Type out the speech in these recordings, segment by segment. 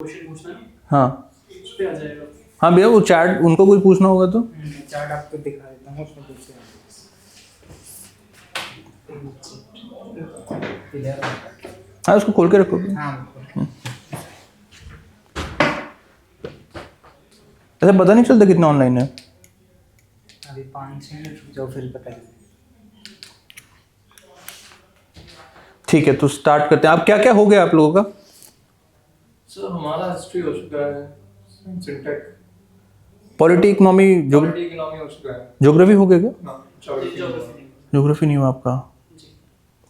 Question पूछना है, हाँ उस पे आ जाएगा। हाँ भैया, वो चैट उनको कोई पूछना होगा तो चार्ट आपको दिखा देता हूँ, उसमें पूछते हैं। हाँ उसको खोल के रखो। हाँ ऐसा पता नहीं चलता कितना ऑनलाइन है। अभी 5 मिनट रुक जाओ, फिर पता चलेगा। ठीक है तो स्टार्ट करते हैं। आप क्या क्या हो गया आप लोगों का? सर हमारा हिस्ट्री हो चुका है, सिंटेक, पॉलिटी, इकोनॉमी, पॉलिटी, इकोनॉमी हो चुका है। ज्योग्राफी हो गया क्या? हाँ, ज्योग्राफी। ज्योग्राफी नहीं हुआ आपका?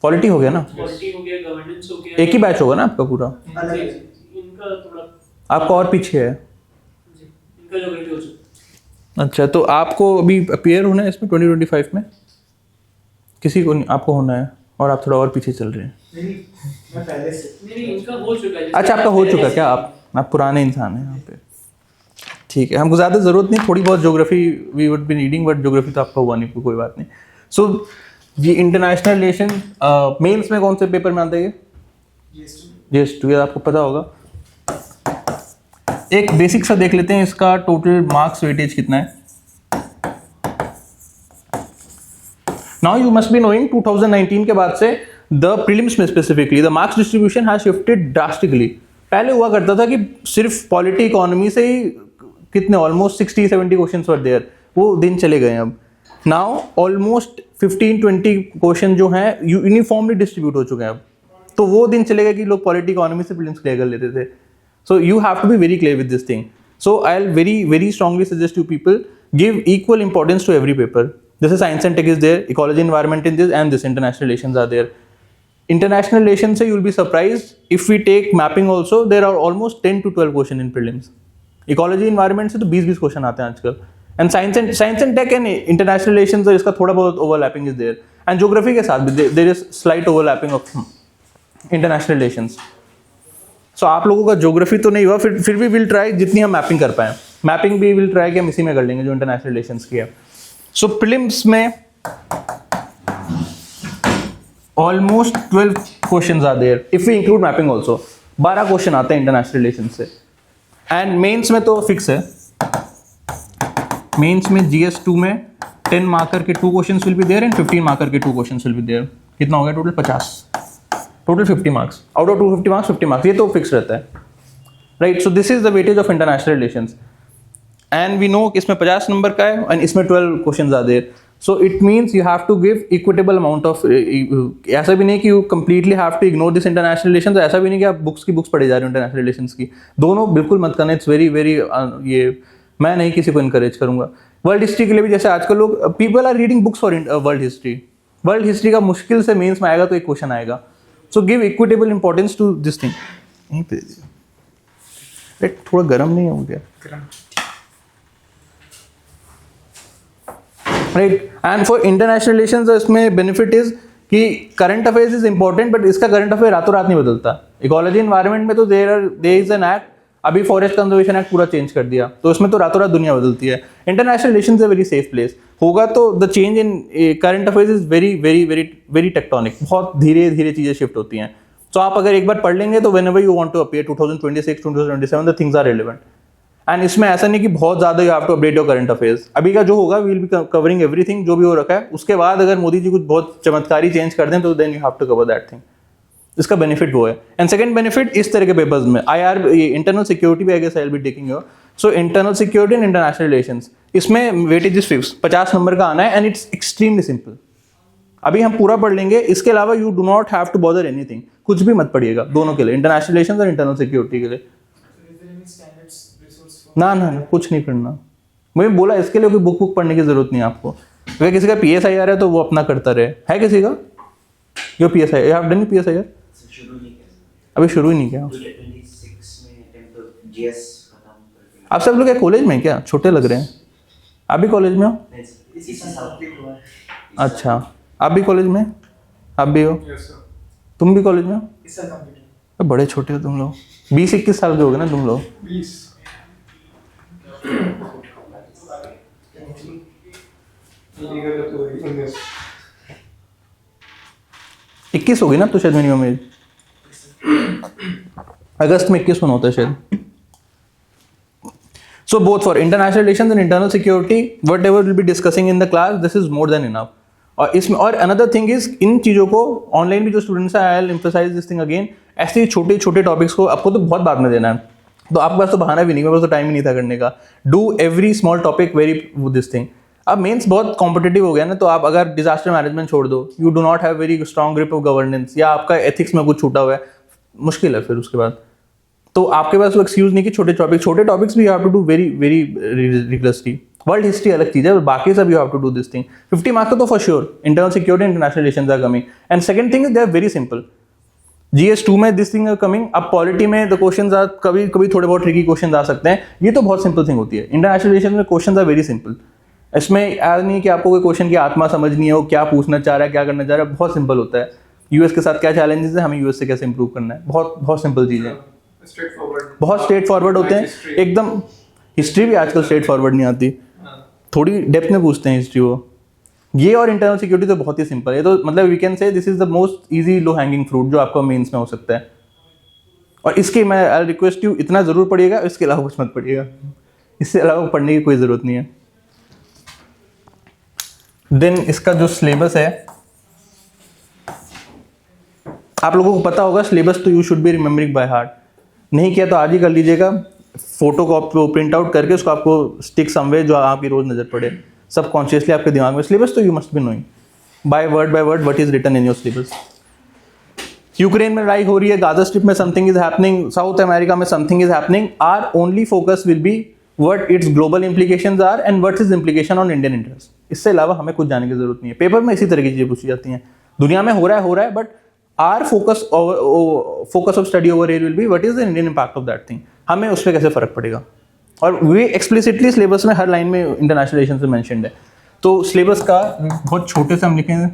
पॉलिटी हो गया ना? पॉलिटी हो गया, गवर्नेंस हो गया। एक ही बैच होगा ना आपका पूरा? अलग है इनका थोड़ा, आपका और पीछे है। इनका ज्योग्राफी हो चुका। अच्छा तो आपको अभी अपियर होना है इसमें 2025 में? किसी को नहीं, आपको होना है और आप थोड़ा और पीछे चल रहे हैं। नहीं मैं पहले से नहीं, इनका हो चुका है। अच्छा आपका हो चुका है क्या? आप पुराने इंसान हैं यहाँ पे। ठीक है, हमको ज़्यादा ज़रूरत नहीं, थोड़ी बहुत geography we would be reading, but geography तो आपका हुआ नहीं, कोई बात नहीं। सो ये इंटरनेशनल रिलेशन मेंस में कौन से पेपर में आता है ये? GS2, ये आपको पता होगा। एक बेसिक सा देख लेते हैं, इसका टोटल मार्क्स वेटेज कितना है। Now you must be knowing 2019 के बाद से द प्रीलिम्स में specifically the marks distribution has shifted drastically. पहले हुआ करता था कि सिर्फ पॉलिटी इकोनॉमी से ही कितने ऑलमोस्ट 60-70 क्वेश्चंस वर देयर, वो दिन चले गए। अब नाउ ऑलमोस्ट 15-20 क्वेश्चन जो हैं यूनिफॉर्मली डिस्ट्रीब्यूट हो चुके हैं अब। तो वो दिन चले गए कि लोग पॉलिटी इकोनॉमी से प्रीलिम्स क्लियर कर लेते थे। So you have to be very clear with this thing. So I will very very strongly suggest you people give equal importance to every paper. This is science and tech is there, ecology environment in this, and this international relations are there. International relations से you will be surprised if we take mapping also, there are almost 10 to 12 question in prelims. Ecology environment से तो 20-20 question आते हैं आजकल। And science and tech and international relations इसका थोड़ा बहुत overlapping is there. And geography के साथ भी there is slight overlapping of international relations. So आप लोगों का ज्योग्राफी तो नहीं हुआ, फिर भी विल ट्राई जितनी हम मैपिंग कर पाए। मैपिंग भी विल ट्राई कि हम इसी में कर लेंगे जो इंटरनेशनल रिलेशंस की है। सो प्रीलिम्स में almost 12 questions are there if we include mapping also. 12 question आते हैं इंटरनेशनल रिलेशन से। एंड मेंस में तो फिक्स है, मेंस में GS2 में 10 मार्कर के 2 questions will be there and 15 marker के 2 क्वेश्चंस विल बी देयर। कितना हो गया total? 50। Total 50 marks, out of 250 marks 50 marks, ये तो फिक्स रहता है, right. So this is the weightage of international relations. And we know इसमें 50 नंबर का है एंड इसमें 12 questions are there. So it means you have to give equitable amount of, ऐसा भी नहीं कि you completely have to ignore this international relations, ऐसा भी नहीं कि आप बुक्स की बुक्स पढ़े जा रहे हो इंटरनेशनल रिलेशंस की। दोनों बिल्कुल मत करना, इट्स वेरी वेरी ये मैं नहीं किसी को इनकरेज करूंगा। वर्ल्ड हिस्ट्री के लिए भी जैसे आजकल लोग people are reading books for world history. World history का मुश्किल से मेंस में आएगा तो एक क्वेश्चन आएगा। So give equitable importance to this thing. यहीं पे थोड़ा गर्म नहीं हो गया, right. And for international relations इसमें बेनिफिट इज कि current affairs is important, but इसका करंट अफेयर रातों रात नहीं बदलता। इकोलॉजी एनवायरनमेंट में तो देयर इज एन एक्ट, अभी फॉरेस्ट कंजर्वेशन एक्ट पूरा चेंज कर दिया, तो इसमें तो रातों रात दुनिया बदलती है। International relations is a very safe place. होगा तो the change in current affairs is very very very very tectonic, बहुत धीरे धीरे चीजें शिफ्ट होती हैं। तो आप अगर एक बार पढ़ लेंगे तो whenever you want to appear 2026 2027 the things are relevant. And इसमें ऐसा नहीं कि बहुत ज्यादा you have to update your current affairs. अभी का जो होगा we will be covering everything जो भी हो रखा है। उसके बाद अगर मोदी जी कुछ बहुत चमत्कारी चेंज कर दें तो then you have to cover that thing. इसका बेनिफिट वो है। एंड सेकंड बेनिफिट इस तरह के पेपर्स में IR इंटरनल सिक्योरिटी भी I guess I will be taking your. So internal security and international relations, इसमें वेटेज इज फिक्स, 50 नंबर का आना है एंड इट्स एक्सट्रीमली सिंपल। अभी हम पूरा पढ़ लेंगे, इसके अलावा you do not have to bother anything, कुछ भी मत पढ़िएगा दोनों के लिए, इंटरनेशनल रिलेशंस और इंटरनल सिक्योरिटी के लिए। ना ना ना कुछ नहीं पढ़ना। मुझे बोला इसके लिए कोई बुक पढ़ने की जरूरत नहीं है आपको। अगर किसी का PSIR है तो वो अपना करता रहे। है किसी का यो PSIR? You have done PSIR? अभी शुरू ही नहीं किया। आप सब लोग कॉलेज में क्या? छोटे लग रहे हैं। आप भी कॉलेज में हो? अच्छा आप भी कॉलेज में? आप भी हो? तुम भी कॉलेज में हो? बड़े छोटे हो तुम लोग, 20-21 साल के हो गए ना तुम लोग। 21 होगी ना तो शायद मिनिमम एज। अगस्त में 21 में होता है शायद. So both for international relations and internal security, whatever we'll be discussing in the class, this is more than enough. और इसमें और अनदर थिंग इज, इन चीज़ों को ऑनलाइन भी जो स्टूडेंट्स हैं, I will emphasise this thing again, ऐसे छोटे छोटे टॉपिक्स को आपको तो बहुत बाद में देना है, तो आपके पास तो बहाना भी नहीं, मेरे पास तो टाइम ही नहीं था करने का. Do every small topic very this thing. अब मेंस बहुत कॉम्पिटिटिव हो गया ना, तो आप अगर डिजास्टर मैनेजमेंट छोड़ दो, you do not have very strong grip of governance, या आपका एथिक्स में कुछ छूटा हुआ है, मुश्किल है फिर उसके बाद. तो आपके पास वो एक्सक्यूज नहीं कि छोटे टॉपिक्स भी you have to do very very rigorously. World history अलग चीज है, बाकी सब you have to do this thing. 50 marks तो for sure internal security international relations are coming. And second thing is they are very simple. GS2 में this thing are coming. अब polity में the questions are कभी कभी थोड़े बहुत tricky questions आ सकते हैं, ये तो बहुत सिंपल थिंग होती है. इंटरनेशनल रिलेशंस में क्वेश्चंस आर वेरी सिंपल. इसमें ऐसा नहीं कि आपको कोई क्वेश्चन की आत्मा समझनी है, वो क्या पूछना चाह रहा है, क्या करना चाह रहा है, बहुत सिंपल होता है. यूएस के साथ क्या चैलेंजेस है, हमें यूएस से कैसे इंप्रूव करना है, बहुत बहुत सिंपल चीज़ है. बहुत स्ट्रेट फॉरवर्ड होते हैं एकदम. हिस्ट्री भी आजकल स्ट्रेट फॉरवर्ड नहीं आती, थोड़ी डेप्थ में पूछते हैं हिस्ट्री वो. ये और इंटरनल सिक्योरिटी तो बहुत ही सिंपल है. तो मतलब we can say this is the most easy low hanging fruit जो आपका मेंस में हो सकता है. और इसके मैं आई रिक्वेस्ट यू, इतना जरूर पढ़िएगा, इसके अलावा कुछ मत पढ़िएगा, इससे अलावा पढ़ने की कोई ज़रूरत नहीं है. देन इसका जो सिलेबस है, आप लोगों को पता होगा सिलेबस, तो you should be remembering by heart. नहीं किया तो आज ही कर लीजिएगा, फोटो कॉपी प्रिंट आउट करके उसको आपको स्टिक समवे जो आपकी रोज नजर पड़े, सब कॉन्शियसली आपके दिमाग में. सिलेबस तो you must be knowing by word what is written in your syllabus. Ukraine में लड़ाई हो रही है, गाजा स्ट्रिप में something is happening, south America में something is happening. Our only focus will be what its global implications are and what is implication on Indian interest. इससे अलावा हमें कुछ जाने की जरूरत नहीं है. पेपर में इसी तरह की चीजें पूछी जाती हैं. दुनिया में हो रहा है, but our focus of study over here will be what is the Indian impact of that thing, हमें उस पर कैसे फर्क पड़ेगा. और वे एक्सप्लिसिटली सिलेबस में हर लाइन में इंटरनेशनल रिलेशंस में मेंशन्ड है. तो सिलेबस का बहुत छोटे से हम लिखेंगे.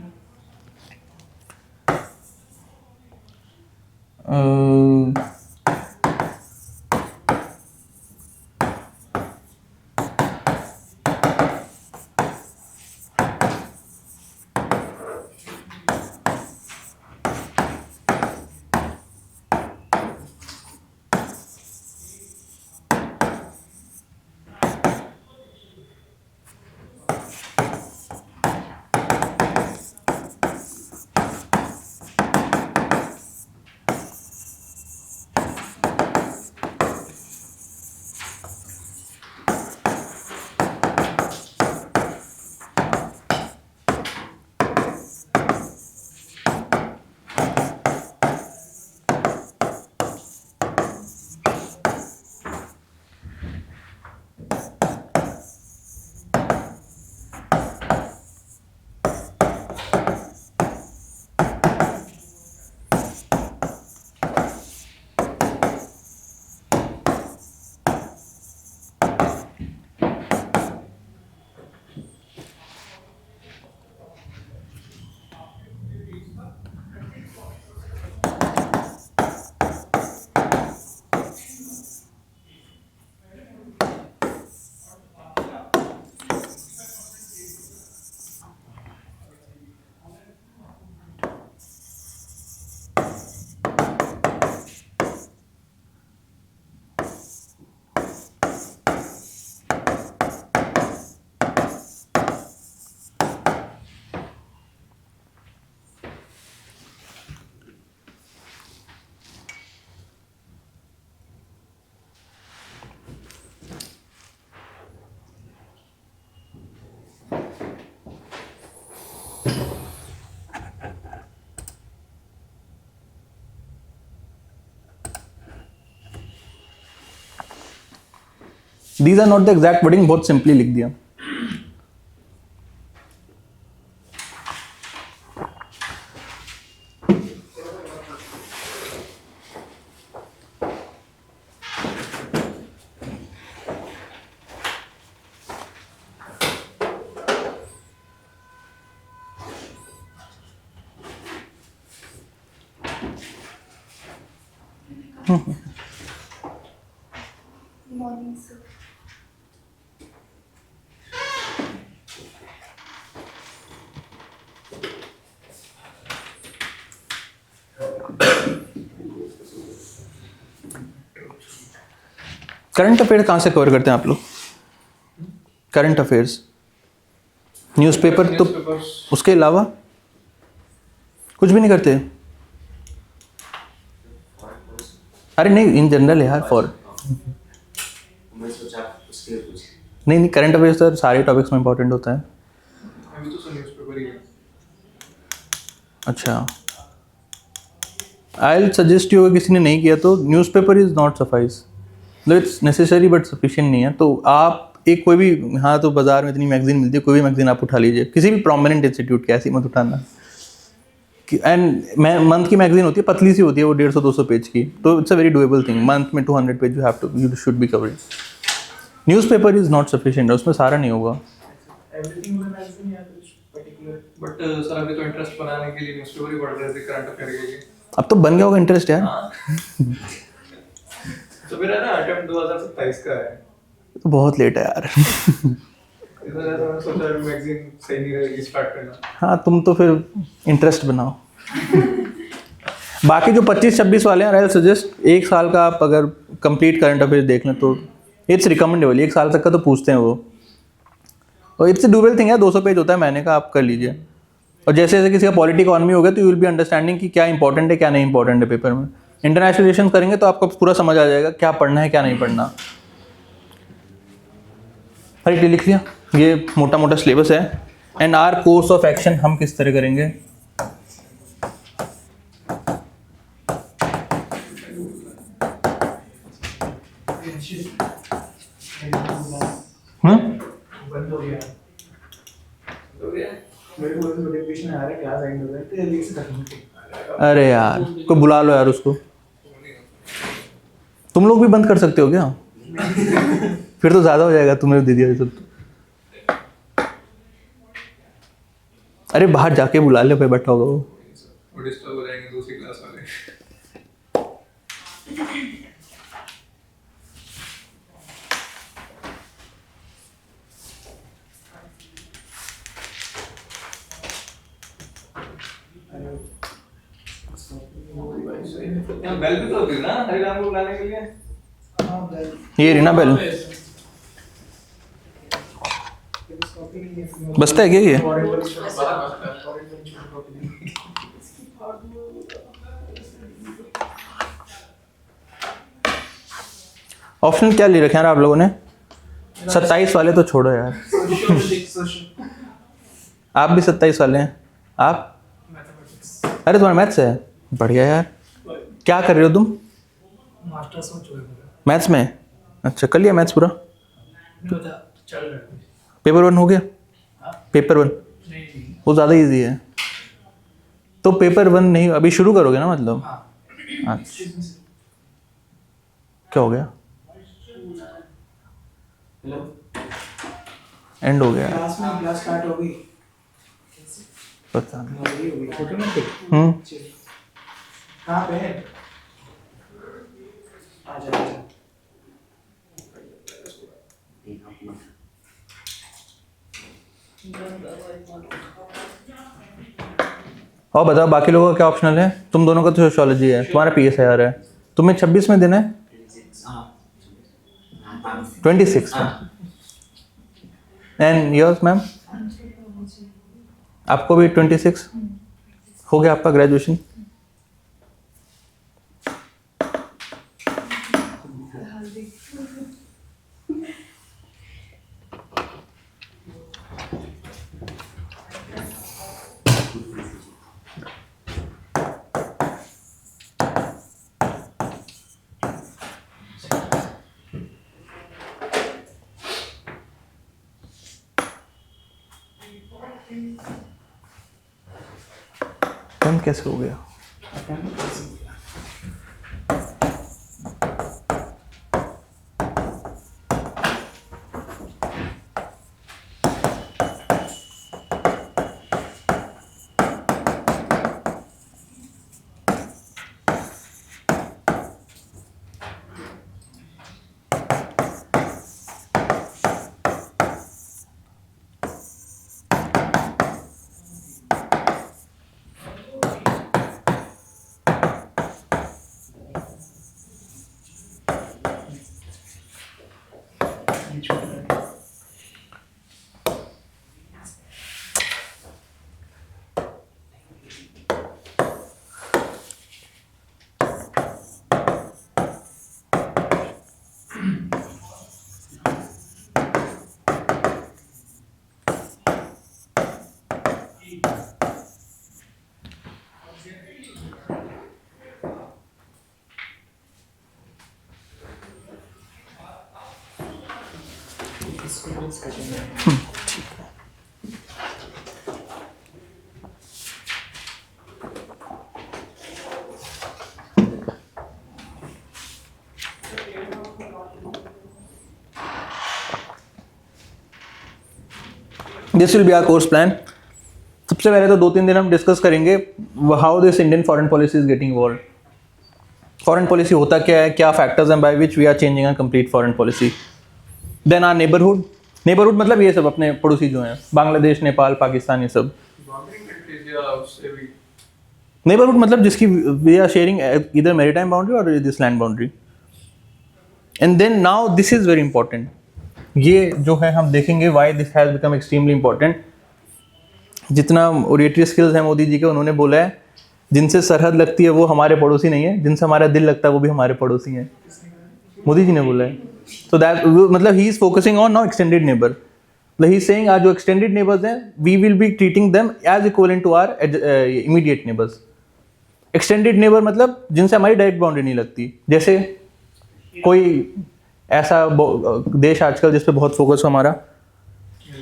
These are not the exact wording, बहुत सिंपली लिख दिया. Morning, sir. करंट अफेयर्स कहाँ से कवर करते हैं आप लोग? करंट अफेयर्स न्यूज़पेपर तो Newspapers. उसके अलावा कुछ भी नहीं करते? अरे नहीं, इन जनरल यार, फॉर मैं सोचा उसके कुछ नहीं करंट अफेयर्स तो सारे टॉपिक्स में इंपॉर्टेंट होता है। अभी तो सब न्यूज़पेपर ही है। अच्छा, आई विल सजेस्ट यू, अगर किसी ने नहीं किया तो न्यूज़पेपर इज़ नॉट सफाइस, मतलब इट्स नेसेसरी बट सफिशिएंट नहीं है। तो आप एक कोई भी, हाँ तो बाज़ार में इतनी मैगजीन मिलती है, कोई भी मैगजीन आप उठा लीजिए, किसी भी प्रोमिनेंट इंस्टीट्यूट की, ऐसी मत उठाना। एंड मंथ की मैगजीन होती है, पतली सी होती है, वो 150-200 पेज की, तो it's a very doable thing. Month में 200 page you should be covering. Newspaper is not sufficient, उसमें सारा नहीं होगा। एवरीथिंग विद मैगजीन या कुछ पर्टिकुलर? बट सर अभी तो इंटरेस्ट बनाने के लिए न्यूज़पेपर ही पढ़ रहे थे करंट अफेयर के लिए। अब तो बन गया होगा इंटरेस्ट यार। हाँ। तो मेरा ना अटेम्प्ट 2027 का है। तो बहुत लेट है यार। इधर ऐसा मैंने सोचा अभी मैगजीन सही नहीं रहेगी स्टार्ट करना। हाँ, तुम तो फिर इंटरेस्ट बनाओ। बाकी जो 25-26 वाले हैं, आई सजेस्ट 1 साल का आप अगर कंप्लीट करंट अफेयर्स देख लें तो इट्स रिकमेंडेबल। 1 साल तक का तो पूछते हैं वो, और इट्स डूबल थिंग है, 200 पेज होता है महीने का, आप कर लीजिए। और जैसे जैसे किसी का पॉलिटी इकॉनमी हो गया तो यू विल बी अंडरस्टैंडिंग कि क्या इंपॉर्टेंट है क्या नहीं इंपॉर्टेंट है पेपर में। इंटरनेशनल रिलेशन करेंगे तो आपको पूरा समझ आ जाएगा क्या पढ़ना है क्या नहीं पढ़ना। अरे लिख लिया, ये मोटा मोटा सिलेबस है। And our course of action हम किस तरह करेंगे। बंद हो गया। मेरे को नोटिफिकेशन आ रहा है, क्लास एंड हो गया तो जल्दी से खत्म कर। अरे यार, कोई बुला लो यार उसको। तुम लोग भी बंद कर सकते हो क्या? फिर तो ज़्यादा हो जाएगा, तुमने दे दिया सब। अरे बाहर जाके बुला ले, भाई बैठा होगा वो। वो डिस्टर्ब हो जाएंगे दूसरी क्लास वाले। यहाँ बेल भी तो होती है ना हरिराम को बुलाने के लिए। हाँ बेल। ये रीना बेल बसता है क्या ये? ऑप्शन क्या ले रखे हैं यार आप लोगों ने? 27 वाले तो छोड़ो यार। आप भी 27 वाले हैं आप? अरे तुम्हारा मैथ्स है, बढ़िया यार। क्या कर रहे हो तुम? मास्टर्स में चल रहा मैथ्स में? अच्छा, कर लिया मैथ्स पूरा? है, चल रहा है। पेपर 1 हो गया? पेपर 1 नहीं वो ज़्यादा इजी है। तो पेपर 1 नहीं, अभी शुरू करोगे ना मतलब? हाँ। अच्छा, क्या हो गया? एंड हो गया? क्लास में क्लास स्टार्ट हो गई। पता नहीं। हो गई ऑटोमेटिक। हम्म। कहाँ पे है? आजा आजा। और बताओ बाकी लोगों का क्या ऑप्शनल है? तुम दोनों का तो सोशियोलॉजी है, तुम्हारा PSIR है। तुम्हें 26 में देना है? 26 में। And yours ma'am? आपको भी 26 हो गया आपका ग्रेजुएशन? कम कैसे हो गया? चेंज कर रहे हैं। इसको मिक्स करेंगे। This will be our course plan. सबसे पहले तो 2-3 दिन हम डिस्कस करेंगे how this Indian foreign policy is getting evolve. Foreign policy होता क्या है, क्या फैक्टर्स हैं by which we are changing our complete foreign policy. Then our neighbourhood मतलब ये सब अपने पड़ोसी जो हैं, बांग्लादेश, नेपाल, पाकिस्तान, ये सब। Bonding countries या उससे भी नेबरहुड मतलब जिसकी वी आर शेयरिंग इधर मैरीटाइम बाउंड्री और this land boundary. And then now this is very important. ये जो है हम देखेंगे why this has become extremely important. जितना ओरिएटरी स्किल्स हैं मोदी जी के, उन्होंने बोला है जिनसे सरहद लगती है वो हमारे पड़ोसी नहीं है, जिनसे हमारा दिल लगता है वो भी हमारे पड़ोसी हैं। मोदी जी ने बोला है। सो दैट मतलब he is focusing on now extended neighbour. मतलब ही इज सेइंग आज जो एक्सटेंडेड नेबर्स हैं we will be treating them as equivalent to our immediate neighbours. Extended neighbour मतलब जिनसे हमारी डायरेक्ट बाउंड्री नहीं लगती। जैसे कोई ऐसा देश आजकल जिस पे बहुत फोकस हो हमारा,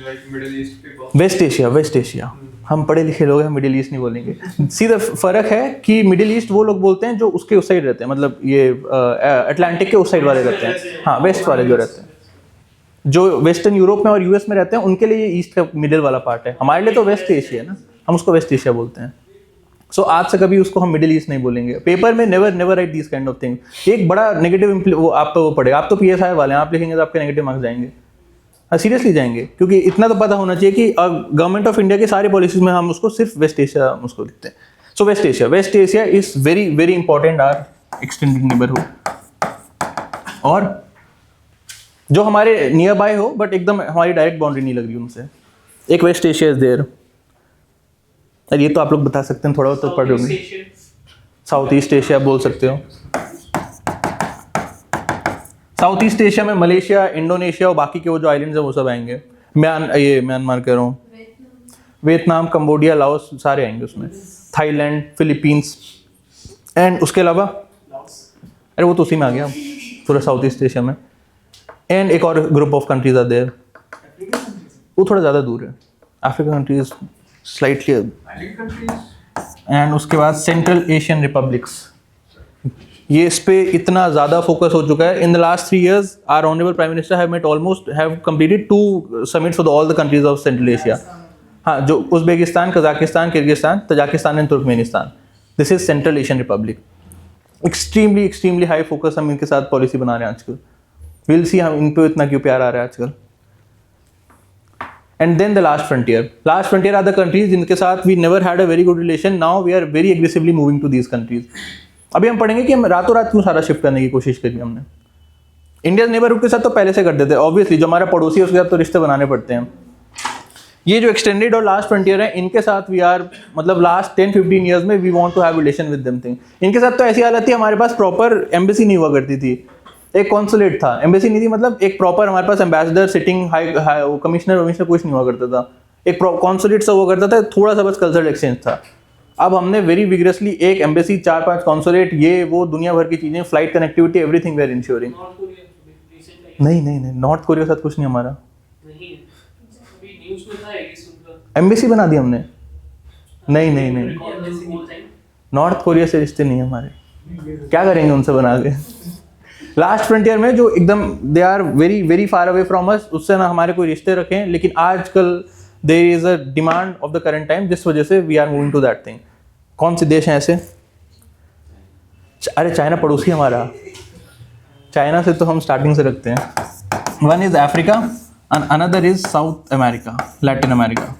like Middle East पे बहुत वेस्ट एशिया। हम पढ़े लिखे लोग हैं, मिडिल ईस्ट नहीं बोलेंगे। सीधा फर्क है कि मिडिल ईस्ट वो लोग बोलते हैं जो उसके उस साइड रहते हैं, मतलब ये अटलांटिक के उस साइड वाले रहते हैं। हाँ, वेस्ट वाले जो रहते हैं, जो वेस्टर्न यूरोप में और यूएस में रहते हैं, उनके लिए ये ईस्ट का मिडिल वाला पार्ट है। हमारे लिए तो वेस्ट एशिया है ना, हम उसको वेस्ट एशिया बोलते हैं। सो आज से कभी उसको हम मिडिल ईस्ट नहीं बोलेंगे। पेपर में never write this kind of thing. एक बड़ा नेगेटिव वो आप पे वो पड़ेगा। आप तो पीएसआई वाले हैं, आप लिखेंगे तो आपके नेगेटिव मार्क्स जाएंगे। सीरियसली जाएंगे, क्योंकि इतना तो पता होना चाहिए कि गवर्नमेंट ऑफ इंडिया की सारी पॉलिसीज में हम उसको सिर्फ वेस्ट एशिया उसको लिखते हैं। So west Asia is very very important our extended neighbourhood. और जो हमारे नियर बाय हो बट एकदम हमारी डायरेक्ट बाउंड्री नहीं लग रही उनसे, एक वेस्ट एशिया इज देयर। ये तो आप लोग बता सकते हैं, थोड़ा तो पढ़ रहे होंगे। साउथ ईस्ट एशिया बोल सकते हो। साउथ ईस्ट एशिया में मलेशिया, इंडोनेशिया और बाकी के वो जो आइलैंड्स हैं वो सब आएंगे। म्यांमार कह रहा हूँ, वियतनाम, कंबोडिया, लाओस सारे आएंगे उसमें। थाईलैंड, फिलीपींस एंड उसके अलावा अरे वो तो उसी में आ गया पूरा साउथ ईस्ट एशिया में। एंड एक और group of countries are there, वो थोड़ा ज़्यादा दूर है। Africa countries slightly. island countries and उसके बाद सेंट्रल एशियन रिपब्लिक्स। ये इस पे इतना ज़्यादा फोकस हो चुका है। In the last 3 years our honourable prime minister have met almost have completed 2 summits for all the countries of Central Asia. हाँ, जो Uzbekistan, Kazakhstan, Kyrgyzstan, Tajikistan and Turkmenistan. This is Central Asian republic. Extremely high focus हम इनके साथ policy बना रहे हैं आजकल। Will see हम इन पे इतना क्यों प्यार आ रहा है आजकल। And then the last frontier are the countries जिनके साथ we never had a very good relation. Now we are very aggressively moving to these countries. अभी हम पढ़ेंगे कि हम रातों रात क्यों सारा शिफ्ट करने की कोशिश करी हमने। इंडिया नेबरहुड के साथ तो पहले से करते थे, ऑब्वियसली जो हमारा पड़ोसी है उसके साथ तो रिश्ते बनाने पड़ते हैं। ये जो एक्सटेंडेड और लास्ट फ्रंटियर है, इनके साथ वी आर मतलब लास्ट 10-15 years में we want to have relation with them thing. इनके साथ तो ऐसी हालत थी, हमारे पास प्रॉपर एम्बेसी नहीं हुआ करती थी। एक कॉन्सुलेट था, एम्बेसी नहीं थी, मतलब एक प्रॉपर हमारे पास एम्बेसडर, सिटिंग हाई कमिश्नर कुछ नहीं हुआ करता था। एक कॉन्सुलेट सा हुआ करता था, थोड़ा सा बस कल्चरल एक्सचेंज था। अब हमने वेरी विग्रसली एक एम्बेसी, 4-5 कॉन्सुलेट, ये वो दुनिया भर की चीज़ें, flight connectivity, everything we are ensuring. नहीं, नॉर्थ कोरिया के साथ कुछ नहीं हमारा। एम्बेसी बना दी हमने। नहीं, नॉर्थ कोरिया से रिश्ते नहीं हमारे, क्या करेंगे उनसे बना के। लास्ट फ्रंटियर में जो एकदम they are very very far away from us, उससे ना हमारे कोई रिश्ते रखें। लेकिन आजकल there is a demand of the current time, जिस वजह से we are moving to that thing. कौन से देश हैं ऐसे? अरे चाइना पड़ोसी हमारा, चाइना से तो हम स्टार्टिंग से रखते हैं। One is Africa and another is south America, Latin America.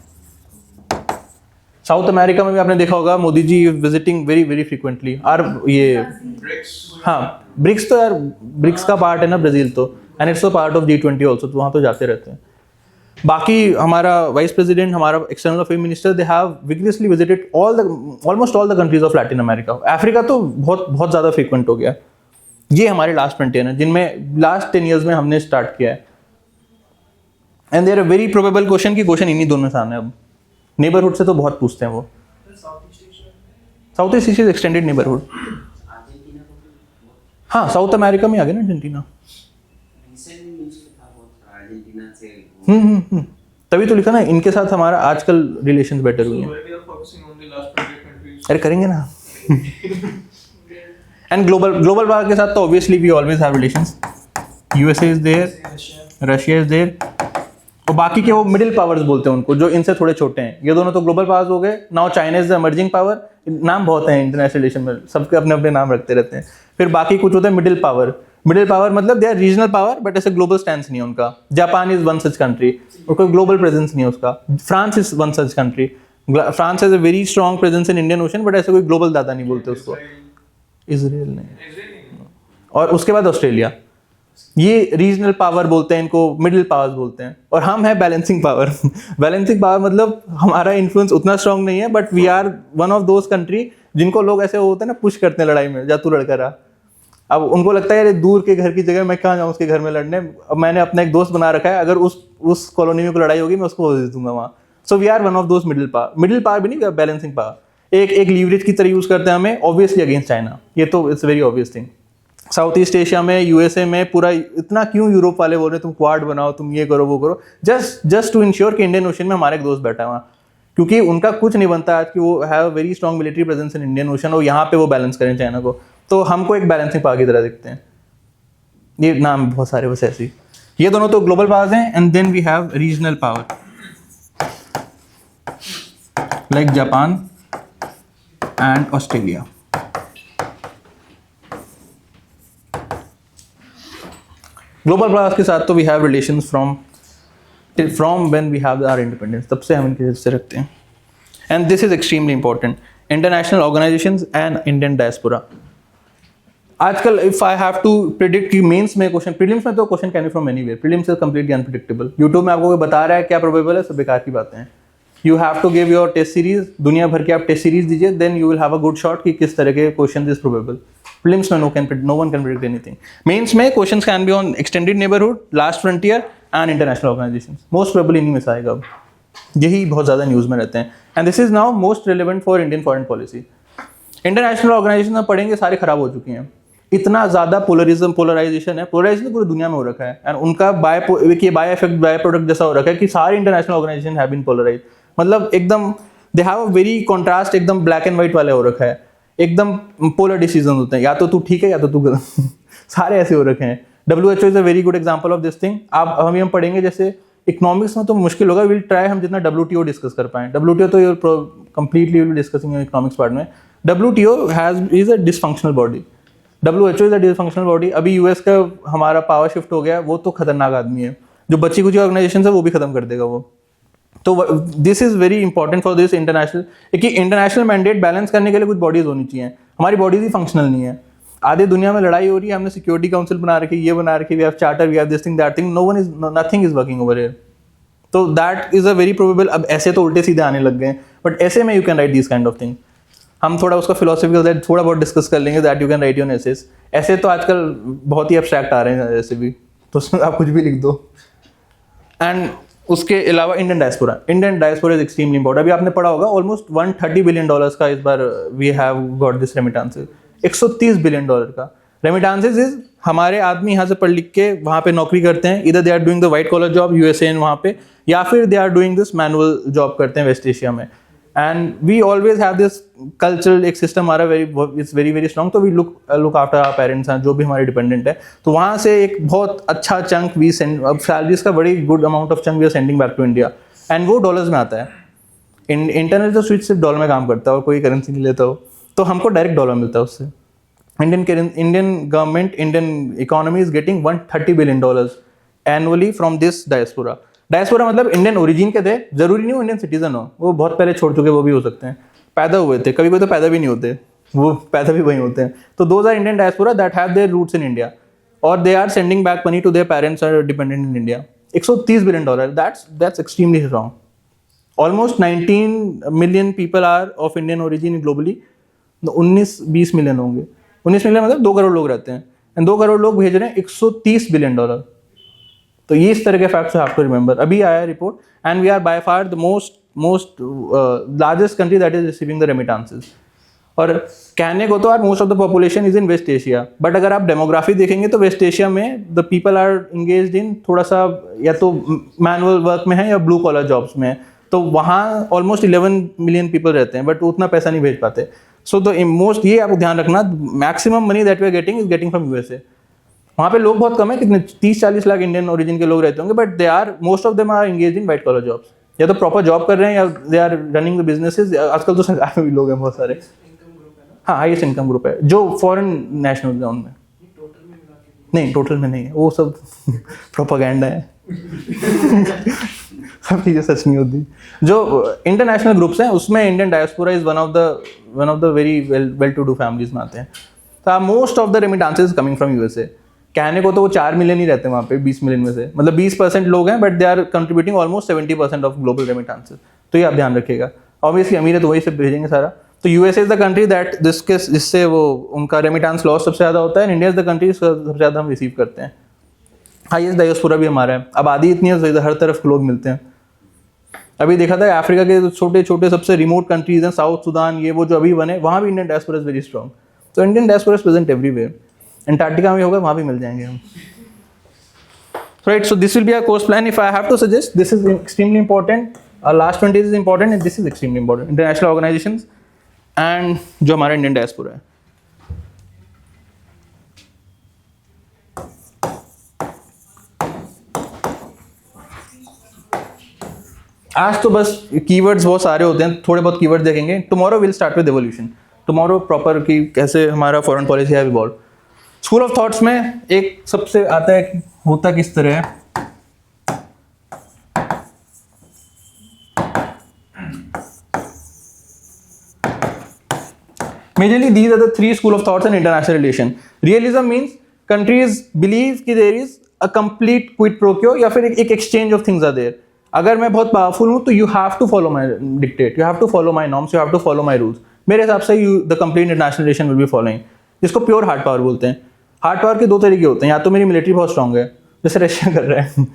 South America में भी आपने देखा होगा Modi ji visiting very very frequently. और ये BRICS हाँ, ब्रिक्स तो यार ब्रिक्स का पार्ट है ना ब्राजील, तो and it's a part of G20 also, तो वहाँ तो जाते रहते हैं. बाकी हमारा वाइस प्रेसिडेंट, हमारा external affair minister, they have vigorously visited almost all the countries of Latin America. Africa तो बहुत बहुत ज़्यादा फ्रीक्वेंट हो गया. ये हमारे लास्ट फ्रंटियर हैं जिनमें लास्ट 10 ईयर्स में हमने स्टार्ट किया है. And there a very probable question की क्वेश्चन इन्हीं दोनों सामने. अब नेबरहुड से तो बहुत पूछते हैं वो. South east Asia extended neighbourhood. Argentina को भी बहुत हाँ, साउथ अमेरिका में आ गया ना अर्जेंटीना. रिसेंट न्यूज़ में था बहुत अर्जेंटीना से. तभी तो लिखा ना इनके साथ हमारा आजकल रिलेशंस बेटर हुए हैं. Where we are focusing on the last 20 countries. अरे करेंगे ना. एंड ग्लोबल पावर के साथ तो obviously we always have relations. USA is there, Russia is there, और बाकी के वो मिडिल पावर्स बोलते हैं उनको, जो इनसे थोड़े छोटे हैं. ये दोनों तो ग्लोबल पावर्स हो गए. Now China is the emerging power. नाम बहुत हैं इंटरनेशनल रिलेशन में, सबके अपने अपने नाम रखते रहते हैं. फिर बाकी कुछ होते हैं मिडिल पावर. मिडिल पावर मतलब they are regional power, but ऐसे ग्लोबल स्टैंड नहीं है उनका. Japan is one such country, उनका ग्लोबल प्रेजेंस नहीं है उसका. France is one such country. France has a very strong presence in Indian Ocean, but ऐसे कोई ग्लोबल दादा नहीं बोलते उसको. इजराइल नहीं. और उसके बाद ऑस्ट्रेलिया. ये रीजनल पावर बोलते हैं इनको, मिडिल पावर्स बोलते हैं. और हम है बैलेंसिंग पावर. बैलेंसिंग पावर मतलब हमारा इन्फ्लुएंस उतना स्ट्रांग नहीं है, but we are one of those country जिनको लोग ऐसे होते हैं ना, पुश करते हैं लड़ाई में, जा तू लड़का रहा. अब उनको लगता है यार दूर के घर की जगह मैं कहाँ जाऊँ उसके घर में लड़ने. अब मैंने अपना एक दोस्त बना रखा है, अगर उस कॉलोनी में कोई लड़ाई होगी मैं उसको दे दूंगा वहाँ. So we are one of those middle power भी नहीं, बैलेंसिंग पावर. एक लीवरेज की तरह यूज करते हैं हमें, ऑब्वियसली अगेंस्ट चाइना. ये तो it's very obvious thing. South east Asia में, यूएसए में पूरा इतना क्यों यूरोप वाले बोल रहे हैं तुम क्वाड बनाओ, तुम ये करो वो करो, जस्ट टू इंश्योर कि इंडियन ओशन में हमारा एक दोस्त बैठा है वहाँ. क्योंकि उनका कुछ नहीं बनता आज कि वो have very strong military presence in Indian ocean और यहाँ पे वो बैलेंस करें चाइना को. तो हमको एक बैलेंसिंग पावर की तरह दिखते हैं. ये नाम बहुत सारे बस ऐसे ही. ये दोनों तो ग्लोबल पावर्स हैं. And then we have regional power like Japan and Australia. Global powers के साथ तो we have relations from when we have our independence, तब से हम इनके हिस्से रखते हैं. And this is extremely important. International organisations and Indian diaspora. आजकल if I have to predict कि मेंस में क्वेश्चन, प्रीलिम्स में तो question can be from anywhere. Prelims is completely unpredictable. YouTube में आपको कोई बता रहा है क्या प्रोबेबल है, सब बेकार की बातें हैं. You have to give your test series, दुनिया भर के आप टेस्ट सीरीज दीजिए, then you will have a good shot कि किस तरह के क्वेश्चन इज प्रोबेबल. Prelims में no one can predict anything. Mains में questions can be on extended neighborhood, last frontier and international organizations. Most probably इन्हीं में से आएगा. अब यही बहुत ज़्यादा न्यूज़ में रहते हैं. And this is now most relevant for Indian foreign policy. International organizations में पढ़ेंगे सारे खराब हो चुकी हैं. इतना ज़्यादा पोलराइजेशन है. पोलराइजेशन पूरी दुनिया में हो रखा है. एंड उनका बाय इफेक्ट बाय प्रोडक्ट जैसा हो रखा है कि सारे international organisation have been polarise. मतलब एकदम they have a very contrast, एकदम ब्लैक एंड व्हाइट वाले हो रखा है. एकदम पोलर डिसीजन होते हैं, या तो तू ठीक है या तो तू गलत. सारे ऐसे हो रखे हैं. WHO is a very good example of this thing. आप हम पढ़ेंगे जैसे इकोनॉमिक्स में तो मुश्किल होगा. विल ट्राई हम जितना WTO डिस्कस कर पाएं. WTO तो your completely will discussing economics part में. WTO is a dysfunctional body. WHO is a dysfunctional body. अभी यूएस का हमारा पावर शिफ्ट हो गया, वो तो खतरनाक आदमी है. जो बच्ची कुछ ऑर्गेनाइजेशन है वो भी खत्म कर देगा वो. तो this is very important for this international, कि इंटरनेशनल मैंडेट बैलेंस करने के लिए कुछ बॉडीज होनी चाहिए. हमारी बॉडीज ही फंक्शनल नहीं है. आधे दुनिया में लड़ाई हो रही है, हमने सिक्योरिटी काउंसिल बना रखी, ये बना रखी, we have charter, we have this thing that thing, nothing is working over here. तो that is a very probable. अब ऐसे तो उल्टे सीधे आने लग गए, बट ऐसे में you can write this kind of thing. हम थोड़ा उसका फिलोसफिकल थोड़ा बहुत डिस्कस कर लेंगे, that you can write your essays. ऐसे तो आजकल बहुत ही एब्स्ट्रैक्ट आ रहे हैं ऐसे भी, तो उसमें आप कुछ भी लिख दो. एंड उसके अलावा Indian diaspora is extremely important. अभी आपने पढ़ा होगा ऑलमोस्ट $130 बिलियन का इस बार we have got this remittances. $130 billion का रेमिटेंसेस इज हमारे आदमी यहाँ से पढ़ लिख के वहाँ पे नौकरी करते हैं. इधर they are doing the white collar job USA वहाँ पे, या फिर they are doing this manual job करते हैं वेस्ट एशिया में. And we always have this cultural एक सिस्टम हमारा इट्स वेरी वेरी स्ट्रॉन्ग. तो we look after our parents हैं जो भी हमारे डिपेंडेंट है. तो वहाँ से एक बहुत अच्छा चंक वी सेंड, अब सैलरीज का बड़ी good amount of chunk we are sending back to India. And वो डॉलर्स में आता है. इंटरनेट तो स्विच सिर्फ डॉलर में काम करता है और कोई करेंसी नहीं लेता हो, तो हमको डायरेक्ट डॉलर मिलता है उससे. Indian government, Indian economy is getting $130 billion annually from this diaspora. Diaspora मतलब इंडियन ओरिजिन के थे, जरूरी नहीं हो इंडियन सिटीजन हो, वो बहुत पहले छोड़ चुके, वो भी हो सकते हैं. पैदा हुए थे, कभी कोई तो पैदा भी नहीं होते, वो पैदा भी वहीं होते हैं. तो those are Indian diaspora that have their roots in India. और they are sending back money to their parents are dependent in India. $130 billion, that's extremely wrong. Almost 19 million people are of Indian origin globally. 19-20 million होंगे. 19 million मतलब 2 करोड़ लोग रहते हैं, and 2 crore लोग भेज रहे हैं $130 बिलियन. तो ये इस तरह के फैक्ट्स आप तो रिमेंबर. अभी आया report, and we are by far the most largest country that is receiving the remittances. और कहने को तो यार most of the population is in West Asia, but अगर आप डेमोग्राफी देखेंगे तो वेस्ट एशिया में the people are engaged in थोड़ा सा या तो मैनुअल वर्क में है या ब्लू कॉलर जॉब्स में है. तो वहाँ ऑलमोस्ट 11 मिलियन पीपल रहते हैं, बट उतना पैसा नहीं भेज पाते. सो द मोस्ट, ये आपको ध्यान रखना, maximum money that we are getting is getting from USA. वहाँ पे लोग बहुत कम है, कितने 30-40 लाख इंडियन ओरिजिन के लोग रहते होंगे, but they are most of them are engage in white collar jobs. या तो प्रॉपर जॉब कर रहे हैं या they are running the businesses. आजकल तो सरकार में भी लोग हैं बहुत सारे. हाँ, हाईएस्ट इनकम ग्रुप है जो फॉरेन नेशनल जोन में. नहीं, टोटल में नहीं है, वो सब प्रोपेगेंडा है. सब चीज़ें सच नहीं होती. जो इंटरनेशनल ग्रुप्स हैं उसमें Indian diaspora is one of the very well to do families में आते हैं. तो most of the remittances coming from USA. कहने को तो वो 4 मिलियन ही रहते हैं वहाँ पे 20 मिलियन में से, मतलब 20% लोग हैं, but they are contributing almost 70% of global remittances. तो ये आप ध्यान रखिएगा. ऑब्वियसली अमीर है तो वही से भेजेंगे सारा. तो USA is the country that जिससे वो उनका रेमिटेंस लॉस सबसे ज़्यादा होता है, and India is the country सबसे ज़्यादा हम रिसीव करते हैं. हाईएस्ट डायस्पोरा भी हमारा है. आबादी इतनी है, हर तरफ लोग मिलते हैं. अभी देखा था अफ्रीका के छोटे छोटे सबसे रिमोट कंट्रीज हैं, साउथ सुदान, ये वो जो अभी बने, वहाँ भी Indian diaspora is very strong. तो Indian diaspora is present everywhere. Antarctica में होगा, वहाँ भी मिल जाएंगे हम. Right, so this will be our course plan. If I have to suggest, this is extremely important. Our last 20 is important, and this is extremely important. International organizations and जो हमारा Indian diaspora है. आज तो बस keywords बहुत सारे होते हैं, थोड़े बहुत कीवर्ड्स देखेंगे. Tomorrow will start with evolution. Tomorrow proper की कैसे हमारा फॉरेन पॉलिसी है इवॉल्व. स्कूल ऑफ थॉट्स में एक सबसे आता है कि होता किस तरह है. Majorly these are the 3 school of thoughts in international relation. Realism means countries believe कि there is a complete quid pro quo या फिर एक exchange of things are there. अगर मैं बहुत पावरफुल हूँ तो you have to follow my dictate, you have to follow my norms, you have to follow my rules. मेरे हिसाब से the complete international relation will be following. जिसको pure hard power बोलते हैं. हार्ड पावर के 2 तरीके होते हैं, या तो मेरी मिलिट्री बहुत स्ट्रांग है जैसे रशिया कर रहा है,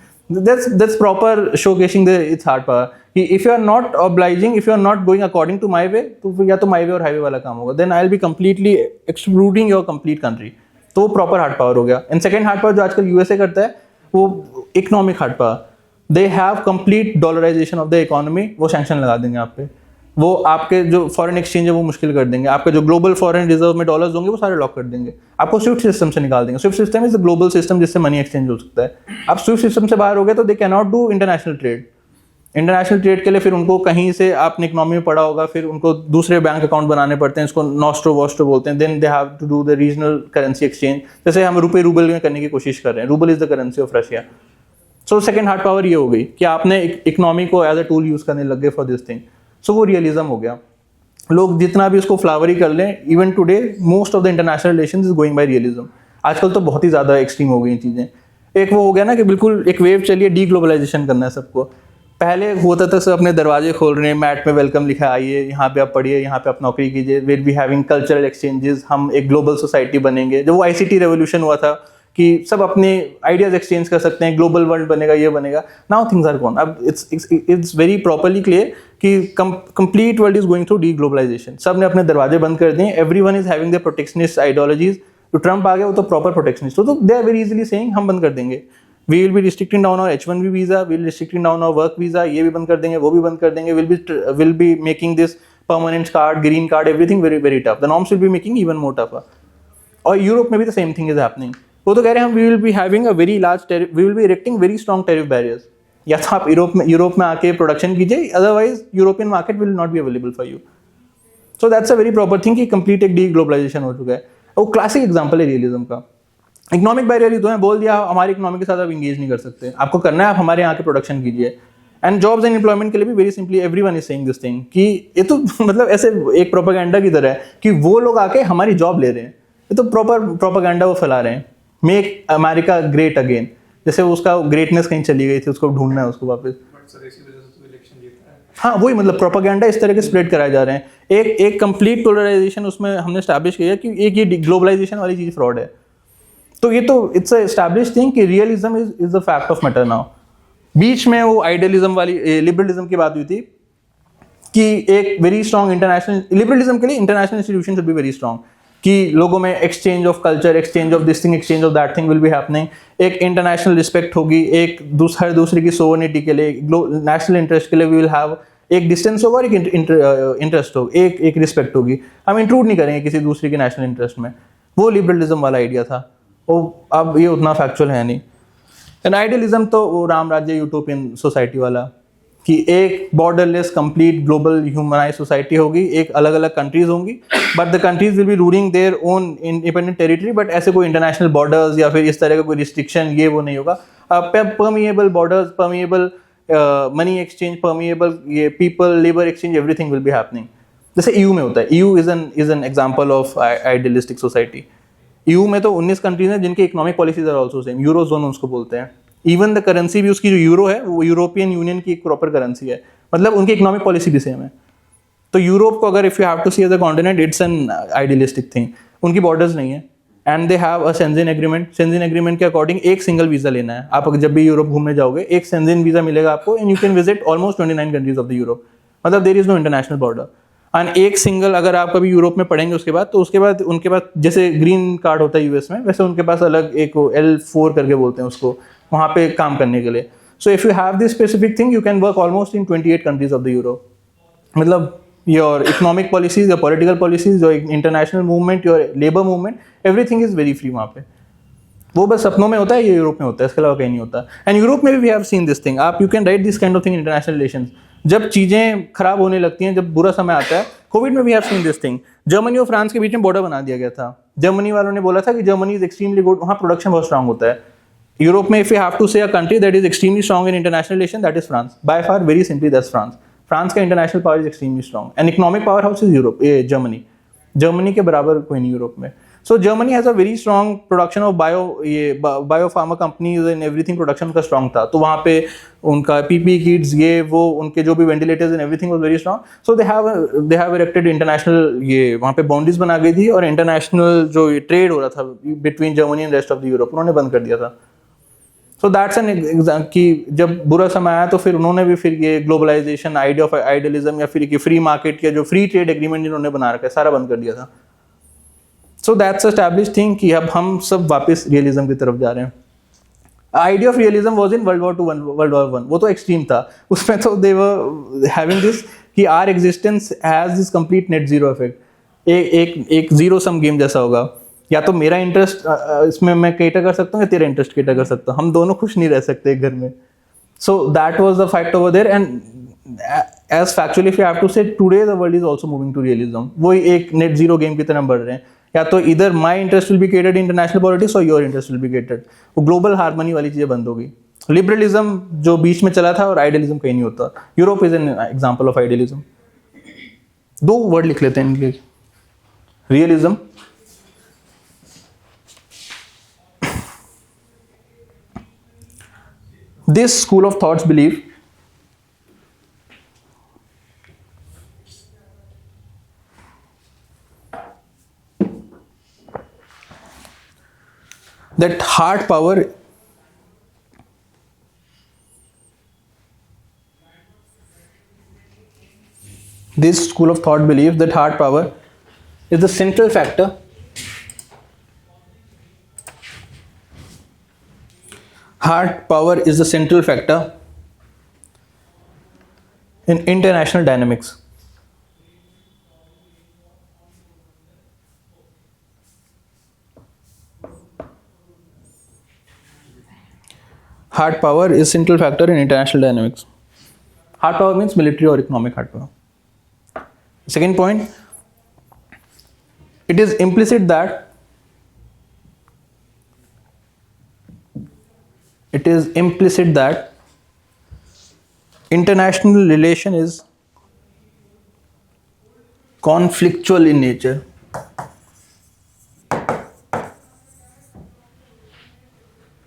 that's proper showcasing the its hard power. कि if you are not obliging, if you are not going according to my way, तो फिर या तो my way और highway वाला काम होगा, then I'll be completely excluding your complete country. तो वो प्रॉपर हार्ड पावर हो गया. एंड सेकेंड हार्ड पावर जो आजकल यूएसए करता है वो economic hard power. They have complete dollarisation of the economy. वो सैंक्शन लगा देंगे आप पे, वो आपके जो फॉरेन एक्सचेंज है वो मुश्किल कर देंगे, आपके जो ग्लोबल फॉरेन रिजर्व में डॉलर्स होंगे वो सारे लॉक कर देंगे, आपको स्विफ्ट सिस्टम से निकाल देंगे. Swift system is the global system जिससे मनी एक्सचेंज हो सकता है. आप स्विफ्ट सिस्टम से बाहर हो गए तो दे can not do international trade. International trade के लिए फिर उनको कहीं से आपने इकोनॉमी में पढ़ा होगा, फिर उनको दूसरे बैंक अकाउंट बनाने पड़ते हैं, इसको नॉस्ट्रो वॉस्ट्रो बोलते हैं. Then they have to do the regional currency exchange. जैसे हम रूबल में करने की कोशिश कर रहे हैं. Rouble is the currency of Russia. So second hard power ये हो गई कि आपने इकोनॉमी को एज अ टूल यूज करने लग गए फॉर दिस थिंग. सो वो रियलिज्म हो गया. लोग जितना भी उसको फ्लावरी कर लें, even today most of the international relations is going by realism. आजकल तो बहुत ही ज़्यादा एक्सट्रीम हो गई चीज़ें. एक वो हो गया ना कि बिल्कुल एक वेव चलिए डी ग्लोबलाइजेशन करना है सबको. पहले होता था सब अपने दरवाजे खोल रहे हैं, मैट में वेलकम लिखा, आइए यहाँ पे आप पढ़िए, यहाँ पे आप नौकरी कीजिए, will be having cultural exchanges, हम एक ग्लोबल सोसाइटी बनेंगे. जब वो ICT रेवोल्यूशन हुआ था कि सब अपने आइडियाज एक्सचेंज कर सकते हैं, ग्लोबल वर्ल्ड बनेगा, ये बनेगा. Now things are gone. अब इट्स वेरी प्रॉपरली क्लियर कि complete world is going through deglobalisation. सब ने अपने दरवाजे बंद कर दिए. Everyone is having the protectionist ideologies. तो ट्रम्प आ गया, वो तो प्रॉपर प्रोटेक्शनिस्ट. तो they are very easily saying हम बंद कर देंगे. We will be restricting down our H1B visa, we will restricting down our work visa, ये भी बंद कर देंगे, वो भी बंद कर देंगे. Will be making this permanent card, green card, everything very very tough. The norms will be making even more tougher. और यूरोप में भी the same thing is happening. वो तो कह रहे हैं हम we will be having a very large tariff, we will be erecting very strong tariff barriers. या तो आप यूरोप में आके प्रोडक्शन कीजिए, otherwise European market will not be available for you. So that's a very proper thing कि complete एक D globalisation हो चुका है. वो क्लासिक एग्जांपल है रियलिज्म का. इकोनॉमिक बैरियर ही तो है, बोल दिया हमारी इकोनॉमी के साथ आप इंगेज नहीं कर सकते, आपको करना है आप हमारे यहाँ के प्रोडक्शन कीजिए. एंड जॉब्स एंड एम्प्लॉयमेंट के लिए भी very simply everyone is saying this thing कि ये तो मतलब ऐसे एक प्रोपेगेंडा की तरह है कि वो लोग आके हमारी जॉब ले रहे हैं. ये तो प्रॉपर प्रोपेगेंडा वो फैला रहे हैं. मेक अमेरिका ग्रेट अगेन, जैसे उसका ग्रेटनेस कहीं चली गई थी, उसको ढूंढना है उसको वापस। बट सर इसी वजह से तो इलेक्शन जीता है। हाँ वही, मतलब प्रोपागेंडा इस तरह के स्प्रेड कराए जा रहे हैं। एक कंप्लीट पोलराइजेशन उसमें हमने स्टैब्लिश किया कि एक ये ग्लोबलाइजेशन वाली चीज़ फ्रॉड है। तो ये तो इट्स एस्टैब्लिश थिंग कि realism is the fact of matter now. बीच में वो आइडियलिज्म वाली लिबरलिज्म की बात हुई थी कि एक वेरी स्ट्रॉन्ग इंटरनेशनल लिबरलिज्म के लिए international institution should be very strong, कि लोगों में exchange of culture, exchange of this thing, exchange of that thing will be happening. एक इंटरनेशनल रिस्पेक्ट होगी, एक हर दूसरे की सोवरेनिटी के लिए, नेशनल इंटरेस्ट के लिए वी विल हैव एक डिस्टेंस होगा और एक इंटरेस्ट होगा, एक रिस्पेक्ट होगी। हम इंक्लूड नहीं करेंगे किसी दूसरे के नेशनल इंटरेस्ट में। वो लिबरलिज्म वाला आइडिया था, वो अब ये उतना फैक्चुअल है नहीं। एंड आइडियलिज्म तो वो राम राज्य यूटोपियन सोसाइटी वाला, कि एक borderless complete global humanise society होगी, एक अलग अलग कंट्रीज होंगी, but the countries will be ruling their own independent territory, but ऐसे कोई इंटरनेशनल बॉर्डर्स या फिर इस तरह का कोई रिस्ट्रिक्शन ये वो नहीं होगा। Permeable borders, permeable money exchange, permeable ये people labour exchange, everything will be happening. जैसे EU में होता है, EU is an example of idealistic society. EU में तो 19 कंट्रीज हैं जिनके economic policies are also same, euro zone उसको बोलते हैं। इवन द करेंसी भी उसकी जो यूरो है वो यूरोपियन यूनियन की एक प्रॉपर करेंसी है, मतलब उनकी इकोनॉमिक पॉलिसी भी सेम है। तो यूरोप को अगर if you have to see as a continent, it's an idealistic thing. उनकी बॉर्डर्स नहीं है and they have a Schengen agreement. Schengen agreement के अकॉर्डिंग एक सिंगल वीजा लेना है। आप अगर जब भी यूरोप घूमने जाओगे एक शेंजेन वीजा मिलेगा आपको, and you can visit almost 29 countries of the Europe, मतलब there is no international border. And एक सिंगल, अगर आप कभी यूरोप में पढ़ेंगे उसके बाद, तो उसके बाद उनके पास जैसे ग्रीन कार्ड होता है यूएस में, वैसे उनके पास अलग एक L4 करके बोलते हैं उसको, वहाँ पे काम करने के लिए। So if you have this specific thing, you can work almost in 28 countries of the Europe. मतलब your economic policies, your political policies, your international movement, your labour movement, everything is very free वहाँ पे। वो बस सपनों में होता है, ये यूरोप में होता है, इसके अलावा कहीं नहीं होता। एंड यूरोप में भी we have seen this thing. आप you can write this kind of thing international relations. जब चीज़ें खराब होने लगती हैं, जब बुरा समय आता है, कोविड में we have seen this thing. Germany और फ्रांस के बीच में बॉर्डर बना दिया गया था। जर्मनी वालों ने बोला था कि जर्मनी इज एक्सट्रीमली गुड, वहाँ प्रोडक्शन बहुत स्ट्रांग होता है। यूरोप में if you have to say a country that is extremely strong in international relation, that is France. By far, very simply, that's France. France का international power is extremely strong and economic power house is Europe, Germany. Germany के बराबर कोई नहीं Europe में। So Germany has a very strong production of bio pharma companies and everything, production का strong था। तो वहाँ पे उनका PPE किट्स, ये वो, उनके जो भी ventilators and everything was very strong. So they have erected international, ये वहाँ पे बाउंड्रीज बना गई थी, और इंटरनेशनल जो ट्रेड हो रहा था between Germany and rest of the Europe, उन्होंने बंद कर दिया था। सो दैट्स एन एग्जाम कि जब बुरा समय आया तो फिर उन्होंने भी फिर ये ग्लोबलाइजेशन आइडिया ऑफ आइडियलिज्म या फिर फ्री मार्केट के जो फ्री ट्रेड एग्रीमेंट जिन्होंने बना रखा है, सारा बंद कर दिया था। सो दैट्स एस्टैब्लिश्ड थिंग कि अब हम सब वापस रियलिज्म की तरफ जा रहे हैं। Idea of realism was in World War II, World War I, वो तो एक्सट्रीम था। उसमें तो दे वर हैविंग दिस कि our existence has this complete net zero effect. एक जीरो सम गेम जैसा होगा, या तो मेरा इंटरेस्ट इसमें मैं कैटर कर सकता हूँ या तेरा इंटरेस्ट कैटर कर सकता हूँ, हम दोनों खुश नहीं रह सकते एक घर में। So that was the fact over there. And as factually if you have to say, today the world is also moving to realism. वो एक नेट जीरो गेम की तरह बढ़ रहे हैं, या तो इधर my interest will be catered in international politics और your interest will be catered. वो ग्लोबल हार्मनी वाली चीजें बंद हो गई। लिबरलिज्म जो बीच में चला था और आइडियलिज्म कहीं नहीं होता। Europe is an example of idealism. दो वर्ड लिख लेते हैं इनके, realism, this school of thoughts believe that heart power this school of thought believes that heart power is the central factor heart power is the central factor in international dynamics. Heart power is central factor in international dynamics. Heart power means military or economic heart power. Second point, it is implicit that international relation is conflictual in nature.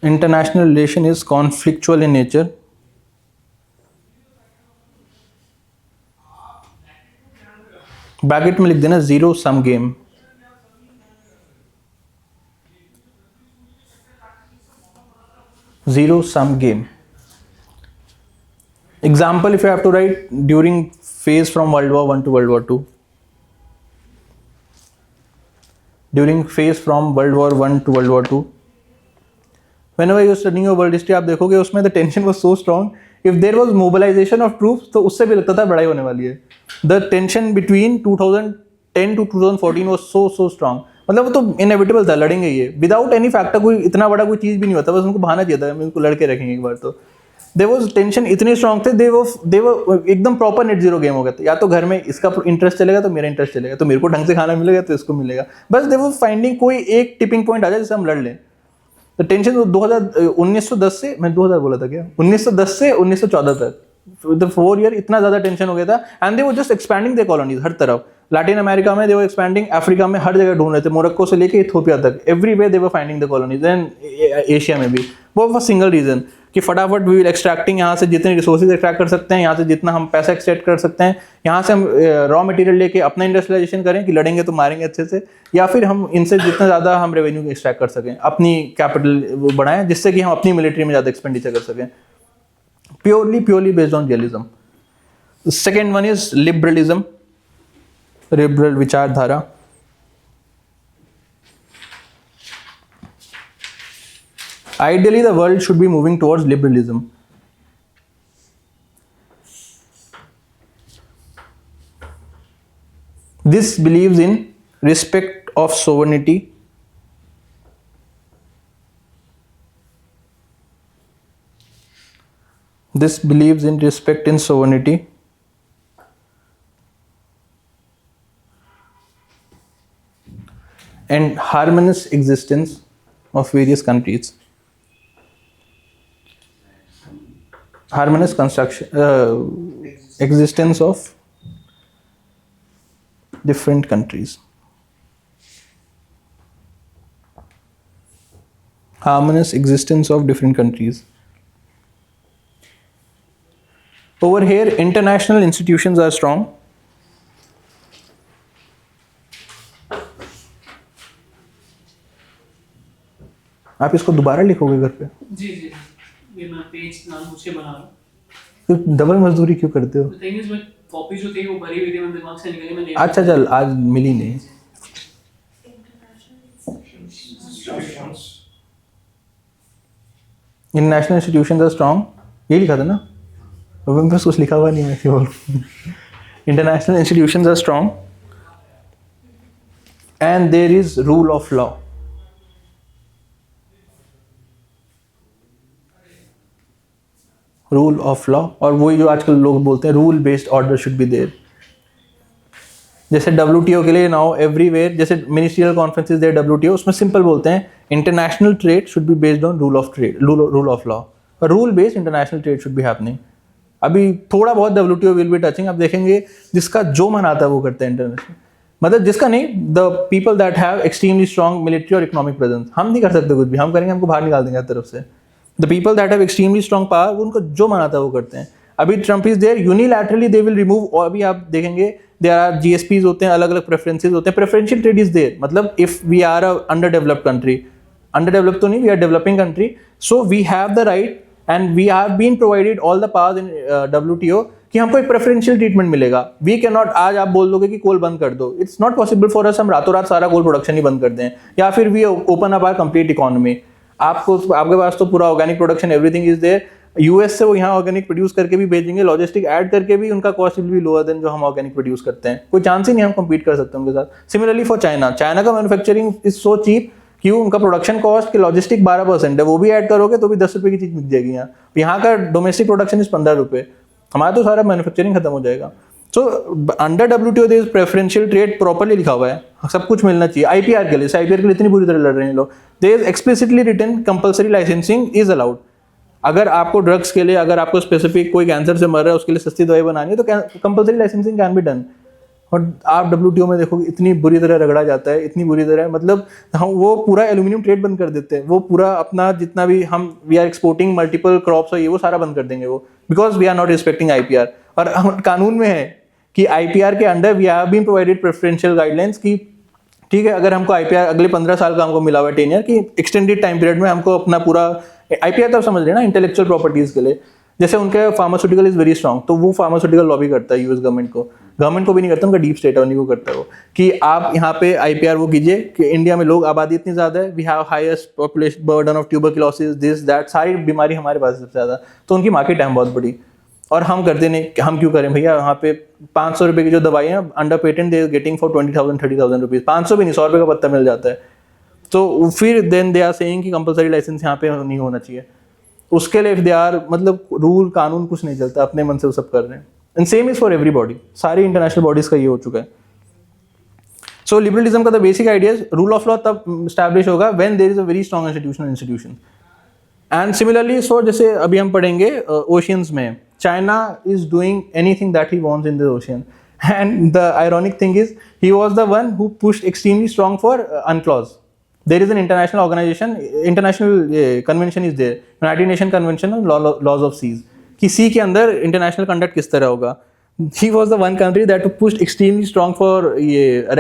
International relation is conflictual in nature. Bracket में लिख देना zero sum game. Zero sum game. Example, if you have to write during phase from World War I to World War II. During phase from World War I to World War II. Whenever you are studying your world history, आप देखोगे उसमें the tension was so strong. If there was mobilization of troops, तो उससे भी लगता था लड़ाई होने वाली है. The tension between 2010 to 2014 was so strong. मतलब वो तो इनएविटेबल था, लड़ेंगे ये विदाउट एनी फैक्टर. कोई इतना बड़ा कोई चीज़ भी नहीं होता, बस उनको बहाना चाहिए था, उनको लड़के रखेंगे एक बार. तो देयर वाज टेंशन इतने स्ट्रॉन्ग थे, दे वो एकदम प्रॉपर नेट जीरो गेम हो गया था. या तो घर में इसका इंटरेस्ट चलेगा तो मेरा इंटरेस्ट चलेगा, तो मेरे को ढंग से खाना मिलेगा तो इसको मिलेगा. बस दे वो फाइंडिंग कोई एक टिपिंग पॉइंट आ जाए जिससे हम लड़ लें. तो टेंशन 1910 से, मैं 2000 बोला था क्या, 1910 से 1914 तक, द 4 ईयर इतना ज़्यादा टेंशन हो गया था. एंड दे वो जस्ट एक्सपैंडिंग द कॉलोनीज हर तरफ. लैटिन अमेरिका में दे वर एक्सपैंडिंग, अफ्रीका में हर जगह ढूंढ रहे थे, मोरक्को से लेके इथोपिया तक, everywhere they were finding the colonies. And Asia में भी वो फॉर सिंगल रीजन कि फटाफट वी विल एक्सट्रैक्टिंग, यहाँ से जितने रिसोर्सेज एक्सट्रैक्ट कर सकते हैं, यहाँ से जितना हम पैसा एक्सट्रैक्ट कर सकते हैं, यहाँ से हम रॉ मटेरियल लेके अपना इंडस्ट्रियलाइजेशन करें कि लड़ेंगे तो मारेंगे अच्छे से, या फिर हम इनसे जितना ज़्यादा हम रेवेन्यू एक्सट्रैक्ट कर सकें, अपनी कैपिटल बढ़ाएं जिससे कि हम अपनी मिलिट्री में ज़्यादा एक्सपेंडिचर कर सकें. Purely based on realism. Second one is liberalism, liberal विचारधारा. Ideally, the world should be moving towards liberalism. This believes in respect of sovereignty, and harmonious existence of various countries. Harmonious existence of different countries. Harmonious existence of different countries. Over here, international institutions are strong. आप इसको दोबारा लिखोगे घर पे? जी जी, ये मैं page नाम मुझे बना रहा हूँ. तो डबल मजदूरी क्यों करते हो? तो कॉपी जो थी वो भरी हुई थी, मेरे दिमाग से निकली, मैं अच्छा चल, आज मिली नहीं. इंटरनेशनल इंस्टीट्यूशंस आर स्ट्रांग, ये लिखा था ना, अब बस कुछ लिखा हुआ नहीं है, ऐसे बोल. International institutions are strong and there is rule of law. Rule of law, और वही जो आजकल लोग बोलते हैं rule based order should be there. जैसे WTO के लिए नाउ एवरीवेयर, जैसे मिनिस्ट्रियल कॉन्फ्रेंसेस देयर WTO, उसमें सिंपल बोलते हैं international trade should be based on rule of trade, rule of law. Rule based international trade should be happening. अभी थोड़ा बहुत WTO विल बी टचिंग, आप देखेंगे जिसका जो मन आता है वो करते हैं इंटरनेशनल, मतलब जिसका नहीं, the people that have extremely strong military और इकोनॉमिक प्रेजेंस. हम नहीं कर सकते कुछ भी, हम करेंगे हमको बाहर निकाल देंगे हर तरफ से. The people that have extremely strong power, उनको जो मन आता है वो करते हैं. अभी Trump is there, unilaterally they will remove, और अभी आप देखेंगे देयर आर GSPs होते हैं, अलग अलग प्रेफरेंसेज होते हैं. प्रेफरेंशियल ट्रेड इज देयर, मतलब if we are a under developed country, under developed तो नहीं, we are developing country, so we have the right and we have been provided all the powers in WTO कि हमको एक preferential treatment मिलेगा. We can not, आज आप बोल दोगे कि कोल बंद कर दो, it's not possible for us, हम रातों रात सारा कोल प्रोडक्शन ही बंद कर दें, या फिर we open up our complete economy. आपके पास तो पूरा organic production, everything is there. US से वो यहाँ ऑर्गेनिक प्रोड्यूस करके भी भेजेंगे, लॉजिस्टिक ऐड करके भी उनका cost will be lower than जो हम ऑर्गेनिक प्रोड्यूस करते हैं. कोई चांस ही नहीं हम compete कर सकते उनके साथ. सिमिलरली फॉर चाइना का मैन्युफैक्चरिंग इज सो चीप, क्यों? उनका प्रोडक्शन कॉस्ट की लॉजिस्टिक 12% है, वो भी ऐड करोगे तो भी 10 रुपये की चीज़ मिल जाएगी. यहाँ का डोमेस्टिक प्रोडक्शन इज 15 रुपये, हमारा तो सारा मैन्युफैक्चरिंग खत्म हो जाएगा. So under WTO there is preferential trade, properly लिखा हुआ है, सब कुछ मिलना चाहिए. IPR के लिए, IPR के लिए इतनी बुरी तरह लड़ रहे हैं लोग. There is explicitly written compulsory licensing is allowed. अगर आपको ड्रग्स के लिए, अगर आपको स्पेसिफिक कोई कैंसर से मर रहा है उसके लिए सस्ती दवाई बनानी है तो compulsory licensing can be done. और आप WTO में देखोगे इतनी बुरी तरह रगड़ा जाता है, इतनी बुरी तरह, मतलब हम वो पूरा एल्यूमिनियम ट्रेड बंद कर देते हैं, वो पूरा अपना जितना भी हम we are exporting multiple crops और ये वो सारा बंद कर देंगे वो, because we are not respecting IPR। और कानून में है कि IPR के under we have been provided preferential guidelines कि ठीक है, अगर हमको IPR अगले 15 साल का हमको मिला हुआ है टेन्योर की एक्सटेंडेड टाइम पीरियड में हमको अपना पूरा IPR, तो आप समझ रहे हैं ना, इंटेलेक्चुअल प्रॉपर्टीज के लिए, जैसे उनके फार्मास्यूटिकल इज वेरी स्ट्रॉन्ग, तो वो फार्मास्यूटिकल लॉबी करता है US गवर्नमेंट को भी नहीं करता, उनका डीप स्टेट उन्हीं को करता है वो, कि आप यहाँ पे IPR वो कीजिए कि इंडिया में लोग आबादी इतनी ज्यादा है, we have highest population burden of tuberculosis, this that, सारी बीमारी हमारे पास सबसे ज्यादा, तो उनकी मार्केट है बहुत बड़ी, और हम करते नहीं, हम क्यों करें भैया? यहाँ पे 500 रुपए की जो दवाई है under patent they getting for 20,000-30,000 rupees, 500 भी नहीं, 100 रुपए का पत्ता मिल जाता है, तो फिर देन दे आर सेइंग कि कंपलसरी लाइसेंस यहाँ पे नहीं होना चाहिए। उसके लिए दे आर, मतलब रूल कानून कुछ नहीं चलता, अपने मन से वो सब कर रहे हैं। And same is for everybody, सारी इंटरनेशनल बॉडीज का ये हो चुका है। सो लिबरलिज्म का the basic idea rule of law तब स्टैब्लिश होगा when there is a very strong institution. And similarly so जैसे अभी हम पढ़ेंगे ओशियंस में, China is doing anything that he wants in the ocean, and the ironic thing is he was the one who pushed extremely strong for UNCLOS. There is an international organization, international convention is there, United Nations Convention on Laws of Seas, कि sea के अंदर international conduct किस तरह होगा। He was the one country that pushed extremely strong for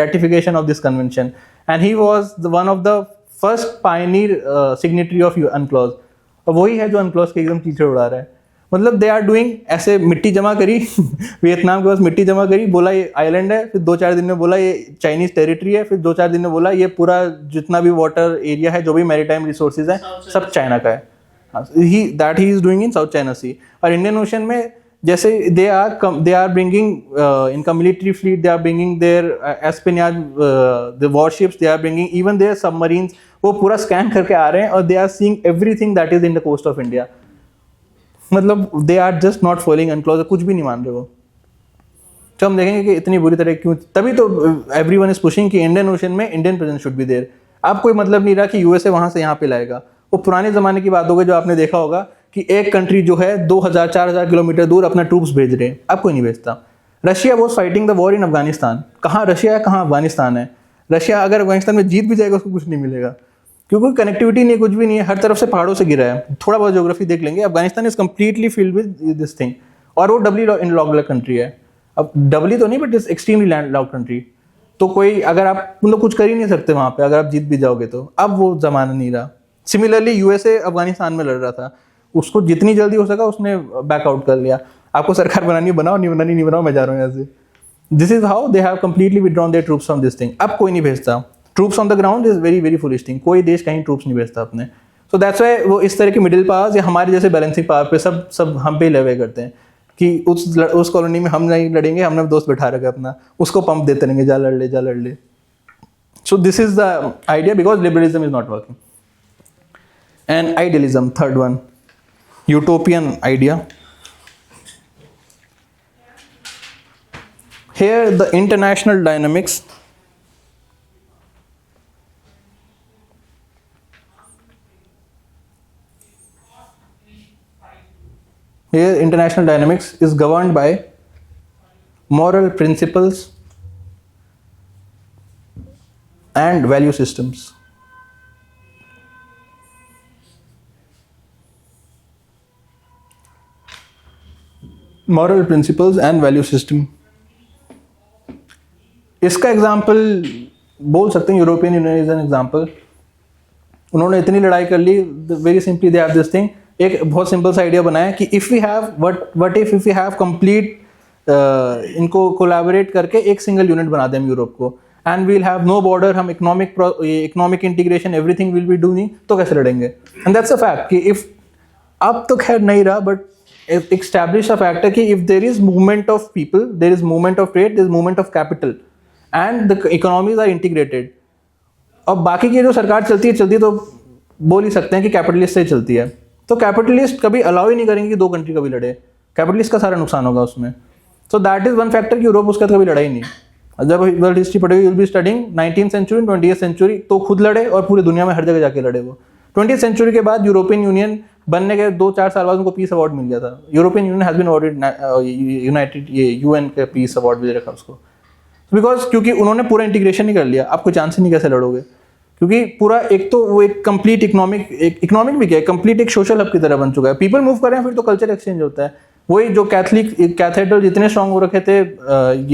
ratification of this convention, and he was the one of the first pioneer signatory of UNCLOS। और वही है जो UNCLOS के एकदम टीचर उड़ा रहा है। मतलब दे आर डूइंग, ऐसे मिट्टी जमा करी वियतनाम के पास मिट्टी जमा करी, बोला ये आइलैंड है, फिर 2-4 दिन में बोला ये चाइनीज टेरिटरी है, फिर 2-4 दिन में बोला ये पूरा जितना भी वाटर एरिया है, जो भी मैरीटाइम रिसोर्सेज है, सब चाइना का है। He is doing in South China Sea. और इंडियन ओशन में जैसे दे आर ब्रिंगिंग इनका military fleet, they are bringing their espionage the warships, they are bringing even their submarines, वो पूरा स्कैन करके आ रहे हैं और they are seeing everything that is in the coast of India. मतलब they are just not following UNCLOS, कुछ भी नहीं मान रहे वो। तो हम देखेंगे कि इतनी बुरी तरह क्यों, तभी तो एवरीवन इज पुशिंग कि इंडियन ओशन में Indian presence should be there. अब कोई मतलब नहीं रहा कि USA वहां से यहाँ पे लाएगा। वो पुराने जमाने की बात होगी जो आपने देखा होगा कि एक कंट्री जो है 2000-4000 किलोमीटर दूर अपना ट्रूप्स भेज रहे हैं, अब कोई नहीं भेजता। Russia was fighting the war in Afghanistan, कहाँ रशिया है कहाँ अफगानिस्तान है। रशिया अगर अफगानिस्तान में जीत भी जाएगा उसको कुछ नहीं मिलेगा, क्योंकि कनेक्टिविटी नहीं है, कुछ भी नहीं है, हर तरफ से पहाड़ों से गिरा है। थोड़ा बहुत ज्योग्राफी देख लेंगे, Afghanistan is completely filled with this thing, और वो डबली लैंडलॉक्ड कंट्री है। अब डबली तो नहीं, but it's extremely landlocked country. तो कोई अगर आप मतलब कुछ कर ही नहीं सकते वहां पे, अगर आप जीत भी जाओगे तो। अब वो जमाना नहीं रहा। सिमिलरली USA अफगानिस्तान में लड़ रहा था, उसको जितनी जल्दी हो सका उसने बैकआउट कर लिया। आपको सरकार बनानी बनाओ, नहीं बनानी नहीं बनाओ, मैं जा रहा हूँ यहाँ से। This is how they have completely withdrawn their troops from this thing. अब कोई नहीं भेजता troops on the ground, is very very foolish thing. कोई देश कहीं ट्रूप्स नहीं भेजता अपने। सो दैट्स व्हाई वो इस तरह के मिडिल पावर्स या हमारे जैसे बैलेंसिंग पावर पे सब हम पे लेवे करते हैं कि उस कॉलोनी में हम नहीं लड़ेंगे, हमने दोस्त बैठा रखा अपना, उसको पंप देते रहेंगे, जा लड़ ले जा लड़ ले। सो this is the idea, because liberalism is not working. And idealism, third one, utopian idea. Here the international dynamics is governed by moral principles and value systems. Moral principles and value system. इसका example बोल सकते हैं, European union is an example. उन्होंने इतनी लड़ाई कर ली, very simply they have this thing, एक बहुत सिंपल सा आइडिया बनाया कि if we have what if we have complete, इनको कोलैबोरेट करके एक सिंगल यूनिट बना दें यूरोप को, and we will have no border, हम economic integration everything will be doing, तो कैसे लड़ेंगे? एंड दैट्स अ फैक्ट कि इफ, अब तो खैर नहीं रहा, बट एस्टैब्लिश अ फैक्ट है कि if there is movement of people, there is movement of trade, there is movement of capital and the economies are integrated. अब बाकी की जो सरकार चलती है तो बोल ही सकते हैं कि कैपिटलिस्ट से चलती है, तो कैपिटलिस्ट कभी अलाउ ही नहीं करेंगे कि दो कंट्री कभी लड़े, कैपिटलिस्ट का सारा नुकसान होगा उसमें। So that is one factor कि यूरोप उसका कभी लड़ाई नहीं। जब वर्ल्ड हिस्ट्री पढ़ेगी, will be studying 19th century 20th century, तो खुद लड़े और पूरी दुनिया में हर जगह जाके लड़े वो। 20th सेंचुरी के बाद यूरोपियन यूनियन बनने के 2-4 साल बाद उनको पीस अवार्ड मिल गया था। European Union has been awarded, United UN के पीस अवार्ड भी रखा उसको। बिकॉज क्योंकि उन्होंने पूरा इंटीग्रेशन ही कर लिया, आप कोई चांस ही नहीं कैसे लड़ोगे, क्योंकि पूरा एक तो वो एक कंप्लीट इकोनॉमिक भी क्या है, कंप्लीट एक सोशल हब की तरह बन चुका है। पीपल मूव कर रहे हैं, फिर तो कल्चर एक्सचेंज होता है। वही जो कैथेड्रल जितने स्ट्रॉन्ग हो रखे थे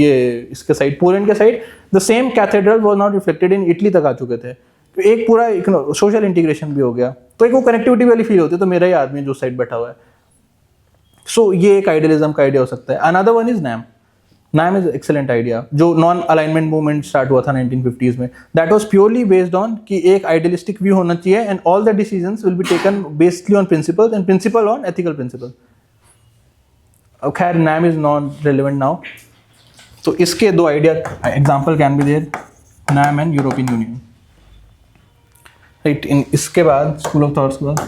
ये इसके साइड, पोलैंड के side, the same cathedral was not reflected in Italy तक आ चुके थे। तो एक पूरा सोशल इंटीग्रेशन भी हो गया, तो एक वो कनेक्टिविटी वाली फील होती है, तो मेरा ही आदमी जो साइड बैठा हुआ है। सो ये एक आइडियलिज्म का आइडिया हो सकता है। Another one is NAM. NAM is excellent idea, जो नॉन अलाइनमेंट मूवमेंट स्टार्ट हुआ था 1950s में। That was purely based on कि एक आइडियलिस्टिक व्यू होना चाहिए and all the decisions will be taken basedly on principles and principle on ethical principle. अब खैर NAM is not relevant now. तो इसके दो idea example can be there, NAM and European union, right. इन इसके बाद स्कूल ऑफ थॉट्स के बाद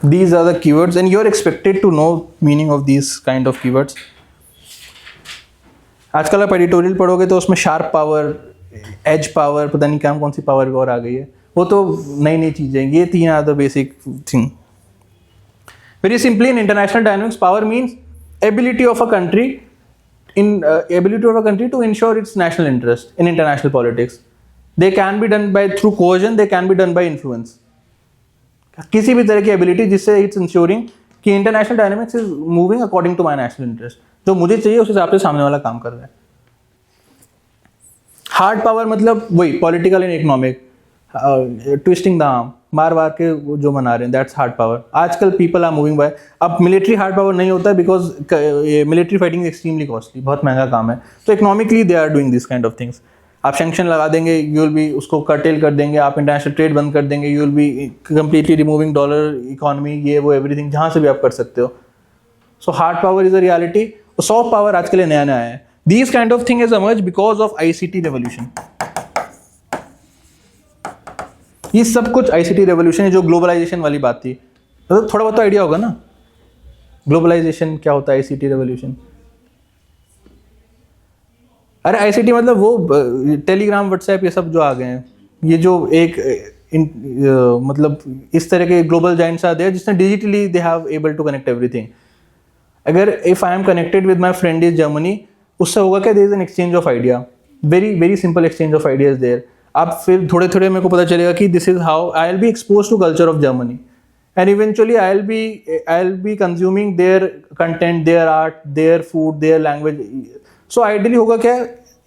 these are the keywords and you're expected to know meaning of these kind of keywords. आजकल आप एडिटोरियल पढ़ोगे तो उसमें शार्प पावर, एज पावर, पता नहीं क्या कौन सी पावर और आ गई है, वो तो नई नई चीज़ें। ये तीन are the basic thing. Very simply in international dynamics, power means ability of a country to ensure its national interest in international politics. They can be done by through coercion, they can be done by influence. किसी भी तरह की ability जिससे it's ensuring कि international dynamics is moving according to my national interest, जो मुझे चाहिए उस हिसाब से सामने वाला काम कर रहा है। हार्ड पावर मतलब वही political and economic, twisting the arm, मार वार के जो मना रहे हैं, दैट्स हार्ड पावर। आजकल पीपल आर मूविंग बाय, अब मिलिट्री हार्ड पावर नहीं होता है because military fighting is extremely costly, बहुत महंगा काम है। तो economically they are doing this kind of things. आप सैंक्शन लगा देंगे, यू विल बी उसको कर्टेल कर देंगे, आप इंटरनेशनल ट्रेड बंद कर देंगे, you will be completely removing dollar economy, ये वो एवरीथिंग, जहाँ से भी आप कर सकते हो। So hard power is a reality. Soft power आज के लिए नया नया है। These kind of thing is emerged because of ICT revolution. ये सब कुछ ICT रेवोल्यूशन है, जो ग्लोबलाइजेशन वाली बात थी। तो थोड़ा बहुत आइडिया होगा ना ग्लोबलाइजेशन क्या होता है, ICT रेवोल्यूशन। अरे ICT मतलब वो टेलीग्राम, व्हाट्सएप, ये सब जो आ गए हैं, ये जो एक मतलब इस तरह के ग्लोबल जाइंट्स आते हैं जिसने digitally they have able to connect everything. अगर if I am connected with my friend is Germany, उससे होगा क्या, there is an exchange of idea, very very simple exchange of ideas there. अब फिर थोड़े थोड़े मेरे को पता चलेगा कि this is how I will be expose to culture of Germany and eventually I will be consuming their content, their art, their food, their language. So ideally होगा क्या,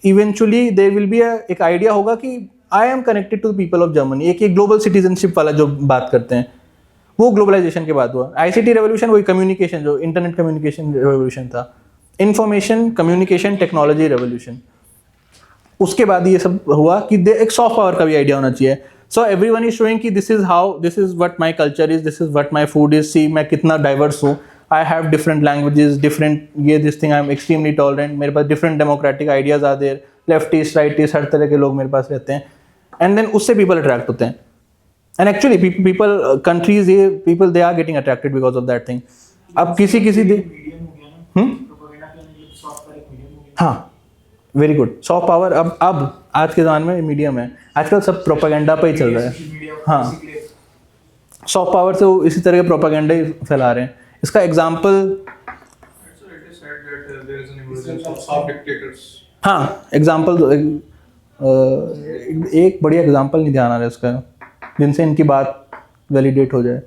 इवेंचुअली देयर विल बी एक idea होगा कि I am connected to the people of Germany. एक global citizenship वाला जो बात करते हैं, वो ग्लोबलाइजेशन के बाद हुआ। ICT रेवोल्यूशन वही कम्युनिकेशन, जो इंटरनेट कम्युनिकेशन रेवोल्यूशन था, इंफॉर्मेशन कम्युनिकेशन टेक्नोलॉजी रेवोल्यूशन। उसके बाद ये सब हुआ कि एक सॉफ्ट पावर का भी आइडिया होना चाहिए। सो एवरीवन इज शोइंग कि this is how, this is what my culture is, this is what my food is, see मैं कितना डाइवर्स हूँ, I have different languages, different ये this thing, I am extremely tolerant, मेरे पास different democratic ideas are there, leftist, rightist, हर तरह के लोग मेरे पास रहते हैं, and then उससे people attract होते हैं, and actually people countries ये people they are getting attracted because of that thing. अब किसी हाँ वेरी गुड सॉफ्ट पावर। अब आज के ज़माने में मीडियम है, आजकल सब प्रोपेगेंडा पे ही चल रहा है। हाँ, सॉफ्ट पावर से वो इसी तरह के प्रोपेगेंडा ही फैला रहे हैं। इसका एग्जाम्पल, हाँ एग्जाम्पल एक बढ़िया एग्जाम्पल नहीं ध्यान आ रहा है इसका, जिनसे इनकी बात वैलिडेट हो जाए,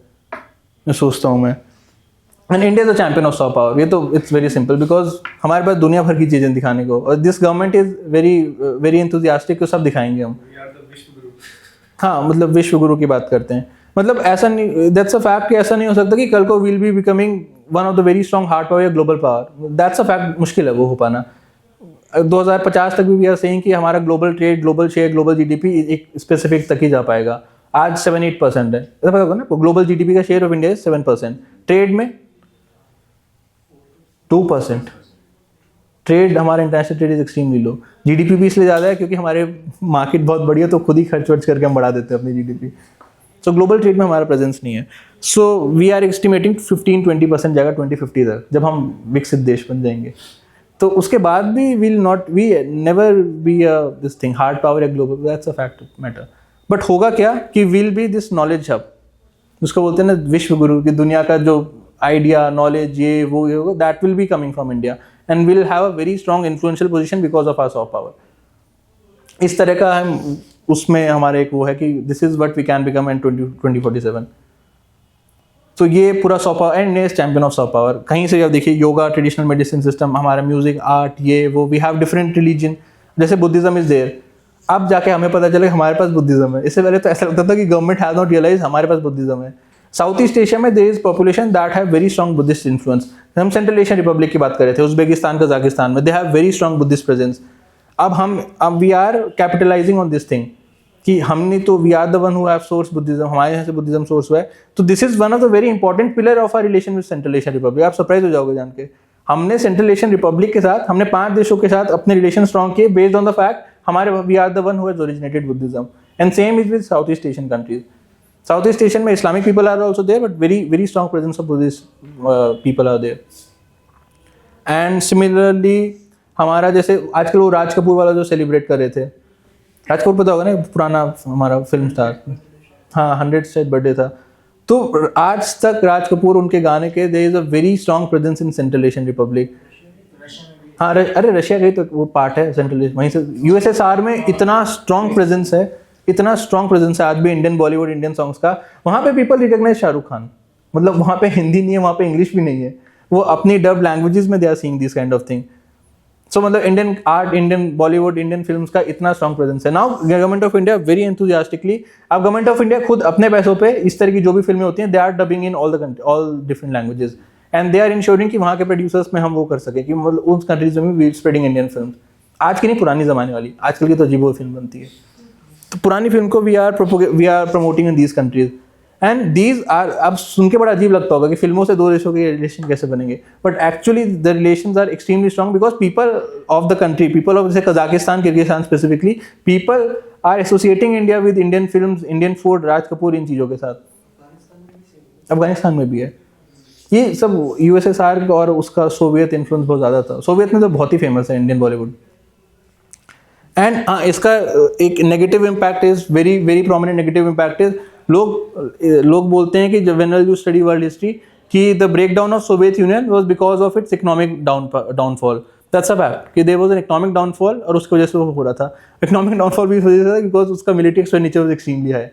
मैं सोचता हूँ मैं। And India is the champion of soft power. ये तो इट्स वेरी सिंपल बिकॉज हमारे पास दुनिया भर की चीज़ें दिखाने को, और this government is very very enthusiastic, तो सब दिखाएंगे हम। हाँ मतलब विश्व गुरु की बात करते हैं, मतलब ऐसा नहीं, दैट्स अ फैक्ट कि ऐसा नहीं हो सकता कि कल को will be becoming one of the very strong hard power या global power. That's a fact, मुश्किल है वो हो पाना। 2050 तक भी वी आर सेइंग कि हमारा global trade, global share, global GDP एक स्पेसिफिक तक ही जा पाएगा। आज 7-8% है, पता होगा ना, ग्लोबल GDP का शेयर ऑफ इंडिया 7%, ट्रेड में 2%। ट्रेड, हमारा international trade is extremely low. GDP भी इसलिए ज़्यादा है क्योंकि हमारे मार्केट बहुत बड़ी है, तो खुद ही खर्च वर्च करके हम बढ़ा देते हैं अपनी GDP। सो ग्लोबल ट्रेड में हमारा प्रेजेंस नहीं है। सो वी आर एस्टिमेटिंग 15-20% जाएगा 2050 तक, जब हम विकसित देश बन जाएंगे। तो उसके बाद भी we never be this thing hard power या global, that's a fact matter. But होगा क्या कि will be this knowledge hub, उसको बोलते हैं ना विश्व गुरु, की दुनिया का जो आइडिया नॉलेज ये होगा, that will be coming from India and will have a very strong influential position because of our soft power. इस तरह का हम उसमें हमारे एक वो है कि this is what we can become in 2047. तो ये पूरा soft power and India is champion of soft power. कहीं से जब देखिए योगा, ट्रेडिशनल मेडिसिन सिस्टम, हमारा म्यूजिक, आर्ट, ये वो, वी हैव डिफरेंट रिलीजन. जैसे बुद्धिज्म इज देयर, अब जाके हमें पता चला हमारे पास बुद्धिज्म है. इससे पहले तो ऐसा लगता था कि गवर्नमेंट हैज नॉट रियलाइज हमारे पास बुद्धिज्म है. साउथ ईस्ट एशिया में there is population that have very strong Buddhist influence. हम सेंट्रल एशियन रिपब्लिक की बात कर रहे थे, उज्बेकिस्तान, कजाकिस्तान में they have very strong Buddhist presence. अब we are capitalising on this thing कि हमने तो we are the one who have source Buddhism, हमारे यहाँ से बुद्धिज्म सोर्स हुआ है. तो this is one of the very important pillar of our relation with central Asian republic. आप सरप्राइज हो जाओगे जान के, हमने सेंट्रल एशियन रिपब्लिक के साथ, हमने 5 देशों के साथ अपने रिलेशन स्ट्रॉन्ग किए बेस्ड ऑन द फैक्ट हमारे we are the one who has originated Buddhism. And same is with south East Asian countries. South East Asian में Islamic people are also there, but very very strong presence of Buddhist people are there. And similarly हमारा जैसे आजकल वो राज कपूर वाला जो celebrate कर रहे थे, राज कपूर पता होगा ना, पुराना हमारा फिल्म स्टार, हाँ 100th बर्थडे था. तो आज तक राज कपूर उनके गाने के there is a very strong presence in central Asian republic. हाँ अरे रशिया गई तो वो पार्ट है सेंट्रल एशिया, वहीं से यूएसएसआर में इतना स्ट्रॉन्ग प्रेजेंस है, इतना स्ट्रॉन्ग प्रेजेंस है आज भी इंडियन बॉलीवुड, इंडियन सॉन्ग्स का. वहाँ पे पीपल रिकॉग्नाइज शाहरुख खान, मतलब वहाँ पे हिंदी नहीं है, वहाँ पे इंग्लिश भी नहीं है, वो अपनी डब लैंग्वेजेस में they are seeing this kind of thing. So मतलब Indian art, Indian Bollywood, Indian films का इतना स्ट्रॉन्ग प्रेजेंस है. Now government of India very enthusiastically, अब गवर्नमेंट ऑफ इंडिया खुद अपने पैसों पे इस तरह की जो भी फिल्में होती हैं they are dubbing in all different languages and they are ensuring कि वहाँ के प्रोड्यूसर्स में हम वो कर सकें कि मतलब उस कंट्रीज में भी स्प्रेडिंग इंडियन फिल्म. आज की नहीं, पुरानी जमाने वाली, आजकल की तो अजीब फिल्म बनती है. तो पुरानी फिल्म को we are promoting in these countries and these are. अब सुन के बड़ा अजीब लगता होगा कि फिल्मों से 2 देशों के रिलेशन कैसे बनेंगे, but actually the relations are extremely strong because people of the country, people of जैसे Kazakhstan, Kyrgyzstan specifically, people are associating India with Indian films, Indian food, Raj Kapoor, इन चीज़ों के साथ. अफगानिस्तान में भी है ये सब. यूएसएसआर और उसका सोवियत इन्फ्लुएंस बहुत ज़्यादा था. सोवियत में तो बहुत ही फेमस है इंडियन बॉलीवुड. एंड इसका एक negative impact is very very prominent negative impact is लोग बोलते हैं कि when you study world history कि the breakdown of Soviet union was because of its economic downfall. That's a fact कि there was an economic downfall और उसकी वजह से वो हो रहा था. इकोनॉमिक डाउनफॉल भी इस वजह से था बिकॉज उसका military expenditure was extremely high.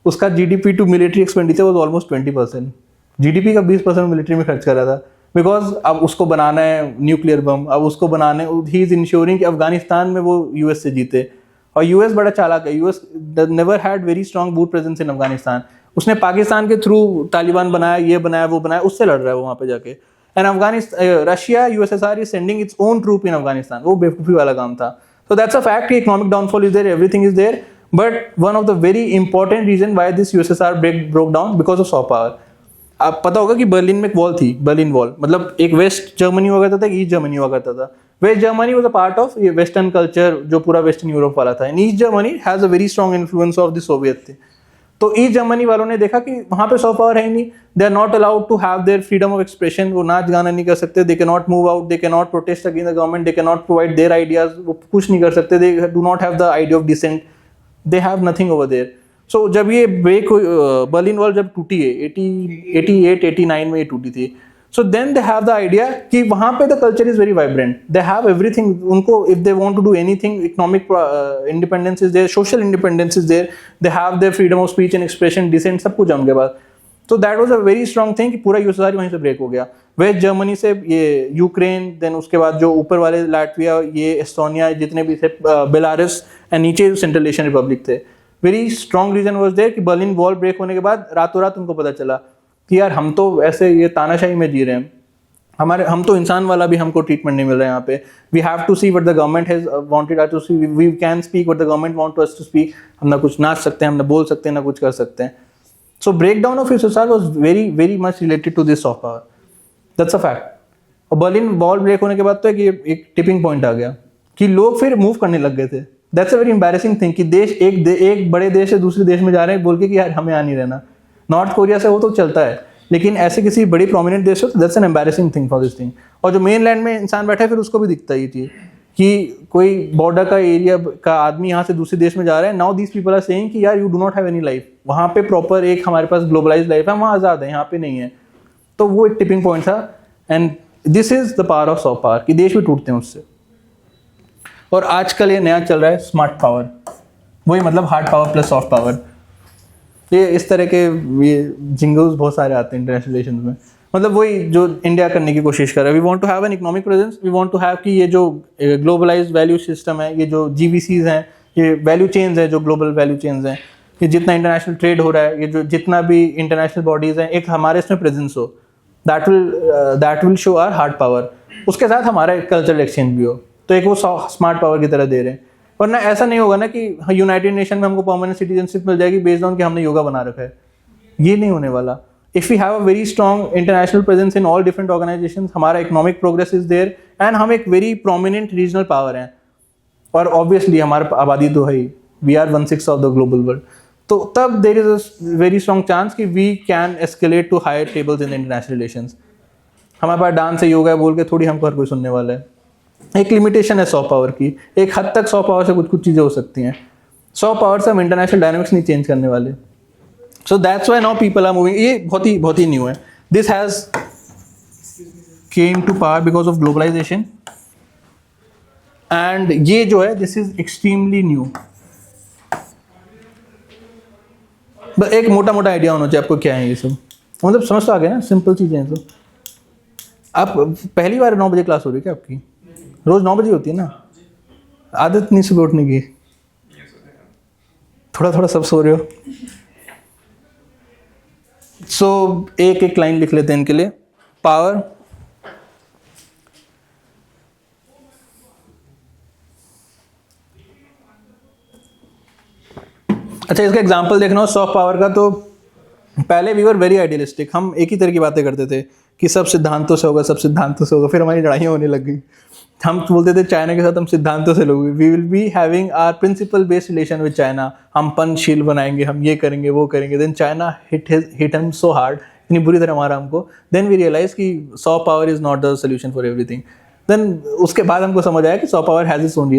उसका GDP to military expenditure was almost 20%. GDP का 20% मिलिट्री में खर्च कर रहा था बिकॉज अब उसको बनाना है न्यूक्लियर बम, अब उसको बनाना है, ही इज इंश्योरिंग कि अफगानिस्तान में वो यूएस से जीते. और यूएस बड़ा चालाक है. US never had very strong boot presence in Afghanistan. उसने पाकिस्तान के थ्रू तालिबान बनाया, ये बनाया, वो बनाया, उससे लड़ रहा है वो वहाँ पे जाके. And Afghanistan, Russia, USSR is sending its own troop in Afghanistan. वो बेवकूफ़ी वाला काम था. So that's a fact. Economic downfall is there, everything is there. But one of the very important reason why this USSR broke down because of soft power. आप पता होगा कि Berlin में एक वॉल थी, बर्लिन वॉल, मतलब एक waste Germany हुआ करता था, एक ईस्ट जर्मनी हुआ करता था. West Germany was a part of ये वेस्टर्न कल्चर जो पूरा वेस्टर्न यूरोप वाला था. And east Germany has a very strong influence of the Soviet थे. तो ईस्ट जर्मनी वालों ने देखा कि वहाँ पे सॉफ्ट पावर है ही नहीं. They are not allowed to have their freedom of expression. वो नाच गाना नहीं कर सकते. They can not move out. They can not protest against the government. They can not provide their ideas. वो कुछ नहीं कर सकते. They do not have the idea of dissent. They have nothing over there. So जब ये break Berlin wall जब टूटी है 88-89 में ये टूटी थी. So then they have the idea कि वहाँ पे the culture is very vibrant. They have everything. उनको if they want to do anything, economic independence is there, social independence is there, they have their freedom of speech and expression, dissent, सब कुछ है उनके पास. तो that was a very strong thing कि पूरा USSR वहीं से ब्रेक हो गया. वेस्ट जर्मनी से ये यूक्रेन, देन उसके बाद जो ऊपर वाले लाटविया, ये एस्टोनिया, जितने भी थे, बेलारस, एंड नीचे सेंट्रल एशियन रिपब्लिक थे. Very strong reason was there कि बर्लिन वॉल ब्रेक होने के बाद रातों रात उनको पता चला कि यार हम तो ऐसे ये तानाशाही में जी रहे हैं. हम तो इंसान वाला भी हमको ट्रीटमेंट नहीं मिल रहा है यहाँ पे. We have to see what the government has wanted us to see. We can speak what the government want us to speak. हम ना कुछ नाच सकते हैं, हम ना बोल सकते हैं, ना कुछ कर सकते हैं. So breakdown of USSR was very very much related to this soft power. That's a fact. और बर्लिन वॉल ब्रेक होने के बाद तो एक टिपिंग पॉइंट आ गया कि लोग फिर मूव करने लग गए थे. That's a very embarrassing thing कि देश एक बड़े देश से दूसरे देश में जा रहे हैं बोल के कि यार हमें यहाँ नहीं रहना. नॉर्थ कोरिया से वो तो चलता है लेकिन ऐसे किसी बड़ी प्रोमिनेंट देश हो तो that's an embarrassing thing for this thing. और जो मेन लैंड में इंसान बैठा है फिर उसको भी दिखता है ये चीज़ कि कोई बॉर्डर का एरिया का आदमी यहाँ से दूसरे देश में जा रहा है, now these people are saying कि यार you do not have any life, वहाँ पे प्रॉपर एक हमारे पास ग्लोबलाइज लाइफ है, वहाँ आज़ाद है, यहाँ पे नहीं है। तो वो एक टिपिंग पॉइंट था and this is the power of soft power कि देश भी टूटते हैं उससे। और आजकल ये नया चल रहा है स्मार्ट पावर, वही मतलब hard power plus soft power. ये इस तरह के ये जिंगल्स बहुत सारे आते हैं इंटरनेशनल रिलेशंस में, मतलब वही जो इंडिया करने की कोशिश कर रहा है। We want to have an economic presence, we want to have कि ये जो ग्लोबलाइज्ड वैल्यू सिस्टम है, ये जो जीवीसीज हैं, ये वैल्यू चेन्स है, जो ग्लोबल वैल्यू चेन्स हैं, ये जितना इंटरनेशनल ट्रेड हो रहा है, ये जो जितना भी इंटरनेशनल बॉडीज़ हैं, एक हमारे इसमें प्रेजेंस हो, that will show our hard power. उसके साथ हमारा एक कल्चरल एक्सचेंज भी हो, तो एक वो स्मार्ट पावर की तरह दे रहे हैं। वरना ऐसा नहीं होगा ना कि यूनाइटेड नेशन में हमको परमानेंट सिटीजनशिप मिल जाएगी बेस्ड ऑन कि हमने योगा बना रखा है, ये नहीं होने वाला। If we have a very strong international presence in all different organisations, हमारा economic progress is there and हम एक वेरी प्रोमिनेंट रीजनल पावर हैं, और ऑब्वियसली हमारा आबादी तो है ही, we are 1/6 of the global world. तो तब there is a very strong chance कि we can escalate to higher tables in international relations. हमारे पास डांस है, योगा है बोल के थोड़ी हमको हर कोई सुनने वाला है। एक लिमिटेशन है सॉफ्ट पावर की, एक हद तक सॉफ्ट पावर से कुछ चीज़ें हो सकती हैं, सॉफ्ट पावर से हम इंटरनेशनल डायनामिक्स नहीं चेंज करने वाले। So that's why now people are moving. ये बहुत ही न्यू है, this has came to power because of globalization and ये जो है दिस इज एक्सट्रीमली न्यू। बस एक मोटा मोटा आइडिया होना चाहिए आपको क्या है ये सब, मतलब समझ तो आ गया ना, सिंपल चीज़ें हैं। तो आप पहली बार 9 बजे क्लास हो रही है क्या आपकी? रोज 9 बजे होती है ना? आदत नहीं सुबह उठने की? थोड़ा थोड़ा सब सो रहे हो। सो एक एक लाइन लिख लेते हैं इनके लिए। पावर, अच्छा इसका एग्जांपल देखना हो सॉफ्ट पावर का, तो पहले वी वर वेरी आइडियलिस्टिक, हम एक ही तरह की बातें करते थे कि सब सिद्धांतों से होगा, सब सिद्धांतों से होगा, फिर हमारी लड़ाइयाँ होने लग गई। हम बोलते थे चाइना के साथ हम सिद्धांतों से लोगे, we will be having our principle based relation with China, हम पंचशील बनाएंगे, हम ये करेंगे वो करेंगे। देन चाइना हिट हम सो हार्ड, इतनी बुरी तरह मारा हमको, देन वी रियलाइज कि soft power is not the solution for everything. Then उसके बाद हमको समझ आया कि soft power has its own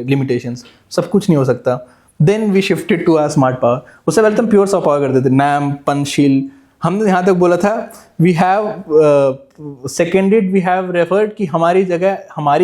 limitations, सब कुछ नहीं हो सकता। Then we shifted to our smart power. उससे पहले तो हम प्योर सॉफ्ट पावर करते थे, नैम, पंचशील। हमने यहाँ तक बोला था we have seconded, we have referred कि हमारी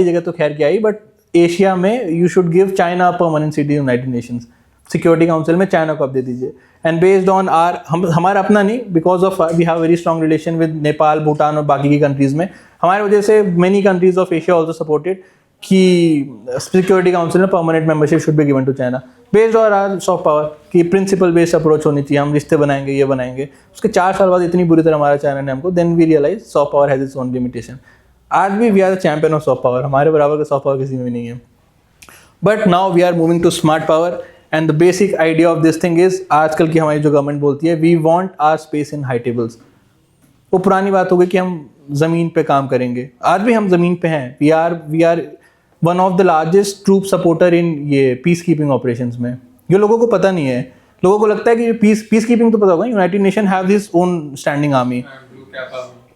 जगह तो खैर क्या आई, बट एशिया में you should give China permanent seat in United Nations, security council में चाइना को आप दे दीजिए। एंड बेस्ड ऑन हमारा अपना नहीं, because of we have very strong relation with Nepal, Bhutan और बाकी की कंट्रीज में, हमारी वजह से many countries of Asia also supported कि सिक्योरिटी काउंसिल में permanent membership should be given to China, based on our soft power की प्रिंसिपल बेस्ड अप्रोच होनी चाहिए, हम रिश्ते बनाएंगे, ये बनाएंगे। उसके 4 साल बाद इतनी बुरी तरह हमारा चाइना ने हमको, then we realise soft power has its own limitation. आज भी we are the champion of soft power, हमारे बराबर का सॉफ्ट पावर किसी में भी नहीं है। But now we are moving to smart power and the basic idea of this thing is, आजकल की हमारी जो गवर्नमेंट बोलती है we want our space in high tables. वो पुरानी बात हो गई कि हम ज़मीन पे काम करेंगे, आज भी हम ज़मीन पे हैं। We are one of the largest troop supporter in ये पीस कीपिंग ऑपरेशंस में। ये लोगों को पता नहीं है, लोगों को लगता है कि पीस कीपिंग तो पता होगा, United nation have this own standing army,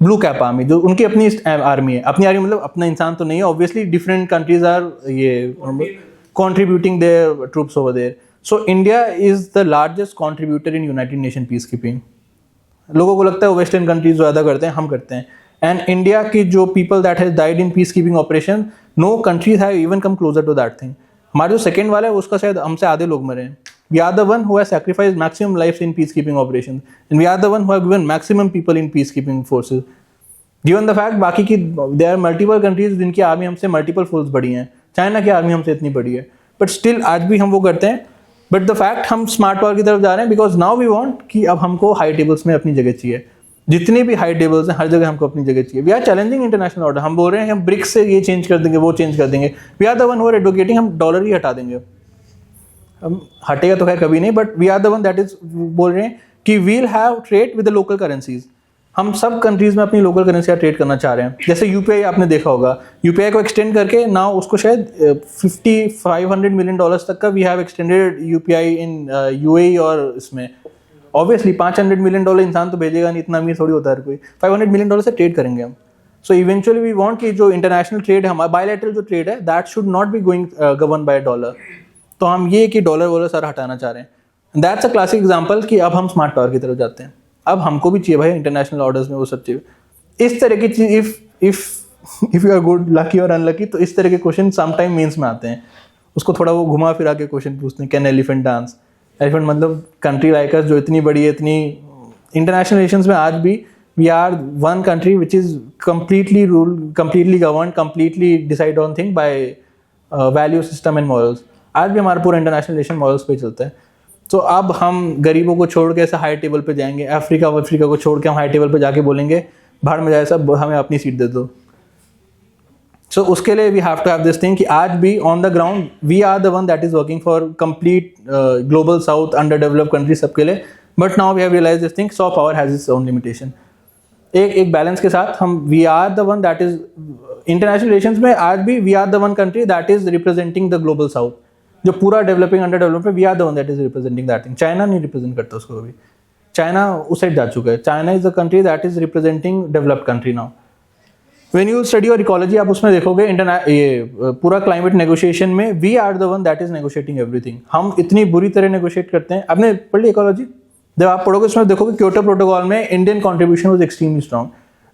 blue cap army, जो उनकी अपनी आर्मी है। अपनी आर्मी मतलब अपना इंसान तो नहीं है, ऑब्वियसली डिफरेंट कंट्रीज आर ये contributing their troops over there. So India is the largest contributor in United Nation peacekeeping. लोगों को लगता है वेस्टर्न कंट्रीज ज़्यादा करते हैं, हम करते हैं। एंड इंडिया की जो people that has died in peace keeping operation, no countries have even come closer to that thing. हमारा जो सेकंड वाला है उसका शायद हमसे आधे लोग मरे हैं। We are the one who have sacrificed maximum lifes in peace keeping operation and we are the one who have given maximum people in peace keeping forces. Given the fact बाकी की देयर आर मल्टीपल कंट्रीज जिनकी army हमसे multiple folds बड़ी हैं, China की army हमसे इतनी बड़ी है, बट स्टिल आज भी हम वो करते हैं। बट द फैक्ट हम स्मार्ट पावर की तरफ जा रहे हैं बिकॉज नाउ वी वांट कि अब हमको हाई टेबल्स में अपनी जगह चाहिए। जितने भी हाई टेबल्स हैं हर जगह हमको अपनी जगह चाहिए। We are challenging international order, हम बोल रहे हैं कि हम ब्रिक्स से ये चेंज कर देंगे, वो चेंज कर देंगे। We are the one who are advocating, हम डॉलर ही हटा देंगे। हम हटेगा तो खैर कभी नहीं, but we are the one that is बोल रहे हैं कि we'll have trade with the local currencies. हम सब कंट्रीज में अपनी लोकल करेंसी का ट्रेड करना चाह रहे हैं। जैसे यूपीआई आपने देखा होगा, यूपीआई को एक्सटेंड करके ना उसको शायद $500 मिलियन तक का we have extended UPI in UAE और इसमें, ऑब्वियसली $500 मिलियन इंसान तो भेजेगा नहीं, इतना अमीर थोड़ी होता है हर कोई। $500 मिलियन से ट्रेड करेंगे हम। सो इवेंचुअली वी वांट कि जो इंटरनेशनल ट्रेड हमारा बायलैटरल जो ट्रेड है that should not be going govern by dollar. तो हम ये कि डॉलर वॉलर सारा हटाना चाह रहे हैं। दैट्स अ क्लासिक एग्जांपल कि अब हम स्मार्ट पावर की तरफ जाते हैं। अब हमको भी चाहिए भाई इंटरनेशनल ऑर्डर्स में वो सब चाहिए। इस तरह की चीज if you are good lucky और अनलकी तो इस तरह के क्वेश्चन समटाइम मेंस में आते हैं। उसको थोड़ा वो घुमा फिरा के क्वेश्चन पूछते हैं, कैन एलिफेंट डांस। एलिफेंट मतलब कंट्री लाइक अस जो इतनी बड़ी है, इतनी इंटरनेशनल रिलेशंस में आज भी we are one country which is completely governed, completely decide on thing by value system and morals। आज भी हमारा पूरा इंटरनेशनल रिलेशन मॉरल्स पे चलता है। तो अब हम गरीबों को छोड़ के ऐसे हाई टेबल पे जाएंगे, अफ्रीका को छोड़ के हम हाई टेबल पे जाके बोलेंगे भाड़ में जाए सब, हमें अपनी सीट दे दो। सो उसके लिए we have to have this thing कि आज भी on the ground we are the one that is working for complete global south under developed country सबके लिए। But now we have realize this thing, soft power has its own limitation. एक balance के साथ हम we are the one that is international relations में आज भी we are the one country that is representing the global south. जो पूरा developing under development we are the one that is representing that thing. China नहीं represent करता उसको अभी, China उस साइड जा चुका है। China is the country that is representing developed country now. When you study your ecology आप उसमें देखोगे ये पूरा क्लाइमेट नेगोशिएशन में we are the one that is negotiating everything. हम इतनी बुरी तरह नेगोशिएट करते हैं। आपने पढ़ ली इकोलॉजी? जब आप पढ़ोगे उसमें देखोगे क्योटो प्रोटोकॉल में Indian contribution was extremely strong.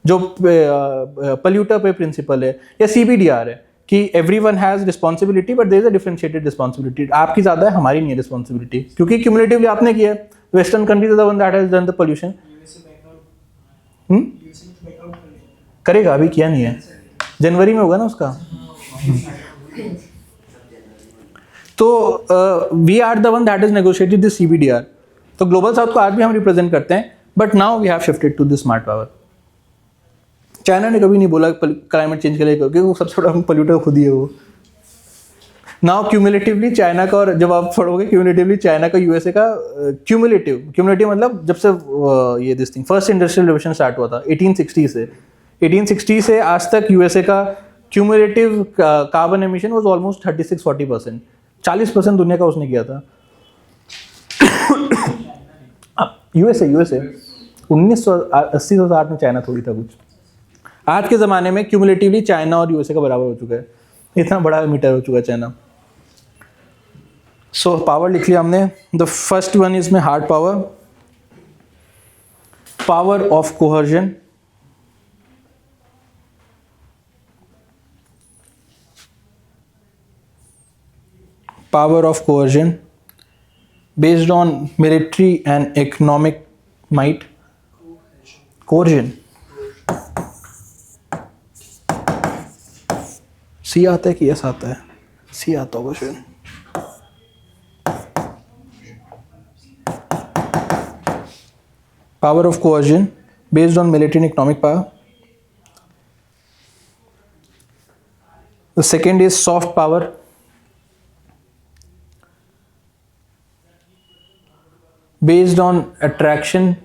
जो पल्यूटर पे प्रिंसिपल है या CBDR है कि everyone has responsibility but there is a differentiated responsibility. आपकी ज़्यादा है, हमारी नहीं है रिस्पॉन्सिबिलिटी, क्योंकि क्यूमुलेटिवली आपने किया है। Western countries are the one that has done the pollution. करेगा, अभी किया नहीं है, जनवरी में होगा ना उसका। तो we are the one that is negotiated this CBDR। तो ग्लोबल साउथ को आज भी हम रिप्रेजेंट करते हैं, but now we have shifted to this smart power. China ने कभी नहीं बोला क्लाइमेट चेंज के लिए, क्योंकि वो सबसे बड़ा पोल्यूटर खुद ही है वो। नाउ क्यूमुलेटिवली चाइना का, और जब आप पढ़ोगे क्यूमुलेटिवली चाइना का USA का क्यूमुलेटिव मतलब जब से ये this thing first industrial revolution start हुआ था 1860 से आज तक USA का cumulative carbon emission was almost 36-40%। 40% दुनिया का उसने किया था। USA 1980 में चाइना थोड़ी था कुछ। आज के ज़माने में क्यूमुलेटिवली चाइना और USA का बराबर हो चुका है, इतना बड़ा मीटर हो चुका है चाइना। सो पावर लिख लिया हमने। द फर्स्ट वन इज में hard power, power of coercion, based on military and economic might. Coercion. C आता है कि यस आता है? सी आता होगा शायद। Power of coercion based on military and economic power. The second is soft power. Based on attraction,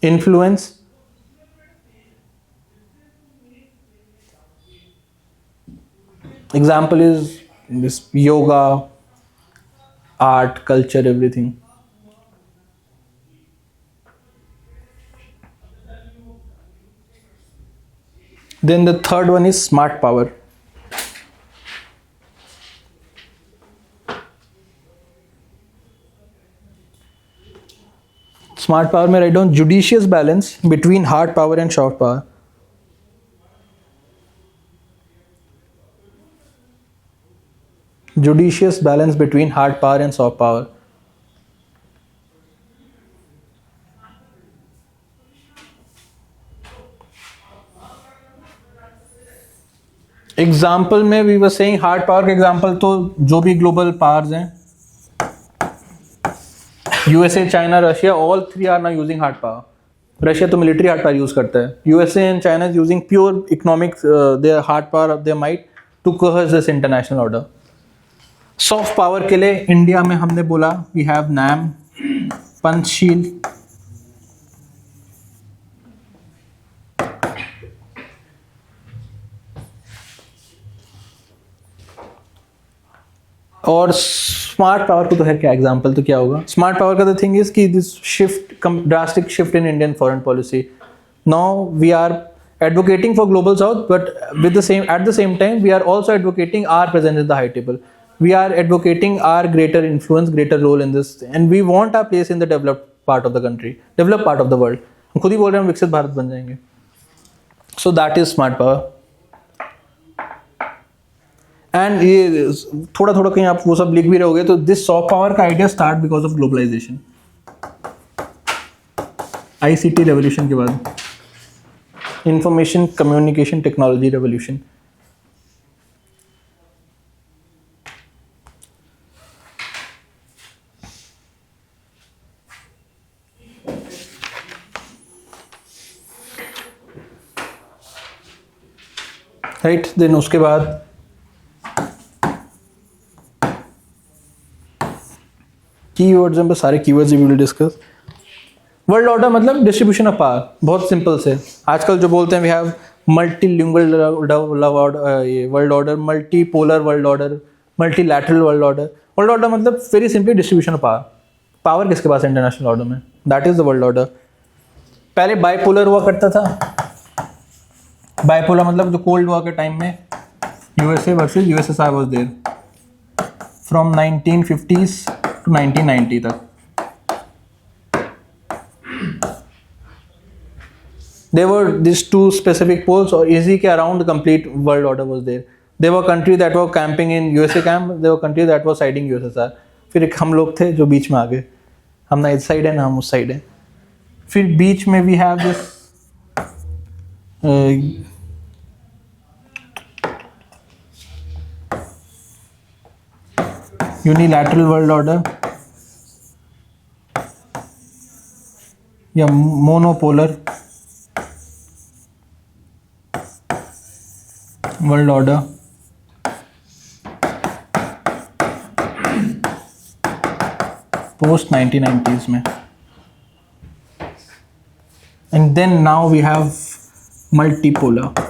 influence, example is this yoga, art, culture, everything. Then the third one is smart power. Smart power में write down judicious balance between hard power and soft power. Judicious balance between hard power and soft power. Example में we were saying hard power का example तो जो भी global powers हैं, USA, China, Russia, all three are now using hard power. Russia तो military hard power use करता है। USA and China is using pure economic their hard power of their might to coerce this international order. Soft power के लिए India में हमने बोला we have NAM, Panchsheel, और smart power को तो है क्या एग्जांपल, तो क्या होगा स्मार्ट पावर का? द थिंग इज कि this shift, drastic shift in Indian foreign policy, now we are advocating for global south, but at the same time we are also advocating our presence at the high table. We are advocating our greater influence, greater role in this, and we want our place in the developed part of the country, developed part of the world. हम खुद ही बोल रहे हैं हम विकसित भारत बन जाएंगे. So that is smart power. And ये थोड़ा थोड़ा कहीं आप वो सब लिख भी रहोगे तो this soft power का idea start because of globalization. ICT revolution के बाद information communication technology revolution. Right, then उसके बाद कीवर्ड्स हैं, बस सारे keywords we will discuss. World order मतलब डिस्ट्रीब्यूशन ऑफ पावर, बहुत सिंपल से. आजकल जो बोलते हैं we have multilingual world order, multipolar world order, multilateral world order. World order मतलब very simply distribution of power. Power किसके पास है इंटरनेशनल ऑर्डर में? That is the world order. पहले बाइपोलर हुआ करता था. बाइपोलर मतलब जो कोल्ड वॉर के टाइम में USA versus USSR was there from 1950s to 1990 तक. There were these two specific poles, or easy के around the complete world order was there. There were countries that were camping in USA camp. There were countries that were siding USSR. फिर एक हम लोग थे जो बीच में आ गए. हम ना इस साइड है ना हम उस साइड है. फिर बीच में we have this unilateral world order या monopolar world order. Post 1990s में. And then now we have multipolar.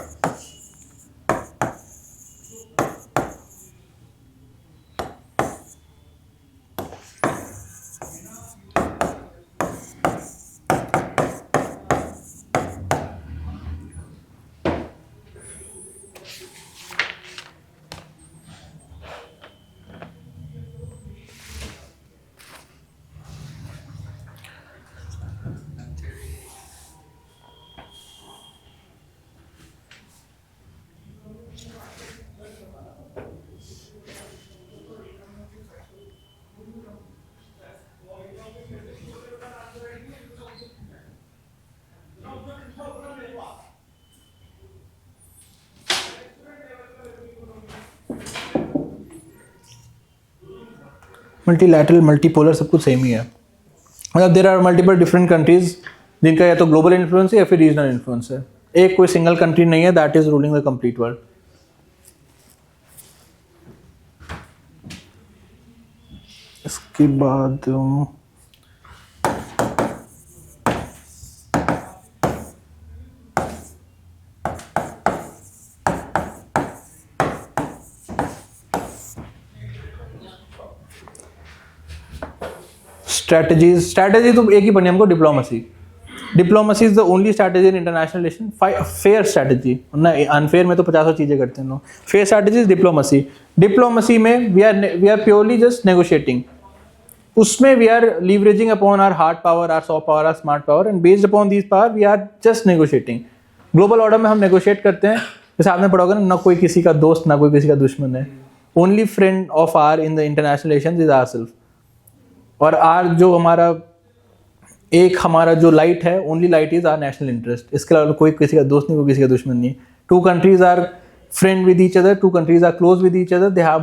Multilateral multipolar सब कुछ सेम ही है. मतलब there are multiple different countries जिनका या तो ग्लोबल इन्फ्लुएंस है या फिर रीजनल इन्फ्लुएंस है. एक कोई सिंगल कंट्री नहीं है that is ruling the complete world. इसके बाद स्ट्रैटेजी तो एक ही बनी हमको, diplomacy. Diplomacy is the only strategy in international relation. Fair strategy ना, अनफेयर में तो 50 चीजें करते हैं लोग. Fair strategy is diplomacy. Diplomacy में we are purely just negotiating. उसमें we are leveraging upon our hard power, our soft power, our smart power, and based upon this power we are just negotiating. Global order में हम negotiate करते हैं, जैसे आपने पढ़ा होगा ना कोई किसी का दोस्त ना कोई किसी का दुश्मन है. Only friend of our in the international relations is ourself. और आर जो हमारा जो लाइट है, only light is our national interest. इसके अलावा कोई किसी का दोस्त नहीं, कोई किसी का दुश्मन नहीं. Two countries are friend with each other, two countries are close with each other, they have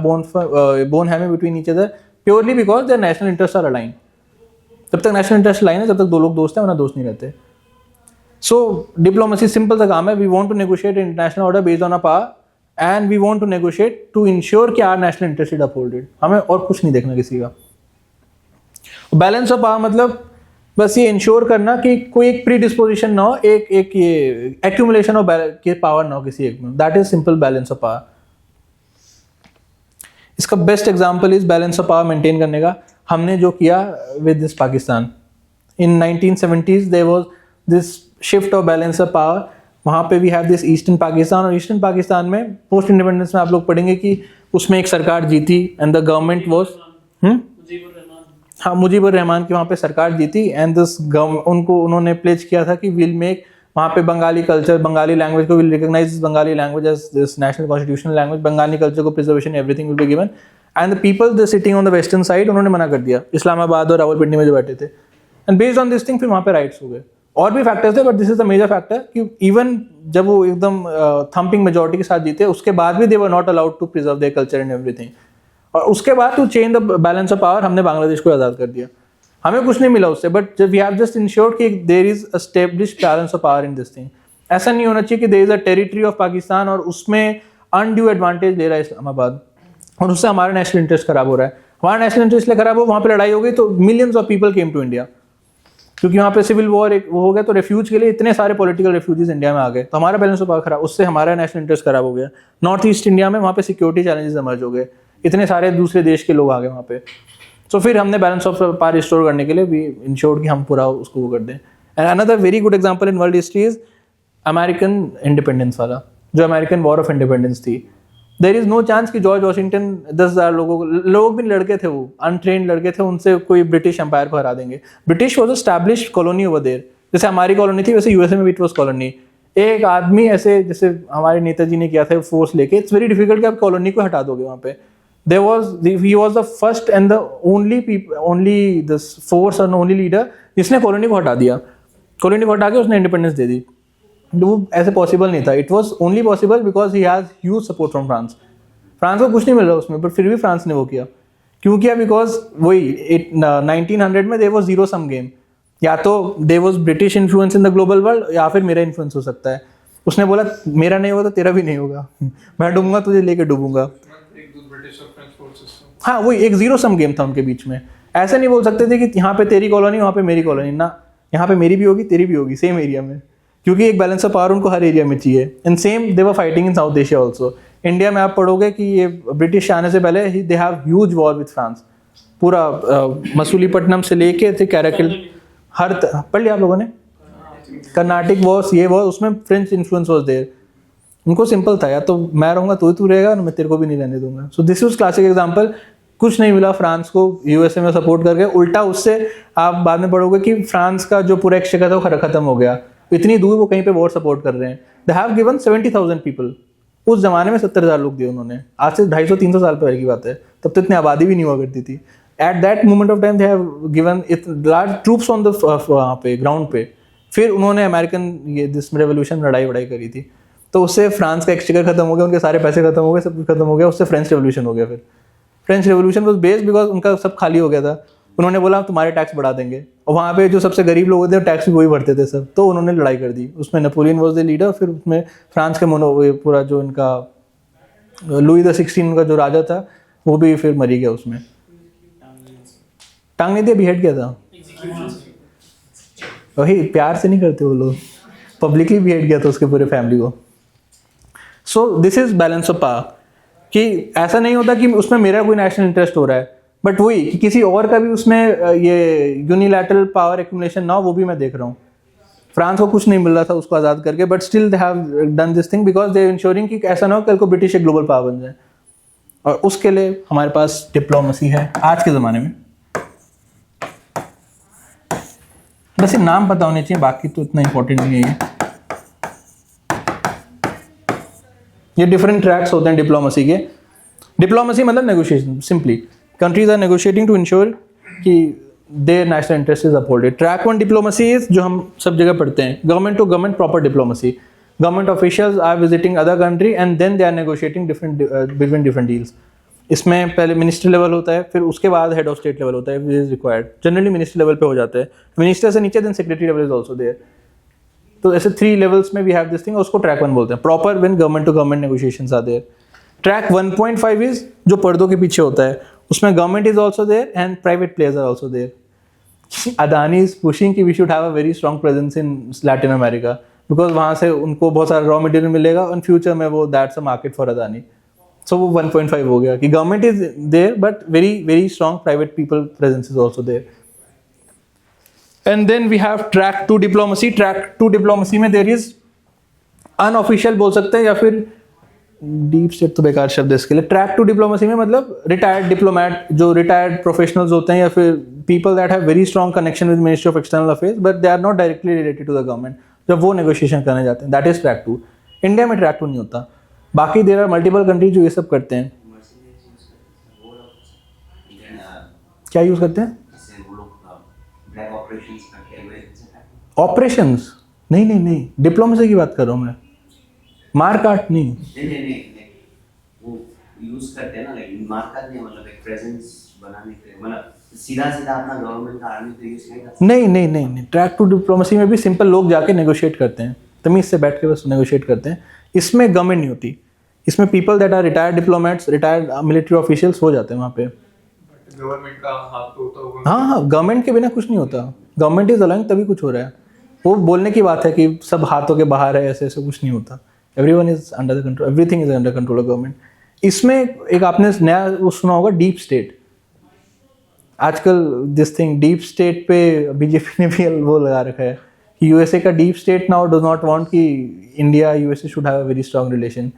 bone having between each other purely because their national interest are align. जब तक नेशनल इंटरेस्ट अलाइन है तब तक दो लोग दोस्त हैं, वरना दोस्त नहीं रहते. सो डिप्लोमेसी सिंपल सा काम है. We want to negotiate international order based on a power and we want to negotiate to ensure कि our national interest is upholded. हमें और कुछ नहीं देखना किसी का. बैलेंस ऑफ पावर मतलब बस ये इंश्योर करना कि कोई एक प्री डिस्पोजिशन ना हो, एक ये एक्यूमुलेशन ऑफ पावर ना हो किसी एक में. That is simple balance of power. इसका best example is balance of power maintain करने का हमने जो किया with this Pakistan. In 1970s there was this shift of balance of power. वहाँ पे we have this eastern Pakistan, और ईस्टर्न पाकिस्तान में पोस्ट इंडिपेंडेंस में आप लोग पढ़ेंगे कि उसमें एक सरकार जीती एंड द गवर्नमेंट वाज हाँ मुजीबुर रहमान की वहाँ पे सरकार जीती एंड दिस उन्होंने प्लेज किया था कि विल मेक वहाँ पे बंगाली कल्चर, बंगाली लैंग्वेज को will recognise Bengali language as this national constitutional language, Bengali culture को preservation everything will be given and the people the sitting on the western side उन्होंने मना कर दिया, इस्लामाबाद और रावलपिंडी में जो बैठे थे। And based on this thing फिर वहाँ पे राइट्स हो गए। और भी फैक्टर्स थे but this is the major factor कि इवन जब वो एकदम थम्पिंग मेजॉरिटी के साथ जीते उसके बाद भी they were not allowed to preserve their culture and everything. और उसके बाद to change the balance of power हमने बांग्लादेश को आज़ाद कर दिया। हमें कुछ नहीं मिला उससे, but we have just ensured कि there is established balance of power in this thing. ऐसा नहीं होना चाहिए कि there is a territory of Pakistan और उसमें अनड्यू एडवांटेज ले रहा है इस्लामाबाद और उससे हमारा नेशनल इंटरेस्ट खराब हो रहा है। हमारा नेशनल इंटरेस्ट इसलिए खराब हो, वहाँ पे लड़ाई हो गई तो millions of people came to India, क्योंकि वहाँ पे सिविल वॉर एक वो हो गया तो रेफ्यूज के लिए इतने सारे पॉलिटिकल रेफ्यूजीज इंडिया में आ गए, तो हमारा बैलेंस ऑफ पावर खराब, उससे हमारा नेशनल इंटरेस्ट खराब हो गया। नॉर्थ ईस्ट इंडिया में वहाँ पे सिक्योरिटी चैलेंजेस इमर्ज हो गए, इतने सारे दूसरे देश के लोग आ गए वहाँ पे। तो फिर हमने बैलेंस ऑफ पावर रिस्टोर करने के लिए भी इंश्योर्ड कि हम पूरा उसको वो कर दें। And another very good example in world history is American independence वाला, जो अमेरिकन वॉर ऑफ इंडिपेंडेंस थी। देयर इज नो चांस कि जॉर्ज वॉशिंगटन 10,000 लोग भी लड़के थे, वो अनट्रेन्ड लड़के थे, उनसे कोई ब्रिटिश एम्पायर को हरा देंगे। British was established colony over there, जैसे हमारी कॉलोनी थी वैसे यूएसए में भी इट वॉज कॉलोनी। एक आदमी ऐसे जैसे हमारे नेताजी ने किया था फोर्स लेके, इट्स वेरी डिफिकल्ट कि आप कॉलोनी को हटा दोगे वहाँ पे। he was the first and the only this force and only leader जिसने कॉलोनी को हटा दिया, कॉलोनी को हटा के उसने इंडिपेंडेंस दे दी। वो ऐसे पॉसिबल नहीं था, it was only possible because he has huge support from France. France को कुछ नहीं मिल रहा उसमें, बट फिर भी फ्रांस ने वो किया। क्यों किया? बिकॉज वही 1900 में there was zero sum game, या तो there was British influence in the global world या फिर मेरा इन्फ्लुएंस हो सकता है। उसने बोला मेरा नहीं होगा तो तेरा भी नहीं होगा, मैं डूबूंगा तुझे लेके डूबूंगा। हाँ वही एक जीरो सम गेम था उनके बीच में। ऐसे नहीं बोल सकते थे कि यहाँ पे तेरी कॉलोनी वहाँ पे मेरी कॉलोनी, ना, यहाँ पे मेरी भी होगी तेरी भी होगी सेम एरिया में, क्योंकि एक बैलेंस ऑफ पावर उनको हर एरिया में चाहिए। And same they were fighting in South Asia also. India में आप पढ़ोगे कि ये ब्रिटिश आने से पहले they have huge war with France, पूरा मसूलीपट्टनम से लेके थे कैराकिल, हर पढ़ लिया आप लोगों ने, कर्नाटिक वॉर, ये वॉर, उसमें फ्रेंच इन्फ्लुएंस वॉज देयर। उनको सिंपल था, या तो मैं रहूंगा तू रहेगा, मैं तेरे को भी नहीं रहने दूंगा। सो दिस इज क्लासिक एग्जांपल। कुछ नहीं मिला फ्रांस को यूएसए में सपोर्ट करके, उल्टा उससे आप बाद में पढ़ोगे कि फ्रांस का जो पूरा एक्सचेकर था वो खत्म हो गया, इतनी दूर वो कहीं पे वॉर सपोर्ट कर रहे हैं। दे हैव गिवन 70,000 पीपल, उस जमाने में 70,000 लोग दिए उन्होंने, आज से 250-300 साल पहले की बात है, तब तो इतनी आबादी भी नहीं हुआ करती थी। At that moment of time they have given large troops on the वहाँ पे ग्राउंड पे। फिर उन्होंने अमेरिकन ये दिस रेवोल्यूशन लड़ाई करी थी, तो उससे फ्रांस का एक्सचेकर खत्म हो गया, उनके सारे पैसे खत्म हो गए, सब कुछ खत्म हो गया, उससे फ्रेंच रेवोल्यूशन हो गया। फिर French revolution was based because उनका सब खाली हो गया था। उन्होंने बोला तुम्हारे टैक्स बढ़ा देंगे, और वहाँ पे जो सबसे गरीब लोग थे टैक्स भी वही भरते थे सब, तो उन्होंने लड़ाई कर दी। उसमें नेपोलियन वाज द लीडर, फिर उसमें फ्रांस के पूरा जो इनका लुई द 16 का जो राजा था वो भी फिर मरी गया उसमें। टांग नहीं दिया, बिहेड किया था। वही प्यार से नहीं करते वो लोग, पब्लिकली बिहेड किया था उसके पूरे फैमिली को। सो this is balance of power, कि ऐसा नहीं होता कि उसमें मेरा कोई नेशनल इंटरेस्ट हो रहा है, बट वही कि किसी और का भी उसमें ये यूनिलैटरल पावर एक्यूमुलेशन ना हो, वो भी मैं देख रहा हूँ। फ्रांस को कुछ नहीं मिल रहा था उसको आज़ाद करके, but still they have done this thing because they ensuring कि ऐसा ना हो कल को ब्रिटिश एक ग्लोबल पावर बन जाए। और उसके लिए हमारे पास डिप्लोमेसी है आज के ज़माने में। बस ये नाम पता होने चाहिए, बाकी तो इतना इंपॉर्टेंट नहीं है। ये डिफरेंट ट्रैक्स होते हैं डिप्लोमेसी के। डिप्लोमेसी मतलब negotiation, simply countries are negotiating to ensure कि their national interest is upholded. Track 1 diplomacy is जो हम सब जगह पढ़ते हैं, government to government proper diplomacy. Government officials are visiting other country and then they are negotiating between different deals. इसमें पहले minister level होता है, फिर उसके बाद हेड ऑफ स्टेट लेवल होता है, which is required. Generally minister level पे हो जाता है, मिनिस्टर से नीचे then secretary level is also there. तो ऐसे 3 लेवल्स में वी हैव दिस थिंग, उसको ट्रैक 1 बोलते हैं, proper when government to government negotiations are there. Track 1.5 is जो पर्दों के पीछे होता है, उसमें government is also there and private players are also there. Adani is pushing कि we should have a very strong presence in Latin America, because वहाँ से उनको बहुत सारा रॉ मटेरियल मिलेगा, और फ्यूचर में वो that's a market for Adani. So वो 1.5 हो गया कि government is there but very very strong private people presence is also there. And then we have track two diplomacy. Track two diplomacy में there is unofficial बोल सकते हैं या फिर डीप स्टेट तो बेकार शब्द है इसके लिए. ट्रैक टू डिप्लोमेसी में मतलब रिटायर्ड डिप्लोमेट, जो रिटायर्ड प्रोफेशनल्स होते हैं या फिर people that have very strong connection with ministry of external affairs but they are not directly related to the government, जब वो नेगोशिएशन करने जाते हैं, that is track two. India में ट्रैक टू नहीं होता. बाकी देर आर मल्टीपल कंट्रीज जो ये सब करते हैं. क्या यूज करते हैं? ऑपरेशंस? नहीं, डिप्लोमेसी की बात कर रहा हूँ मैं, मार काट नहीं. वो यूज करते हैं ना, लाइक मार काट नहीं, मतलब एक प्रेजेंस बनाने के लिए, मतलब सीधा अपना गवर्नमेंट का आर्मी तो यूज नहीं करता. नहीं. ट्रैक टू डिप्लोमेसी में भी सिंपल लोग जाके नेगोशिएट करते हैं, तमीज से बैठ के बस नेगोशिएट करते हैं. इसमें गवर्नमेंट नहीं होती. इसमें people that are retired diplomats, retired military officials हो जाते हैं वहाँ पे. गवर्नमेंट का हाथ तो होता होगा. हाँ, गवर्नमेंट के बिना कुछ नहीं होता. गवर्नमेंट इज अलाउइंग तभी कुछ हो रहा है. वो बोलने की बात है कि सब हाथों के बाहर है, ऐसे कुछ नहीं होता. Everyone is under the control, everything is under control of government. इसमें एक आपने नया वो सुना होगा, डीप स्टेट. आजकल दिस थिंग डीप स्टेट पे बीजेपी ने भी वो लगा रखा है कि यूएसए का deep state now does not want कि India USA should have a very strong relation.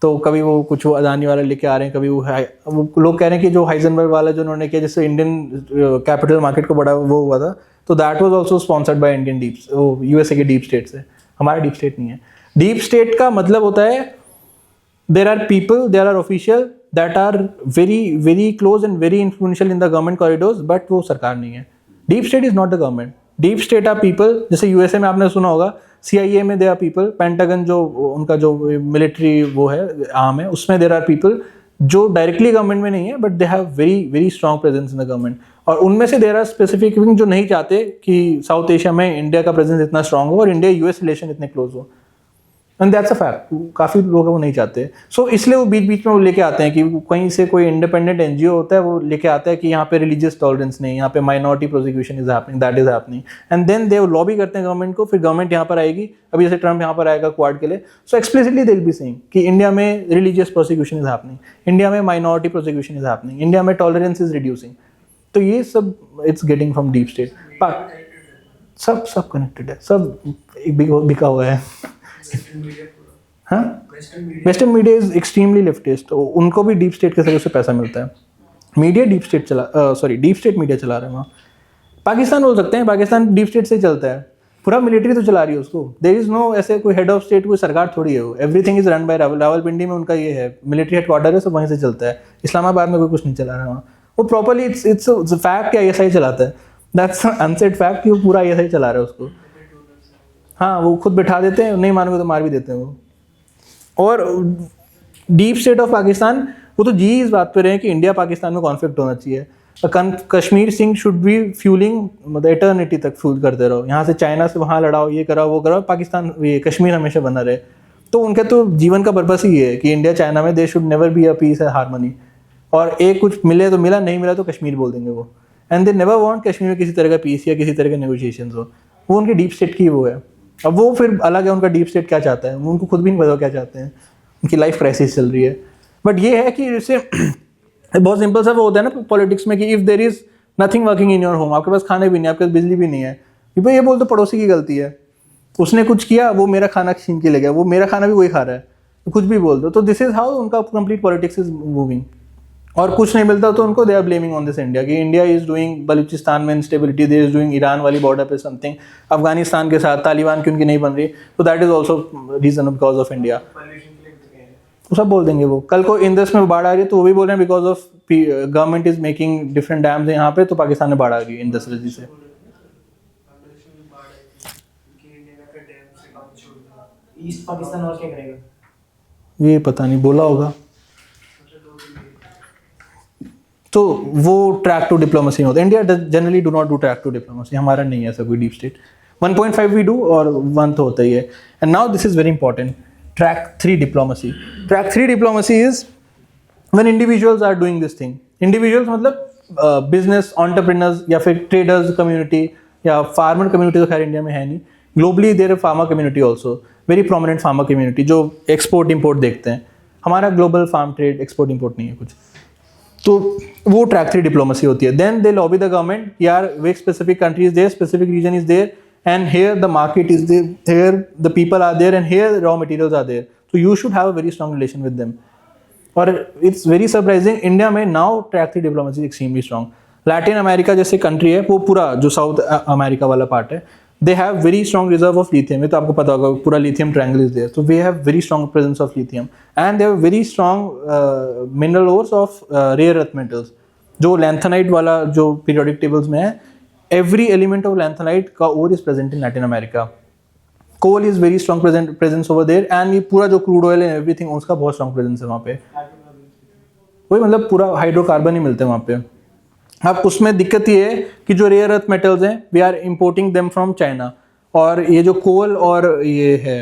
तो कभी वो कुछ वो अदानी वाला लेके आ रहे हैं, कभी वो लोग कह रहे हैं कि जो हाइजेनबर्ग वाला जो उन्होंने किया, जिससे इंडियन कैपिटल मार्केट को बड़ा वो हुआ था, तो that was also sponsored by Indian deep, USA के डीप स्टेट से. हमारा डीप स्टेट नहीं है. डीप स्टेट का मतलब होता है there are people, there are official that are very very close and very influential in the government corridors, but वो सरकार नहीं है. Deep state is not the government. Deep state are people, जैसे USA में आपने सुना होगा CIA में देयर आर पीपल, पेंटागन जो उनका जो मिलिट्री वो है आर्म है, उसमें देयर आर पीपल जो डायरेक्टली गवर्नमेंट में नहीं है but they have very very strong presence in the government. और उनमें से देयर आर स्पेसिफिक विंग जो नहीं चाहते कि साउथ एशिया में इंडिया का प्रेजेंस इतना स्ट्रॉन्ग हो और इंडिया यूएस रिलेशन इतने क्लोज हो. And that's a fact. काफ़ी लोग वो नहीं चाहते. सो इसलिए वो बीच बीच में वो लेके आते हैं कि कहीं से कोई इंडिपेंडेंट NGO होता है, वो लेके आता है कि यहाँ पे रिलीजियस टॉलरेंस नहीं, यहाँ पे minority prosecution is happening, that is happening. And then they lobby करते हैं गवर्नमेंट को. फिर गवर्नमेंट यहाँ पर आएगी, अभी जैसे ट्रम्प यहाँ पर आएगा क्वाड के लिए, so explicitly they will be saying कि इंडिया में religious prosecution is happening, India में minority prosecution is happening, India में टॉलरेंस इज रिड्यूसिंग. तो ये सब it's getting from deep state. सब कनेक्टेड है, सब बिका हुआ है. हाँ, western media is extremely leftist. उनको भी डीप स्टेट के जरिए से पैसा मिलता है. Media deep state deep state media चला रहे हैं वहाँ. पाकिस्तान बोल सकते हैं, पाकिस्तान डीप स्टेट से चलता है. पूरा मिलिट्री तो चला रही है उसको. देयर इज नो ऐसे कोई हेड ऑफ स्टेट, कोई सरकार थोड़ी है वो. Everything is run by Rawalpindi में उनका ये है मिलिट्री हेडक्वार्टर है, सब वहीं से चलता है. इस्लामाबाद में कोई कुछ नहीं चला रहा वहाँ. वो प्रॉपरली इट्स फैक्ट कि ISI चलाता है. दैट्स अनसेड फैक्ट कि वो पूरा ISI चला रहा है उसको. हाँ, वो खुद बिठा देते हैं, नहीं मानोगे तो मार भी देते हैं वो. और डीप स्टेट ऑफ पाकिस्तान वो तो जी इस बात पे रहे कि इंडिया पाकिस्तान में कॉन्फ्लिक्ट होना चाहिए. Kashmir Singh should be fuelling, मतलब एटर्निटी तक फ्यूल करते रहो. यहाँ से चाइना से वहाँ लड़ाओ, ये कराओ वो कराओ, पाकिस्तान ये कश्मीर हमेशा बना रहे. तो उनके तो जीवन का पर्पस ही है कि इंडिया चाइना में they should never be a peace and harmony. और एक कुछ मिले तो मिला, नहीं मिला तो कश्मीर बोल देंगे वो. And they never want Kashmir में किसी तरह का पीस या किसी तरह के नेगोशिएशन हो. वो उनके डीप स्टेट की वो है. अब वो फिर अलग है, उनका डीप स्टेट क्या चाहता है, उनको खुद भी नहीं पता क्या चाहते हैं. उनकी लाइफ क्राइसिस चल रही है. बट ये है कि जैसे बहुत सिंपल सा वो होता है ना पॉलिटिक्स में कि if there is nothing working in your home, आपके पास खाने भी नहीं, आपके पास बिजली भी नहीं है, ये बोल तो पड़ोसी की गलती है, उसने कुछ किया, वो मेरा खाना छीन के ले गया, वो मेरा खाना भी वही खा रहा है, तो कुछ भी बोल दो. तो दिस इज हाउ उनका कंप्लीट पॉलिटिक्स इज मूविंग. और कुछ नहीं मिलता तो उनको they are blaming on this India कि इंडिया इज डूइंग बलूचिस्तान में instability, they is doing Iran वाली बॉर्डर पे समथिंग, अफगानिस्तान के साथ तालिबान की उनकी नहीं बन रही, तो that is also reason because of India. वो सब बोल देंगे. वो कल को इंदस में बाढ़ आ रही है तो वो भी बोल रहे हैं because of government is making different dams यहाँ पे, तो पाकिस्तान में बाढ़ आ गई इंदस नदी से. ईस्ट पाकिस्तान और क्या करेगा ये पता नहीं, बोला होगा. तो वो ट्रैक टू डिप्लोमेसी होता है. India generally do not do track two diplomacy. हमारा नहीं है ऐसा कोई डीप स्टेट. 1.5 वी डू और 1 तो होता ही है. And now this is very important, track 3 diplomacy. Track 3 diplomacy is when individuals are doing this thing. Individuals मतलब बिजनेस एंटरप्रेन्योर्स या फिर ट्रेडर्स कम्युनिटी या फार्मर कम्युनिटी, तो खैर इंडिया में है नहीं. Globally there farmer community also, very prominent farmer community जो एक्सपोर्ट इंपोर्ट देखते हैं. हमारा global farm trade export import नहीं है कुछ, तो वो ट्रैक 3 डिप्लोमेसी होती है. Then they lobby the government, यार वे specific country is there, specific region is there, and here the market is there, here the people are there, and here raw materials are there, so you should have a very strong relation with them. और it's very surprising, India में now track 3 diplomacy is extremely strong. Latin America जैसे country है, वो पूरा जो south America वाला part है, they have very strong reserve of lithium. ये तो आपको पता होगा, पूरा lithium triangle is there, so we have very strong presence of lithium, and they have very strong mineral ores of rare earth metals. जो lanthanide वाला जो periodic tables में है, every element of lanthanide का ore is present in Latin America. Coal is very strong presence over there, and ये पूरा जो crude oil and everything उसका बहुत strong presence है वहाँ पे. वही मतलब पूरा हाइड्रोकार्बन ही मिलते हैं वहाँ पे. अब उसमें दिक्कत ये है कि जो रेयर अर्थ मेटल्स हैं, we are importing them from China, और ये जो कोल और ये है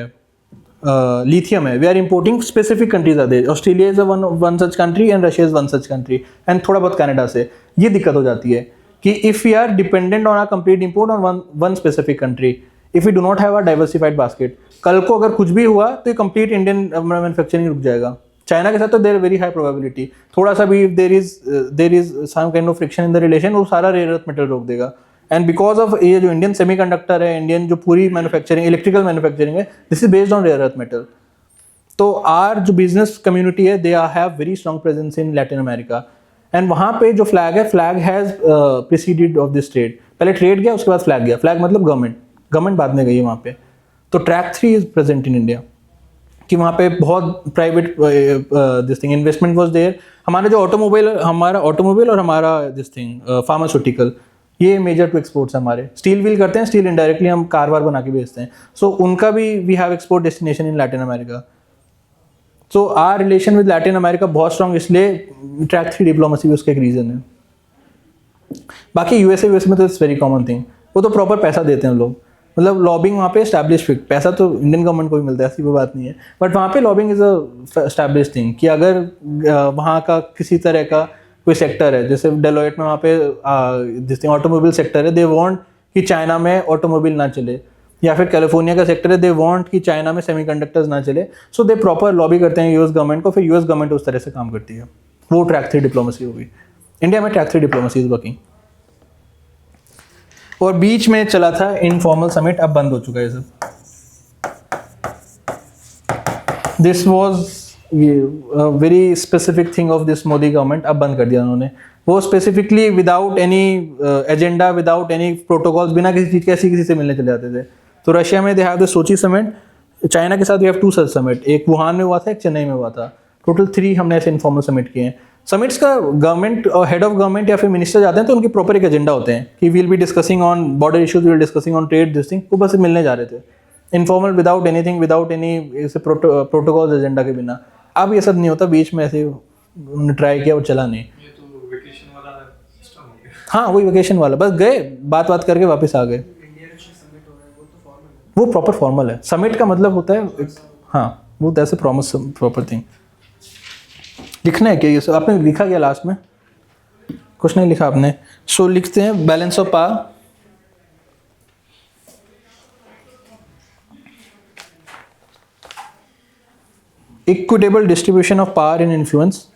लिथियम है, we are importing specific countries are there. Australia is one such country and Russia is one such country, एंड थोड़ा बहुत कनाडा से. ये दिक्कत हो जाती है कि if we are dependent on a complete import on one specific country, if we do not have a diversified basket, कल को अगर कुछ भी हुआ तो ये कंप्लीट इंडियन मैन्युफैक्चरिंग रुक जाएगा. चाइना के साथ तो देयर वेरी हाई प्रोबेबिलिटी, थोड़ा सा भी there is some kind of friction in the relation, वो सारा रेयर अर्थ मेटल रोक देगा. एंड बिकॉज ऑफ ये जो इंडियन सेमीकंडक्टर है, इंडियन जो पूरी मैन्युफैक्चरिंग इलेक्ट्रिकल मैन्युफैक्चरिंग है, this is based on rare earth metal. तो आर जो बिजनेस कम्युनिटी है, they have very strong presence in Latin America, and वहाँ पे जो फ्लैग है, flag has preceded of this trade. पहले ट्रेड गया, उसके बाद फ्लैग गया. फ्लैग मतलब गवर्नमेंट बाद में गई है वहाँ पे. तो track 3 is present in India, कि वहाँ पे बहुत private this thing investment was there. हमारा जो ऑटोमोबाइल और हमारा दिस थिंग फार्मास्यूटिकल, ये मेजर टू एक्सपोर्ट्स है हमारे. स्टील व्हील करते हैं, स्टील इनडायरेक्टली हम कार वार बना के बेचते हैं, सो उनका भी we have export destination in Latin America. So our relation with Latin America बहुत स्ट्रॉन्ग, इसलिए ट्रैक 3 डिप्लोमेसी भी उसका एक रीजन है. बाकी यूएसए में तो इट्स वेरी कॉमन थिंग, वो तो प्रॉपर पैसा देते हैं लोग, मतलब लॉबिंग वहाँ पे एस्टैब्लिश फिक्स. पैसा तो इंडियन गवर्नमेंट को भी मिलता है, ऐसी कोई बात नहीं है, बट वहाँ पे lobbying is a establish thing, कि अगर वहाँ का किसी तरह का कोई सेक्टर है, जैसे डेलोइट में वहाँ पे जिस ऑटोमोबाइल सेक्टर है, दे वांट कि चाइना में ऑटोमोबाइल ना चले, या फिर कैलिफोर्निया का सेक्टर है, दे वांट कि चाइना में सेमीकंडक्टर्स ना चले, सो दे प्रॉपर लॉबी करते हैं यूएस गवर्नमेंट को, फिर यूएस गवर्नमेंट उस तरह से काम करती है. वो ट्रैक 3 डिप्लोमेसी होगी. इंडिया में ट्रैक 3 डिप्लोमेसी इज वर्किंग. और बीच में चला था इनफॉर्मल समिट, अब बंद हो चुका है सब. This was very specific thing of this Modi government, अब बंद कर दिया उन्होंने. वो specifically without any agenda, without any protocols, बिना किसी चीज़ के किसी से मिलने चले जाते थे. तो रशिया में they have the Sochi summit, China के साथ वी हैव 2 सच समिट, एक वुहान में हुआ था, एक चेन्नई में हुआ था. टोटल 3 हमने ऐसे इनफॉर्मल समिट किए हैं. समिट्स का गवर्नमेंट और हेड ऑफ गवर्नमेंट या फिर मिनिस्टर जाते हैं, तो उनके प्रॉपर एक एजेंडा होते हैं कि we'll be discussing on border issues, we'll discussing on trade, this thing. वो बस मिलने जा रहे थे informal, without anything, without any protocol agenda के बिना. अब ये सब नहीं होता, बीच में ऐसे उन्होंने ट्राई किया और चला नहीं. हाँ, वही वेकेशन वाला, बस गए, बात करके वापस आ गए. वो प्रॉपर फॉर्मल है. समिट का मतलब होता है, हाँ, वो ऐसे प्रॉपर थिंग. लिखना है क्या ये सब? आपने लिखा क्या लास्ट में? कुछ नहीं लिखा आपने. सो लिखते हैं balance of power. Equitable distribution of power in influence.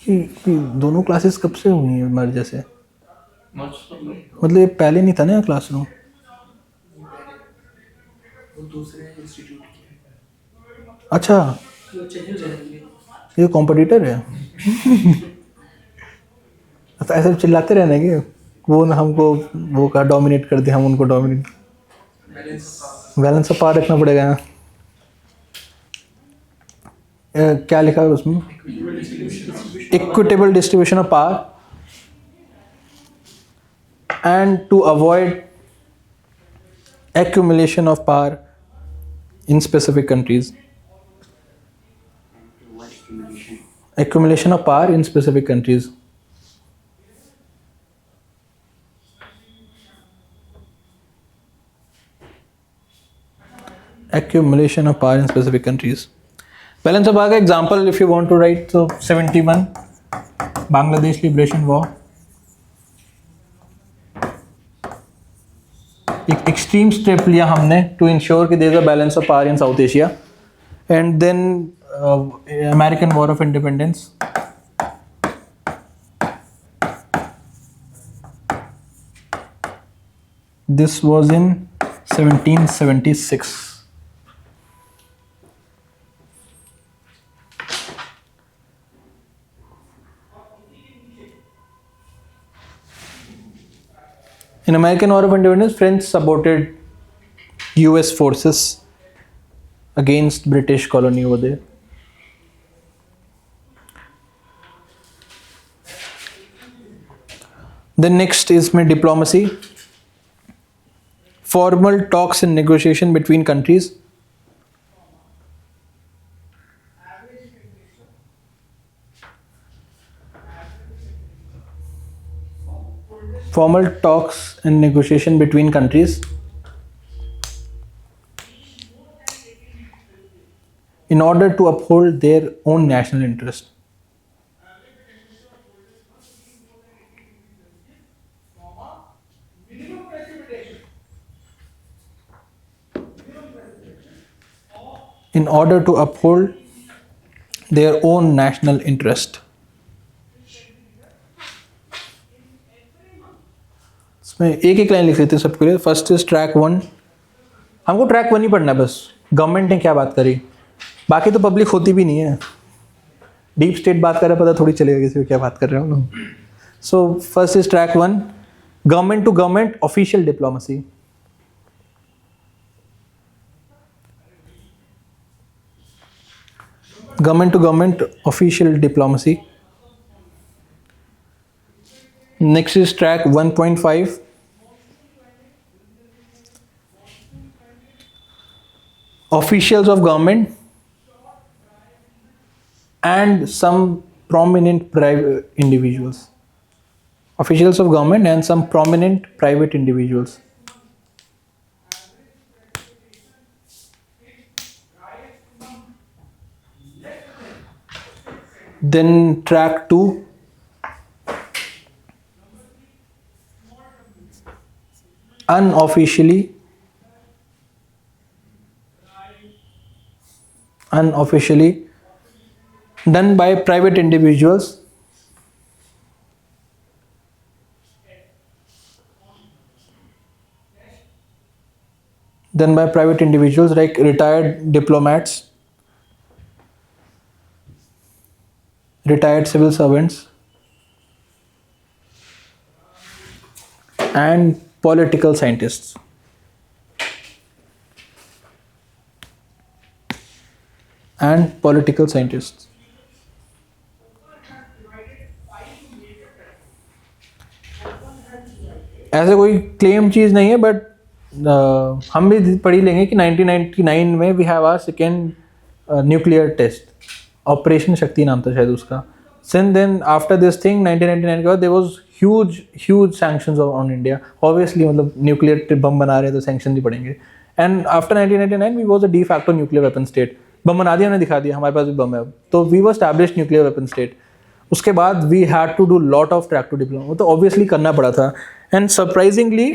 दोनों क्लासेस कब से हुई हैं हमारे जैसे? मतलब ये पहले नहीं था ना क्लासरूम? अच्छा, ये कॉम्पिटिटर है. अच्छा, ऐसे चिल्लाते रहने के वो ना हमको वो का डोमिनेट कर दे, हम उनको डोमिनेट. बैलेंस ऑफ पावर रखना पड़ेगा ना. क्या लिखा है उसमें? Equitable distribution of power and to avoid accumulation of power in specific countries. Accumulation of power in specific countries. Accumulation of power in specific countries. Balance of power का example if you want to write, so 71 Bangladesh Liberation War. Extreme step लिया हमने to ensure कि there is a balance of power in South Asia. And then American war of independence. This was in 1776. In American War of Independence, French supported US forces against British colony over there. Then next is my diplomacy. Formal talks and negotiation between countries. Formal talks and negotiation between countries in order to uphold their own national interest. In order to uphold their own national interest. इसमें एक एक line लिख लेते हैं सबके लिए. First is track 1. हमको track 1 ही पढ़ना है बस. गवर्नमेंट ने क्या बात करी, बाकी तो पब्लिक होती भी नहीं है. डीप स्टेट बात कर रहे, पता थोड़ी चलेगा किसी को क्या बात कर रहे हैं हम लोग. So first is track 1, government to government official diplomacy. Government to government official diplomacy. Next is track 1.5. Officials of government and some prominent private individuals. Officials of government and some prominent private individuals. Then track 2, unofficially done by private individuals. Done by private individuals like retired diplomats, retired civil servants, and political scientists. ऐसे कोई claim चीज़ नहीं है, but हम भी पढ़ी लेंगे कि 1999 में we have our second nuclear test. Operation Shakti नाम था शायद उसका. Since then after this thing 1999 के बाद there was huge sanctions on India. Obviously मतलब न्यूक्लियर बम बना रहे हैं तो सैंक्शन भी पड़ेंगे. And after 1999 we was a de facto nuclear weapon state. Bomb बना दिया, हमने दिखा दिया हमारे पास भी बम है अब, तो we were established nuclear weapon state. उसके बाद we had to do lot of track two diploma, तो ऑब्वियसली करना पड़ा था. And surprisingly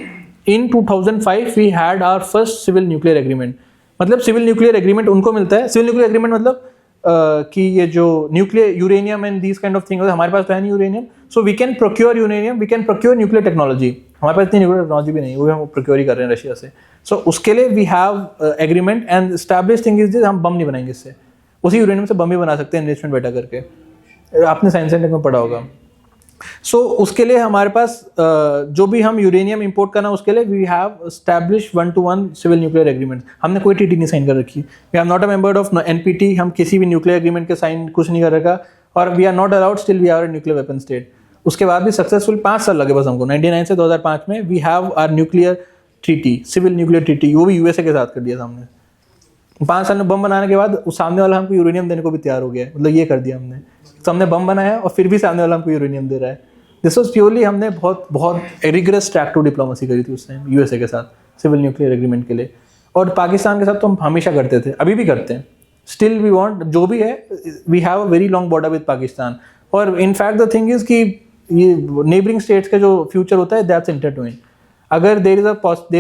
in 2005 we had our first civil nuclear agreement. मतलब सिविल न्यूक्लियर एग्रीमेंट उनको मिलता है. सिविल न्यूक्लियर एग्रीमेंट मतलब कि ये जो nuclear uranium and these kind of thing, हमारे पास तो है नहीं uranium, so we can procure uranium, we can procure nuclear technology. हमारे पास इतनी न्यूक्लियर टेक्नोलॉजी भी नहीं, वो भी हम प्रोक्योर ही कर रहे हैं रशिया से. सो उसके लिए we have agreement and establish thing is this, हम बम नहीं बनाएंगे इससे. उसी यूरेनियम से बम भी बना सकते हैं इन्वेस्टमेंट बेटा करके. आपने साइंस एंड टेक में पढ़ा होगा. सो उसके लिए हमारे पास जो भी हम यूरेनियम इंपोर्ट करना, उसके लिए we have establish 1-to-1 civil nuclear agreement. हमने कोई टीटी नहीं साइन कर रखी. We are not a member of NPT. हम किसी भी न्यूक्लियर एग्रीमेंट के साइन कुछ नहीं कर रखा. और we are not allowed, still we are a nuclear weapon state. उसके बाद भी सक्सेसफुल 5 साल लगे बस हमको. 99 से 2005 में we have are nuclear treaty, civil nuclear treaty, वो भी यूएसए के साथ कर दिया था हमने. 5 साल में बम बनाने के बाद उस सामने वाला हमको यूरेनियम देने को भी तैयार हो गया है. मतलब ये कर दिया हमने. तो हमने बम बनाया और फिर भी सामने वाला हमको यूरेनियम दे रहा है. दिस वॉज प्योरली हमने बहुत रिगरस ट्रैक टू डिप्लोमेसी करी थी उस टाइम यूएसए के साथ सिविल न्यूक्लियर एग्रीमेंट के लिए. और पाकिस्तान के साथ तो हम हमेशा करते थे, अभी भी करते हैं. स्टिल वी वांट, जो भी है, we have a very long border with Pakistan. और इनफैक्ट द थिंग इज कि ये नेबरिंग स्टेट्स का जो फ्यूचर होता है दैट्स इंटरट्वाइंड. अगर देर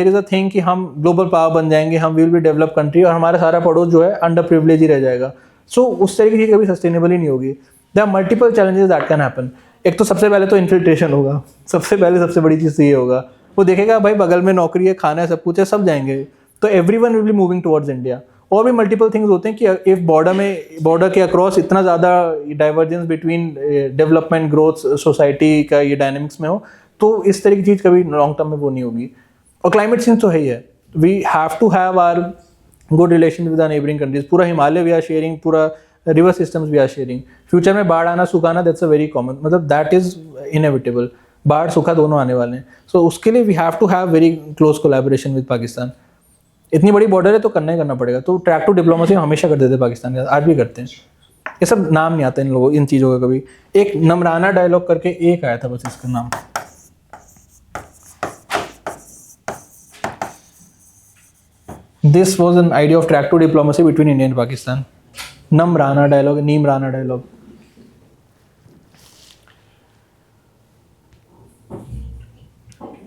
इज अ थिंग कि हम ग्लोबल पावर बन जाएंगे, हम विल बी डेवलप कंट्री और हमारा सारा पड़ोस जो है अंडर प्रिविलेज ही रह जाएगा, सो उस तरीके की चीज़ कभी सस्टेनेबल ही नहीं होगी। There are multiple challenges that can happen. एक तो सबसे पहले तो इन्फिल्ट्रेशन होगा, सबसे बड़ी चीज़ तो ये होगा, वो देखेगा भाई बगल में नौकरी है, खाना है, सब कुछ है, सब जाएंगे, तो everyone will be moving towards India. और भी मल्टीपल थिंग्स होते हैं कि इफ बॉर्डर के अक्रॉस इतना ज़्यादा divergence between development growth society का ये डायनेमिक्स में हो, तो इस तरह की चीज़ कभी लॉन्ग टर्म में वो नहीं होगी। और क्लाइमेट चेंज तो है ही है, we have to have our good relation with our neighbouring countries. पूरा हिमालय वी आर शेयरिंग, पूरा river systems we are sharing. Future में बाढ़ आना सुखाना दैट्स अ वेरी कॉमन, मतलब दैट इज इनएविटेबल, बाढ़ सूखा दोनों आने वाले हैं। सो उसके लिए we have to have very close collaboration with Pakistan. इतनी बड़ी बॉर्डर है तो करना ही करना पड़ेगा। तो ट्रैक टू डिप्लोमेसी हमेशा करते थे पाकिस्तान के, आज भी करते हैं। ये सब नाम नहीं आता इन लोगों, इन चीज़ों का कभी। एक नमराना डायलॉग करके एक आया था बस इसका नाम। This was an idea of track two diplomacy between India and Pakistan. Neemrana dialogue, Neemrana dialogue.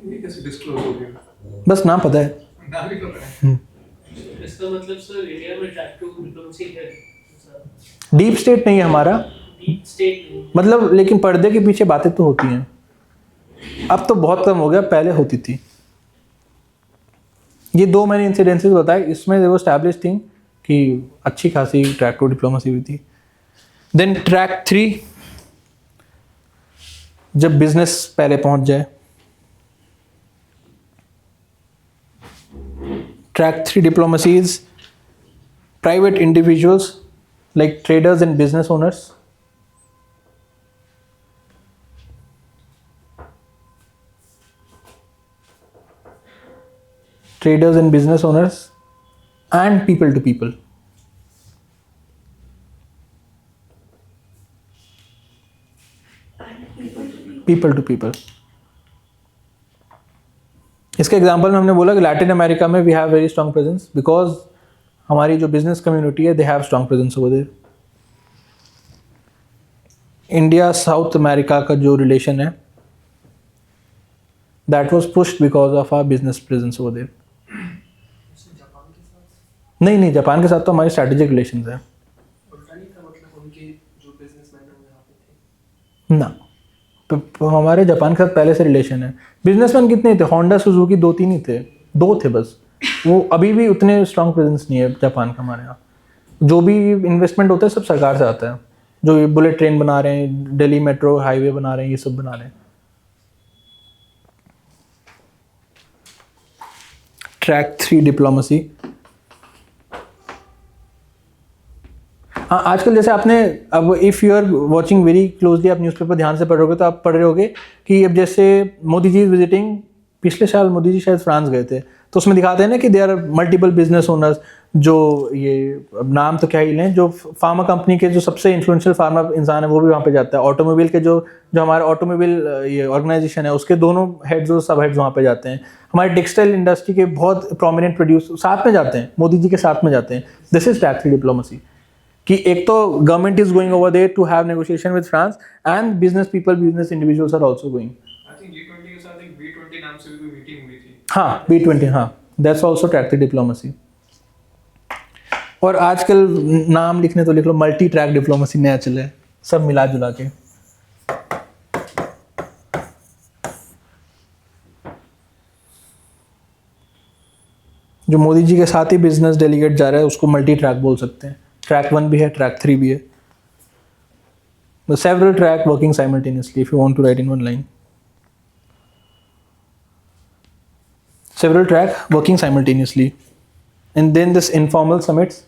ये कैसे डिस्क्लोज हो गया? बस नाम पता है। नाम ही पता है। इसका मतलब सर इंडिया में ट्रैक टू डिप्लोमेसी है, डीप स्टेट नहीं है हमारा, डीप स्टेट मतलब, लेकिन पर्दे के पीछे बातें तो होती हैं। अब तो बहुत कम हो गया, पहले होती थी। ये 2 मैंने इंसिडेंसेस बताए, इसमें वो एस्टैब्लिश थी कि अच्छी खासी ट्रैक टू डिप्लोमेसी हुई थी। देन ट्रैक 3, जब बिजनेस पहले पहुंच जाए। Track 3 diplomacy is private individuals like traders and business owners, and people to people. People to people. इसके एग्जाम्पल में हमने बोला कि लैटिन अमेरिका में we have very strong presence because हमारी जो बिजनेस कम्युनिटी है they have strong presence over there. India South America का जो रिलेशन है that was pushed because of our business presence over there. नहीं, जापान के साथ तो हमारी स्ट्रैटेजिक रिलेशंस है ना। तो हमारे जापान के साथ पहले से रिलेशन है। बिजनेसमैन कितने थे? होंडा सुजुकी 2-3 ही थे, 2 थे बस। वो अभी भी उतने स्ट्रॉन्ग प्रेजेंस नहीं है जापान का हमारे यहाँ। जो भी इन्वेस्टमेंट होता है सब सरकार से आता है। जो ये बुलेट ट्रेन बना रहे हैं, दिल्ली मेट्रो हाईवे बना रहे हैं, ये सब बना रहे हैं। Track 3 diplomacy. हाँ, आजकल जैसे आपने अब if you are watching very closely, आप न्यूज़पेपर ध्यान से पढ़ रहे होगे तो आप पढ़ रहे होगे कि अब जैसे मोदी जी विजिटिंग, पिछले साल मोदी जी शायद फ्रांस गए थे, तो उसमें दिखाते हैं ना कि there are multiple business owners. जो ये नाम तो क्या ही लें, जो फार्मा कंपनी के जो सबसे इन्फ्लुएंशियल फार्मा इंसान है वो भी वहाँ पे जाता है। ऑटोमोबाइल के जो हमारे ऑटोमोबाइल ये ऑर्गेनाइजेशन है उसके दोनों हेड्स और सब हेड्स वहाँ पे जाते हैं। हमारे टेक्सटाइल इंडस्ट्री के बहुत प्रोमिनेंट प्रोड्यूसर साथ में जाते हैं, मोदी जी के साथ में जाते हैं। दिस इज ट्रैक 3 डिप्लोमेसी कि एक तो government is going over there to have negotiation with France and business people, business individuals are also going. I think G20 के साथ एक B20 नाम से भी कोई मीटिंग हुई थी। हाँ, B20, हाँ, दैट्स आल्सो ट्रैक 3 डिप्लोमेसी। और आजकल नाम लिखने तो लिख लो, मल्टी ट्रैक डिप्लोमेसी नया चले, सब मिला जुला के। जो मोदी जी के साथ ही बिजनेस डेलीगेट जा रहा है उसको मल्टी ट्रैक बोल सकते हैं। ट्रैक 1 भी है, ट्रैक 3 भी है। Several track working simultaneously if you want to write in one line. Several track working simultaneously, and then this informal summits.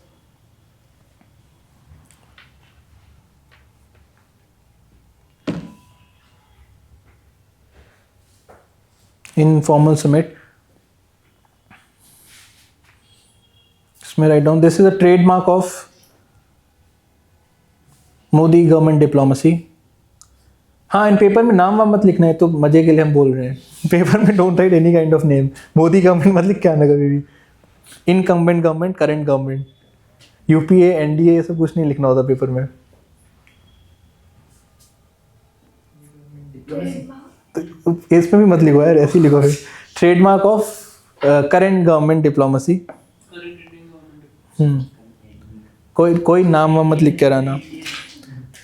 Informal summit. इसमें write down, this is a trademark of Modi government diplomacy. हाँ, इन paper में नाम वाम मत लिखना है, तो मजे के लिए हम बोल रहे हैं। पेपर में don't write any kind of name. Modi government मत लिख के आना कभी भी। Incumbent government, current government, UPA, NDA, ये सब कुछ नहीं लिखना होता पेपर में। तो इसमें भी मत लिखो यार, ऐसे ही लिखो फिर। Trademark of current government diplomacy. Current Indian government. कोई नाम मत लिख के रहना।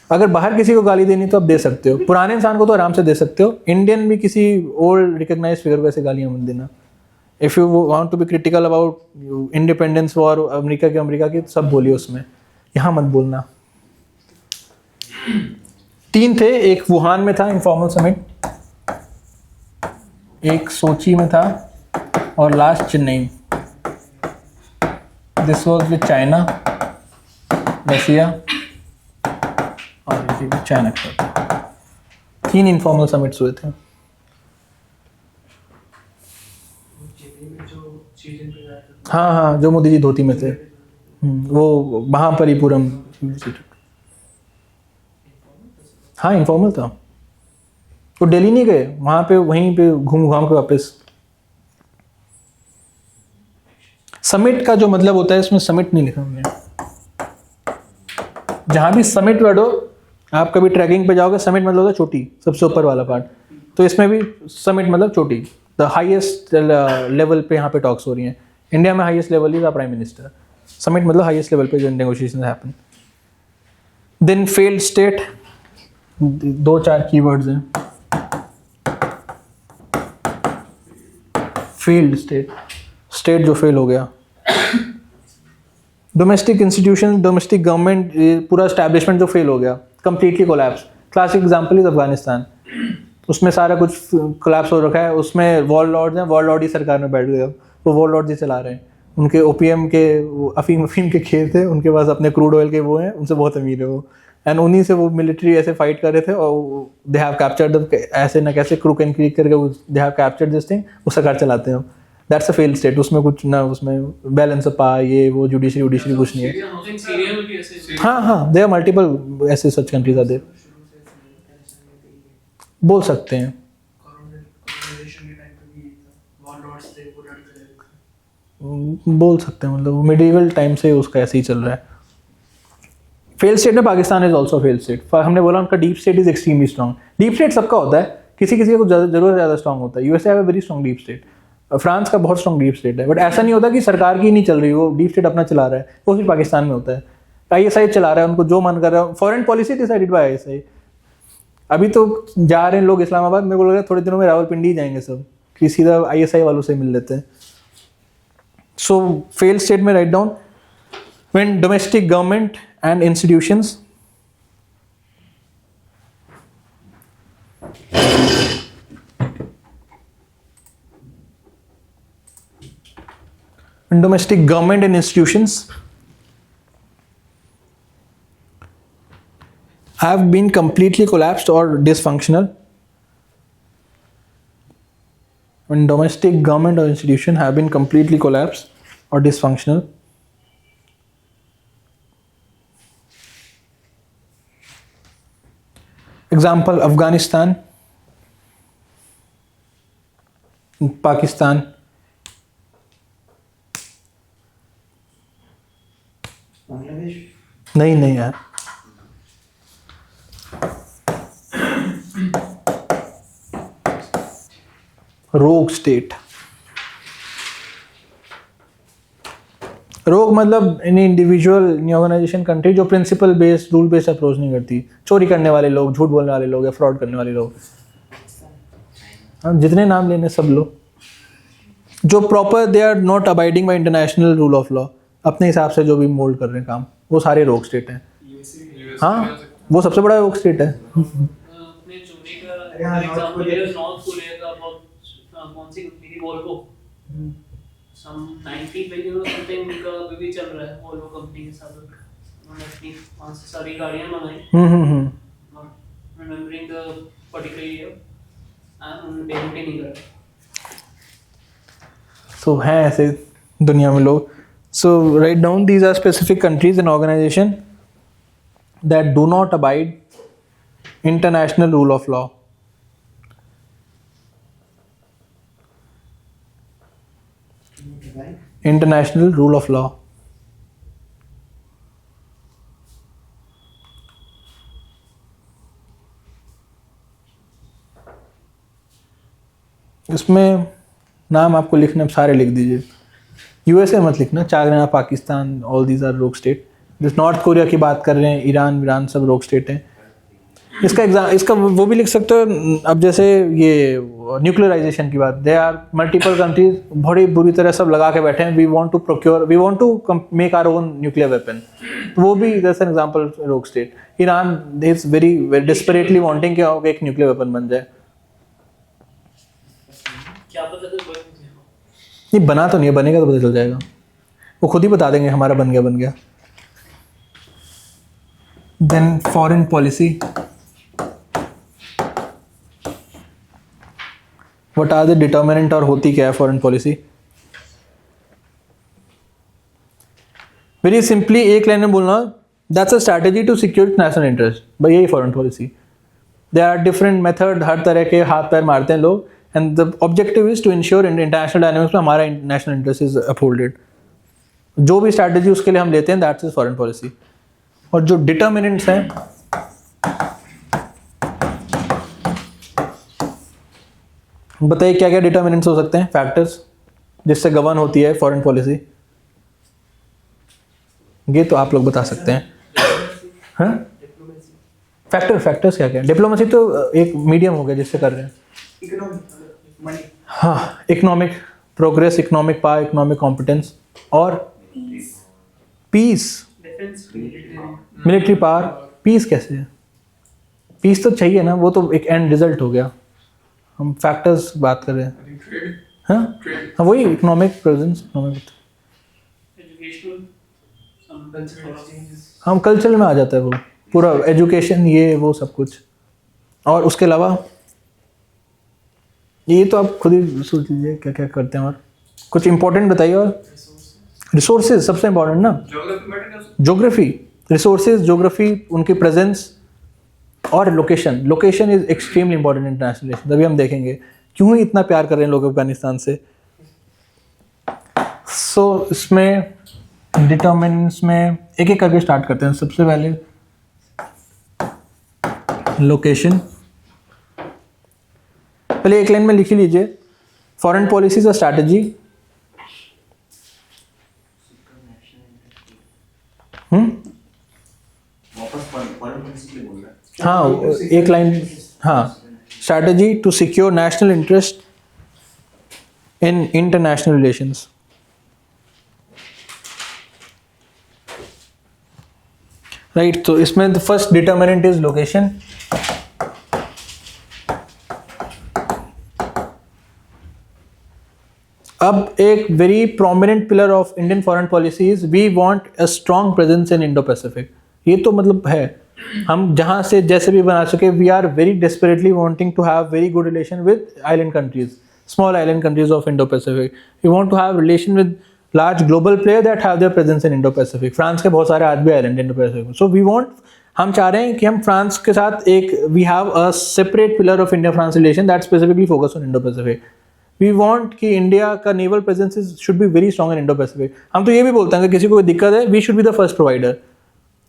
अगर बाहर किसी को गाली देनी तो आप दे सकते हो, पुराने इंसान को तो आराम से दे सकते हो, इंडियन भी किसी ओल्ड रिकॉग्नाइज्ड फिगर को ऐसे गालियां मत देना। If you want to be critical about independence war America की सब बोलिए उसमें, यहाँ मत बोलना। 3 थे, एक वुहान में था इनफॉर्मल समिट, एक सोची में था और last Chennai. This was with China, Russia और चाइना का। 3 इनफॉर्मल समिट्स हुए थे। हाँ, जो मोदी जी धोती में थे, वो महाबलीपुरम। हाँ, इनफॉर्मल था। वो दिल्ली नहीं गए, वहाँ पे वहीं पे घूम घाम के वापस। समिट का जो मतलब होता है, इसमें समिट नहीं लिखा हमने। जहाँ भी समिट वर्ड हो, आप कभी ट्रैकिंग पे जाओगे, समिट मतलब होता है चोटी, सबसे ऊपर वाला पार्ट। तो इसमें भी समिट मतलब चोटी, द हाईएस्ट लेवल पे यहाँ पे टॉक्स हो रही हैं। इंडिया में highest level is the prime minister. Summit मतलब हाईएस्ट लेवल पे जो negotiation happen. Then failed state, 2-4 keywords हैं। फेल्ड स्टेट जो फेल हो गया। डोमेस्टिक इंस्टीट्यूशन, डोमेस्टिक गवर्नमेंट, पूरा एस्टैब्लिशमेंट जो फेल हो गया, completely collapse. Classic example is Afghanistan, उसमें सारा कुछ कोलैप्स हो रखा है। उसमें वॉर लॉर्ड्स हैं, वॉर लॉर्ड ही सरकार में बैठ गए, वो वॉर लॉर्ड ही चला रहे हैं। उनके ओपीएम के, अफीम के खेत थे उनके पास, अपने क्रूड ऑयल के वो हैं, उनसे बहुत अमीर है वो। एंड उन्हीं से वो मिलिट्री ऐसे फाइट कर रहे थे और दे हैव कैप्चर्ड, ऐसे ना कैसे क्रूक एंड क्रीक करके they have captured this thing, वो सरकार चलाते हैं। That's a failed state. उसमें कुछ ना, उसमें बैलेंस ऑफ पावर, ये वो जुडिशरी कुछ नहीं है। सीरिया में भी ऐसे हाँ, देयर मल्टीपल ऐसे सच कंट्रीज आर देयर। बोल सकते हैं। बोल सकते हैं, मतलब मिडिवल टाइम से उसका ऐसे ही चल रहा है। फेल स्टेट में Pakistan is also fail state. हमने बोला उनका deep state is extremely strong. Deep state सबका होता है, किसी किसी का जरूर ज़्यादा स्ट्रॉन्ग होता है। USA have a very strong deep state, France का बहुत स्ट्रॉन्ग डीप स्टेट है। बट ऐसा नहीं होता कि सरकार की नहीं चल रही, वो डीप स्टेट अपना चला रहा है, वो सिर्फ पाकिस्तान में होता है। आईएसआई चला रहा है, उनको जो मन कर रहा है। Foreign policy decided by ISI. अभी तो जा रहे हैं लोग इस्लामाबाद, मेरे को लग रहा है थोड़े दिनों में रावलपिंडी जाएंगे सब, कि सीधा आईएसआई वालों से मिल लेते हैं। सो फेल स्टेट में write down, when domestic government and institutions domestic government and institutions have been completely collapsed or dysfunctional. When domestic government or institution have been completely collapsed or dysfunctional. Example, Afghanistan, Pakistan. नहीं यार, रोग state. Rogue मतलब any individual, any organisation, country जो principle based, rule based approach नहीं करती। चोरी करने वाले लोग, झूठ बोलने वाले लोग या फ्रॉड करने वाले लोग, जितने नाम लेने सब लोग, जो proper they are not abiding by international rule of law, अपने हिसाब से जो भी मोल्ड कर रहे हैं काम, वो सारे रोग स्टेट हैं। हाँ, वो सबसे बड़ा रोग स्टेट है। अपने चुनने का एग्जांपल है नॉर्थ कोरिया का। बहुत कौन सी कंपनी थी, वोल्वो, सम 90 बिलियन और समथिंग का भी चल रहा है वोल्वो कंपनी के साथ। उन्होंने अपनी वहाँ से सारी गाड़ियाँ मंगाई, remembering the particular year, and उन्होंने पेमेंट ही नहीं करा। सो हैं ऐसे दुनिया में लोग। So write down, these are specific countries and organization that do not abide international rule of law. International rule of law. इसमें नाम आपको लिखने सारे लिख दीजिए। यूएसए मत लिखना, China, Pakistan, all these are rogue state. जिस नॉर्थ कोरिया की बात कर रहे हैं, ईरान सब रोग स्टेट हैं। इसका वो भी लिख सकते हो। अब जैसे ये न्यूक्लियराइजेशन की बात, दे आर मल्टीपल कंट्रीज बड़ी बुरी तरह सब लगा के बैठे हैं, we want to make our own nuclear weapon, तो वो भी जैसे example rogue state. Iran is very desperately wanting कि एक न्यूक्लियर वेपन बन जाए। क्या पता तो बन जाए। नहीं बना तो नहीं है, बनेगा तो पता चल जाएगा, वो खुद ही बता देंगे हमारा बन गया। Then foreign policy, what are the determinant, और होती क्या है फॉरेन पॉलिसी? वेरी सिंपली एक लाइन में बोलना, that's a strategy to secure national interest. भाई यही foreign policy. They are different method, हर तरह के हाथ पैर मारते हैं लोग, and the objective is to ensure international dynamics में हमारा नेशनल इंटरेस्ट इज अपहोल्डेड। जो भी स्ट्रैटेजी उसके लिए हम लेते हैं, दैट्स इज फॉरेन पॉलिसी। और जो डिटर्मिनेंट्स हैं, बताइए क्या क्या डिटर्मिनेंट्स हो सकते हैं, फैक्टर्स जिससे गवर्न होती है फॉरेन पॉलिसी? ये तो आप लोग बता सकते हैं। हाँ, फैक्टर्स क्या क्या? डिप्लोमेसी तो एक मीडियम हो गया जिससे कर रहे हैं। हाँ, economic progress, economic power, economic competence, और पीस, मिलिट्री पावर। पीस कैसे है? पीस तो चाहिए ना, वो तो एक एंड रिजल्ट हो गया। हम फैक्टर्स बात कर रहे हैं। हाँ हाँ, वही इकोनॉमिक प्रेजेंस, हम कल्चर में आ जाता है वो पूरा, एजुकेशन, ये वो सब कुछ। और उसके अलावा ये तो आप खुद ही सोच लीजिए क्या क्या करते हैं। और कुछ इंपॉर्टेंट बताइए। और रिसोर्सेज सबसे इंपॉर्टेंट ना, ज्योग्राफी, रिसोर्सेज, ज्योग्राफी, उनकी प्रेजेंस, और location is extremely important international relation. तभी हम देखेंगे क्यों ही इतना प्यार कर रहे हैं लोग अफगानिस्तान से। सो इसमें डिटर्मिनेंट्स में एक एक करके स्टार्ट करते हैं। सबसे पहले लोकेशन, पहले एक लाइन में लिख ही लीजिए, foreign policy is a strategy हाँ, एक लाइन, हाँ, strategy to secure national interest in international relations. Right, तो इसमें the first determinant is location. अब एक very prominent pillar of Indian foreign policy is we want a strong presence in Indo Pacific. ये तो मतलब है, हम जहां से जैसे भी बना सके, we are very desperately wanting to have very good relation with island countries, small island countries of Indo Pacific. We want to have relation with large global player that have their presence in Indo Pacific. France के बहुत सारे आज भी island Indo Pacific. So we want, हम चाह रहे हैं कि हम फ्रांस के साथ एक, we have a separate pillar of India France relation that specifically focus on Indo Pacific. We want कि इंडिया का naval presence should be very strong in Indo Pacific. हम तो ये भी बोलते हैं कि किसी को कोई दिक्कत है, we should be the first provider,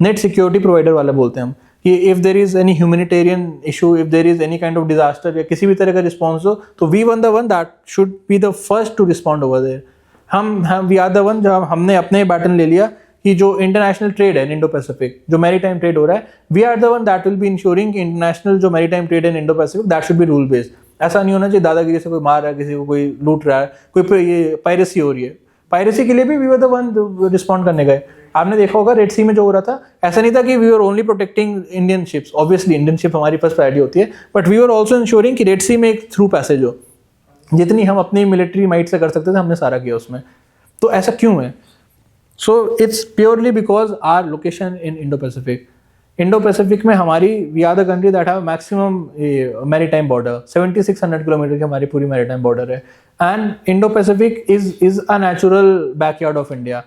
net security provider वाले बोलते हैं हम, कि if there is any humanitarian issue, if there is any kind of disaster या किसी भी तरह का रिस्पॉन्स हो, तो we one the one that should be the first to respond over there. हम वी आर द वन, जो हमने अपने बैटन ले लिया कि जो इंटरनेशनल ट्रेड है इन इंडो पैसिफिक, जो मैरीटाइम ट्रेड हो रहा है, we are the one that will be ensuring international जो maritime trade in Indo Pacific that should be rule based. ऐसा नहीं होना चाहिए दादागिरी से कोई मार रहा है, किसी को कोई लूट रहा है, कोई ये पायरेसी हो रही है। पायरेसी के लिए भी we were the one respond करने गए। आपने देखा होगा रेड सी में जो हो रहा था, ऐसा नहीं था कि we were only protecting Indian ships, obviously Indian ship हमारी फर्स्ट प्रायोरिटी होती है, but we were also ensuring कि रेड सी में एक थ्रू पैसेज हो। जितनी हम अपनी मिलिट्री माइट से कर सकते थे हमने सारा किया उसमें। तो ऐसा क्यों है? So it's purely because our location in Indo Pacific. Indo Pacific में हमारी, we are the country that have maximum maritime border, 7600 kilometre की हमारी पूरी मैरीटाइम बॉर्डर है। And Indo Pacific is a natural backyard of India.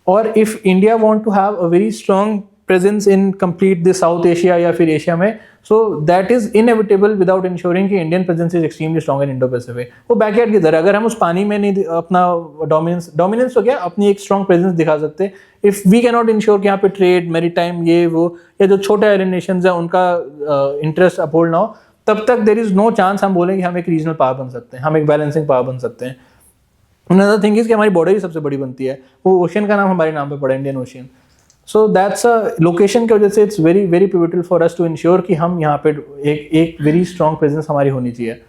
और if India want to have a very strong presence in complete the south Asia या फिर Asia में, so that is inevitable without ensuring कि Indian presence is extremely strong in Indo Pacific. वो backyard की तरह, अगर हम उस पानी में नहीं अपना डोमिनेंस हो गया, अपनी एक स्ट्रॉन्ग प्रेजेंस दिखा सकते, if we can not ensure कि यहाँ पे ट्रेड, मैरीटाइम, ये वो, या जो छोटे आइलैंड नेशंस हैं उनका इंटरेस्ट अपहोल्ड ना हो, तब तक देर इज नो चांस हम बोलें कि हम एक रीजनल पावर बन सकते हैं, हम एक बैलेंसिंग पावर बन सकते हैं। अनदर थिंग इज कि हमारी बॉर्डर ही सबसे बड़ी बनती है, वो ओशन का नाम हमारे नाम पे पड़ा, Indian ocean. So that's a location की वजह से it's very very pivotal for us to ensure कि हम यहाँ पे एक वेरी स्ट्रॉन्ग प्रेजेंस हमारी होनी चाहिए.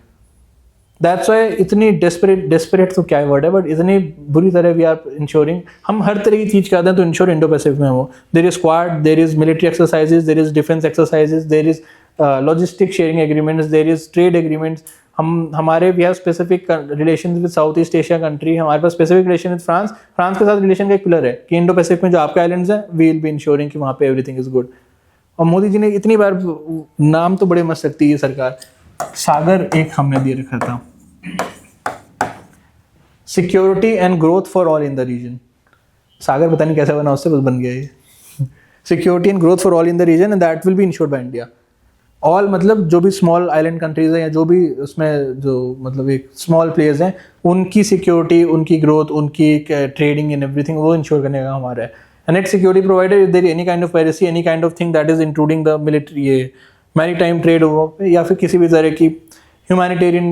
दैट्स वाई इतनी डेस्परेट तो क्या है वर्ड है, बट इतनी बुरी तरह वी आर इंश्योरिंग, हम हर तरह की चीज़ करते हैं तो इंश्योर इंडो पैसिफिक में हो. There is squad, there is military exercises, there is defence exercises, there is logistic sharing agreements, there is trade agreements. हमारे we have specific relation with south east Asia country, हमारे पास specific relation with France. France के साथ relation का एक pillar है कि Indo Pacific में जो आपके आइलैंड्स हैं वी विल बी इंश्योरिंग कि वहाँ पे एवरीथिंग इज गुड. और मोदी जी ने इतनी बार, नाम तो बड़े मस्त रखती है सरकार, सागर एक हमने दिए रखा था, security and growth for all in the region. SAGAR पता नहीं कैसे बना, उससे बस बन गया ये. Security and growth for all in the region and that will be ensured by India. All मतलब जो भी स्मॉल आइलैंड कंट्रीज हैं या जो भी उसमें जो मतलब एक स्मॉल प्लेयर्स हैं, उनकी सिक्योरिटी, उनकी ग्रोथ, उनकी ट्रेडिंग एंड एवरीथिंग वो इंश्योर करने का हमारा है. And it security provider if there any kind of piracy, any kind of thing that is including the military, ये मैरीटाइम ट्रेड हो या फिर किसी भी तरह की ह्यूमैनिटेरियन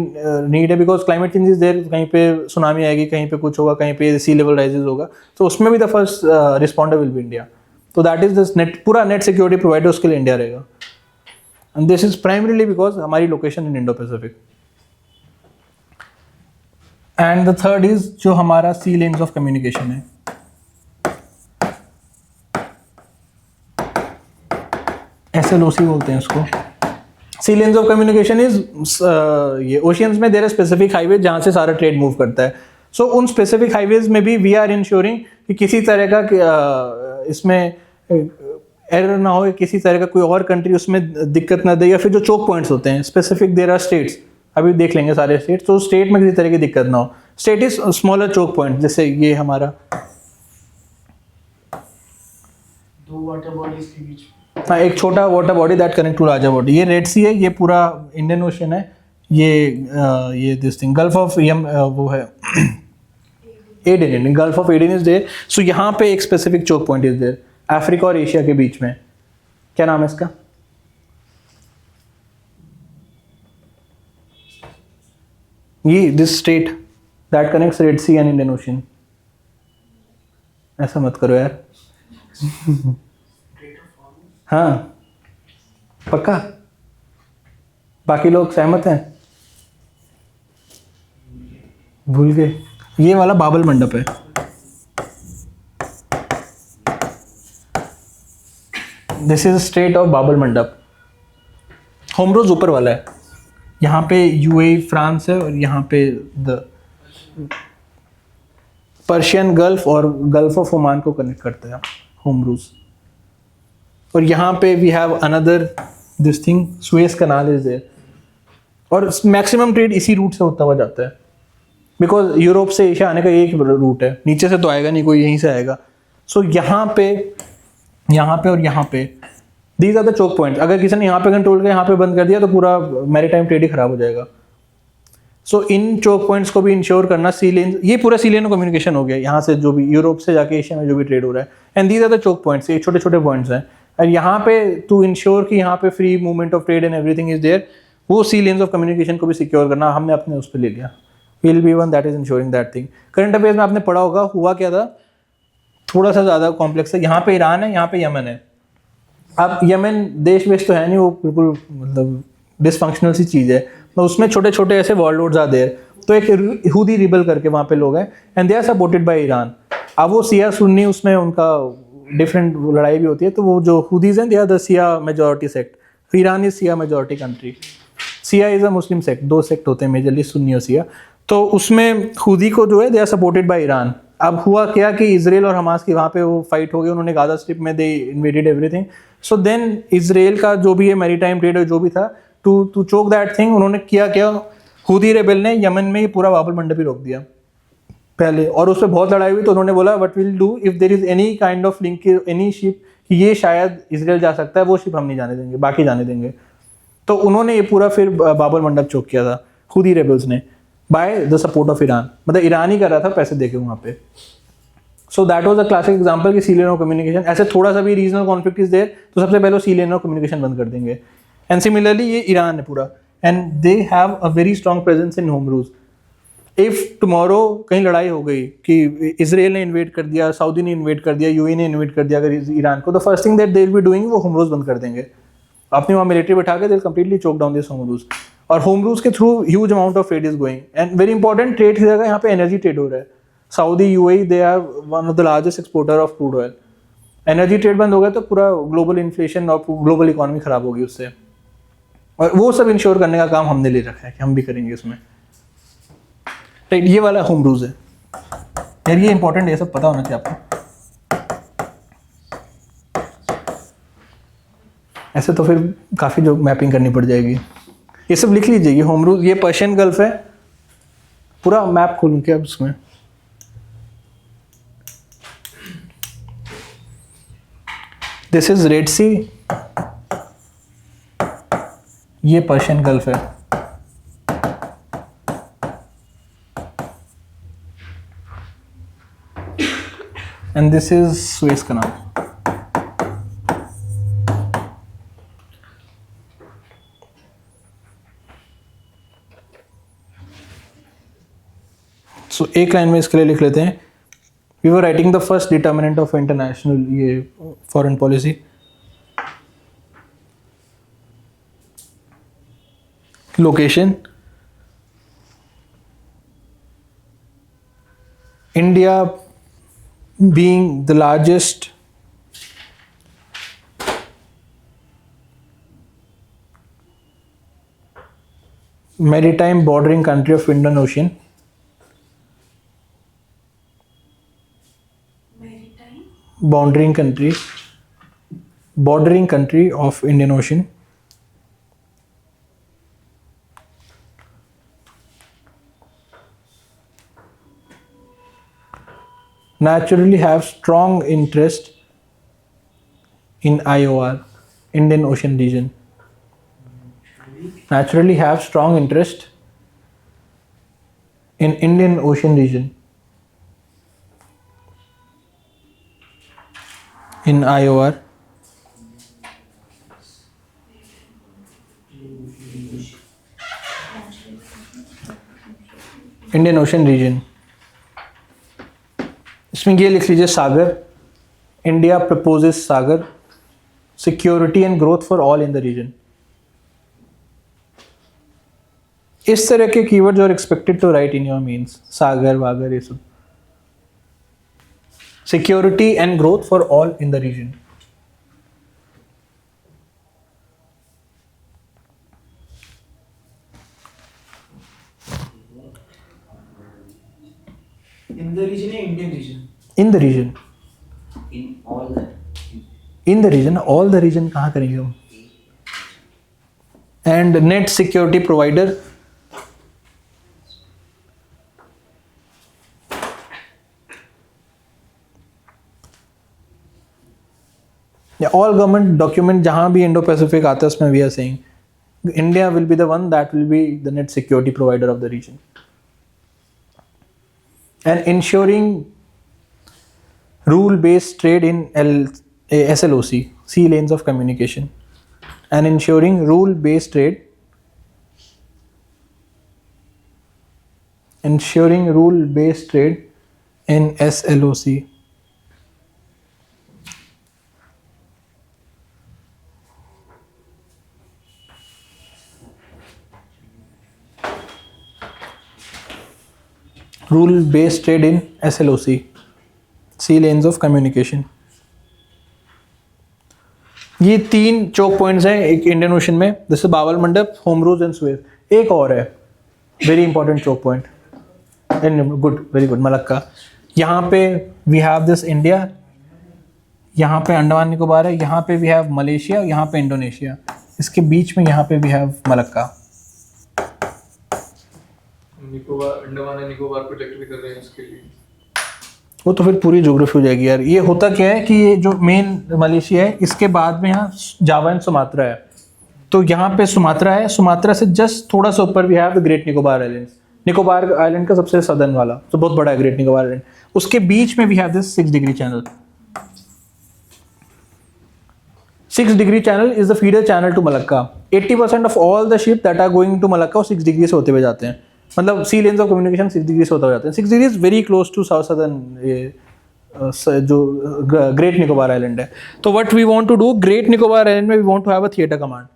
नीड है, because climate change is there, कहीं पे सुनामी आएगी, कहीं पे कुछ होगा, कहीं पे सी लेवल राइजेस होगा, तो उसमें भी the first responder will be India. तो दैट इज द नेट, पूरा नेट सिक्योरिटी प्रोवाइडर उसके लिए इंडिया रहेगा. And this is primarily because हमारी location in Indo Pacific. And the third is जो हमारा सी लेन्स ऑफ कम्युनिकेशन है. SLOC बोलते हैं उसको. Sea lanes of communication is ये ओशियंस में देयर आर स्पेसिफिक हाईवे जहाँ से सारा ट्रेड मूव करता है. सो उन स्पेसिफिक हाईवेज में भी वी आर इंश्योरिंग कि किसी तरह का इसमें एरर ना हो, किसी तरह का कोई और कंट्री उसमें दिक्कत ना दे, या फिर जो चोक पॉइंट्स होते हैं स्पेसिफिक देयर आर स्टेट्स, अभी देख लेंगे सारे स्टेट्स, तो स्टेट में किसी तरह की दिक्कत ना हो. State is smaller choke point, जैसे ये हमारा दो वाटर बॉडीज के बीच में. हाँ, एक छोटा water body that connect to larger body. ये रेड सी है, ये पूरा इंडियन ओशन है, ये दिस थिंग गल्फ ऑफ वो है Aden, gulf of Aden is there. So यहाँ पे एक specific choke point is there Africa और एशिया के बीच में. क्या नाम है इसका? ये this state that connects Red Sea and Indian Ocean. ऐसा मत करो यार. हाँ पक्का, बाकी लोग सहमत हैं? भूल गए. ये वाला बाबल मंडप है. दिस इज स्टेट ऑफ बाबल मंडप. होमरोज ऊपर वाला है, यहाँ पे यूएई फ्रांस है और यहाँ पे द पर्शियन गल्फ और गल्फ ऑफ ओमान को कनेक्ट करता है होमरोज. और यहाँ पे we have another this thing Suez canal is there. और मैक्सिमम ट्रेड इसी रूट से होता हुआ जाता है, बिकॉज यूरोप से एशिया आने का एक रूट है, नीचे से तो आएगा नहीं कोई, यहीं से आएगा. सो यहाँ पे और यहाँ पे these are the choke points. अगर किसी ने यहाँ पे कंट्रोल किया, यहाँ पे बंद कर दिया, तो पूरा मैरीटाइम ट्रेड ही खराब हो जाएगा. सो इन चोक पॉइंट्स को भी इंश्योर करना, सी लेन, ये पूरा सी लेन ऑफ कम्युनिकेशन हो गया, यहाँ से जो भी यूरोप से जाके एशिया में जो भी ट्रेड हो रहा है. And these are the choke points, ये छोटे छोटे पॉइंट्स हैं. और यहाँ पे टू इंश्योर कि यहाँ पे free movement of trade and everything is there, वो सी लेन्स ऑफ कम्युनिकेशन को भी सिक्योर करना हमने अपने उस पर ले लिया. Will be one that is ensuring that thing. Current affairs में आपने पढ़ा होगा हुआ क्या था, थोड़ा सा ज़्यादा कॉम्प्लेक्स है. यहाँ पे ईरान है, यहाँ पे यमन है. अब यमन देश वेश तो है नहीं, वो बिल्कुल मतलब डिसफंक्शनल सी चीज़ है, तो उसमें छोटे छोटे ऐसे वॉरलॉर्ड्स आर देयर. तो एक यहूदी रिबल करके वहाँ पे लोग हैं and they are supported by Iran. अब वो शिया सुन्नी, उसमें उनका डिफरेंट लड़ाई भी होती है. तो वो जो हुदीज हैं they are the Shia majority sect. Iran is Shia majority country. Shia is a Muslim sect, दो सेक्ट होते हैं मेजरली, सुन्नी और शिया. तो उसमें हुदी को जो है they are supported by Iran. अब हुआ क्या कि इजराइल और हमास की वहाँ पे वो फाइट हो गई, उन्होंने गाजा स्ट्रिप में they invaded everything. So then Israel का जो भी है मैरीटाइम ट्रेड जो भी था, टू चोक दैट थिंग, उन्होंने क्या हुदी रेबेल ने यमन में ही पूरा बाबल मंडप ही रोक दिया पहले. और उस पर बहुत लड़ाई हुई, तो उन्होंने बोला what will do if there is any kind of link, any ship कि ये शायद इजराइल जा सकता है, वो शिप हम नहीं जाने देंगे, बाकी जाने देंगे. तो उन्होंने ये पूरा फिर बाबल मंडप चोक किया था हुदी रेबल्स ने, by the support of Iran. मतलब ईरान ही कर रहा था पैसे देके वहाँ पे. सो that was a classic example कि सी लेन ऑफ कम्युनिकेशन. ऐसे थोड़ा सा भी रीजनल कॉन्फ्लिक्ट इज देयर, तो सबसे पहले सी लेन ऑफ कम्युनिकेशन बंद कर देंगे. एंड सिमिलरली ये ईरान है पूरा, and they have a very strong presence in होमरूज. इफ़ टुमारो कहीं लड़ाई हो गई कि इसराइल ने इन्वेट कर दिया, सऊदी ने इन्वेट कर दिया, यूएई ने इन्वेट कर दिया अगर ईरान को, तो first thing that they will be doing वो होमरूज बंद कर देंगे, अपनी वहाँ मिलिट्री बैठा के they completely choke down this होमरूज, और होमरूज के through huge amount of trade is going. And very important trade की जगह यहाँ पे एनर्जी ट्रेड हो रहा है। Saudi, UAE, they are one of the largest exporter of crude oil. Energy trade बंद हो गया तो पूरा ग्लोबल इन्फ्लेशन और ग्लोबल इकोनॉमी खराब होगी उससे, और वो सब इंश्योर करने का काम हमने ले रखा है कि हम भी करेंगे इसमें। राइट, ये वाला होम रूज है यार, ये इंपॉर्टेंट है, ये सब पता होना चाहिए आपको। ऐसे तो फिर काफ़ी जो मैपिंग करनी पड़ जाएगी, ये सब लिख लीजिए। ये होम रूज, ये पर्शियन गल्फ है, पूरा मैप खोल के अब उसमें दिस इज रेड सी, ये पर्शियन गल्फ है, and this is Suez Canal. So एक लाइन में इसके लिए लिख लेते हैं, we were writing the first determinant of international ये foreign policy. Location, India being the largest maritime bordering country of Indian Ocean, bordering country of Indian Ocean, naturally have strong interest in IOR, Indian Ocean region. Naturally have strong interest in Indian Ocean region. In IOR. Indian Ocean region. इसमें ये लिख लीजिए SAGAR, India proposes SAGAR, security and growth for all in the region. इस तरह के keywords are expected to write in your mains, SAGAR वागर, ये सब। Security and growth for all in the region. In the region या Indian region? In the region. In all the In the region, all the region कहाँ करेंगे हम? And net security provider, या all government document जहाँ भी Indo Pacific आता है उसमें we are saying India will be the one that will be the net security provider of the region and ensuring rule-based trade in SLOC, sea lanes of communication, and ensuring rule-based trade, in SLOC. Rule-based trade in SLOC, sea lanes of communication. ये 3 choke points हैं एक Indian ocean में, जैसे बावल मंडप, home ROUGE and Suez. एक और है very important choke point, good, very good, Malacca. यहाँ पे वी हैव दिस इंडिया, यहाँ पे अंडमान निकोबार है, यहाँ पे वी हैव मलेशिया, यहाँ पे इंडोनेशिया, इसके बीच में यहाँ पे we have Malacca. Nicobar, Andaman and Nicobar protect भी कर रहे हैं इसके लिए। वो तो फिर पूरी ज्योग्राफी हो जाएगी यार। ये होता क्या है कि ये जो मेन मलेशिया है, इसके बाद में यहाँ जावा एंड सुमात्रा है, तो यहाँ पे सुमात्रा है, सुमात्रा से जस्ट थोड़ा सा ऊपर भी है the great Nicobar islands, Nicobar island का सबसे सदर्न वाला, तो बहुत बड़ा है ग्रेट निकोबार आइलैंड। उसके बीच में we have this 6 degree channel. 6 degree channel is the feeder channel to Malacca. 80% of all the ship that are going to Malacca 6 degree से होते हुए जाते हैं। मतलब sea lanes of communication 6 degree से होता हो जाते हैं. 6 degree is very close to south southern जो ग्रेट निकोबार आइलैंड है. तो what we want to do, great Nicobar island में we want to have a theatre command.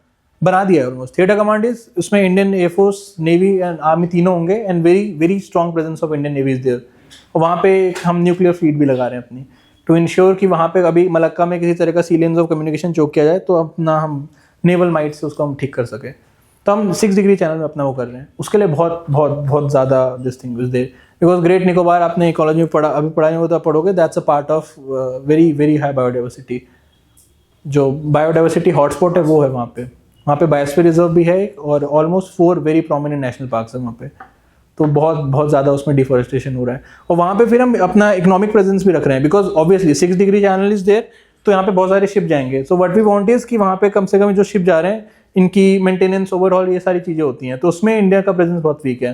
बना दिया है ऑलमोस्ट. थिएटर कमांड इज, उसमें Indian air force, navy and army तीनों होंगे and very very strong presence of Indian navy is there. और वहाँ पे हम न्यूक्लियर फ्लीट भी लगा रहे हैं अपनी, टू इंश्योर कि वहाँ पे अभी मलक्का में किसी तरह का सी लेन्स ऑफ कम्युनिकेशन चोक किया जाए तो अपना हम नेवल माइट से उसको हम ठीक कर सके. तो हम 6 डिग्री चैनल में अपना वो कर रहे हैं. उसके लिए बहुत बहुत बहुत ज़्यादा this thing is there, because great Nicobar आपने इकोलॉजी में पढ़ा, अभी पढ़ाई में तो आप पढ़ोगे, that's a part of very very high biodiversity. जो बायोडाइवर्सिटी हॉटस्पॉट है वो है वहाँ पे. वहाँ पे बायोस्फीयर रिजर्व भी है और almost 4 very prominent national parks है वहाँ पे. तो बहुत बहुत ज़्यादा उसमें डिफॉरेस्टेशन हो रहा है. और वहाँ पे फिर हम अपना इकोनॉमिक प्रेजेंस भी रख रहे हैं, because obviously 6 degree channel is there, तो यहाँ पे बहुत सारे शिप जाएंगे. So what we want is कि वहाँ पे कम से कम जो शिप जा रहे हैं इनकी मेंटेनेंस, ओवरऑल ये सारी चीज़ें होती हैं. तो उसमें इंडिया का प्रेजेंस बहुत वीक है.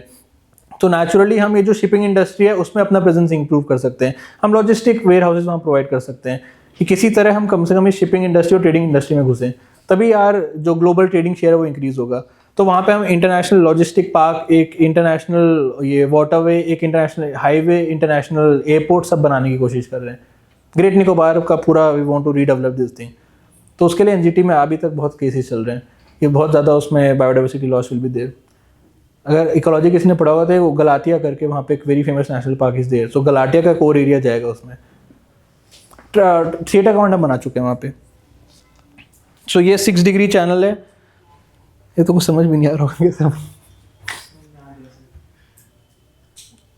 तो नेचुरली हम ये जो शिपिंग इंडस्ट्री है उसमें अपना प्रेजेंस इंप्रूव कर सकते हैं. हम लॉजिस्टिक वेयर हाउसेज वहाँ प्रोवाइड कर सकते हैं कि किसी तरह हम कम से कम इस शिपिंग इंडस्ट्री और ट्रेडिंग इंडस्ट्री में घुसें, तभी यार जो ग्लोबल ट्रेडिंग शेयर है वो इंक्रीज होगा. तो वहाँ पे हम इंटरनेशनल लॉजिस्टिक पार्क, एक इंटरनेशनल ये वाटरवे, एक इंटरनेशनल हाईवे, इंटरनेशनल एयरपोर्ट सब बनाने की कोशिश कर रहे हैं. ग्रेट निकोबार का पूरा we want to redevelop this thing. तो उसके लिए एनजीटी में अभी तक बहुत केसेस चल रहे हैं कि बहुत ज़्यादा उसमें biodiversity loss will be there. अगर इकोलॉजी किसी ने पढ़ा हुआ था, वो गलाटिया करके वहाँ पे एक very famous national park is there. So Galathea का कोर एरिया जाएगा उसमें. थिएटर कमांड हम बना चुके हैं वहाँ पे. सो ये 6 डिग्री चैनल है. ये तो कुछ समझ भी नहीं आ रहा होगा सब.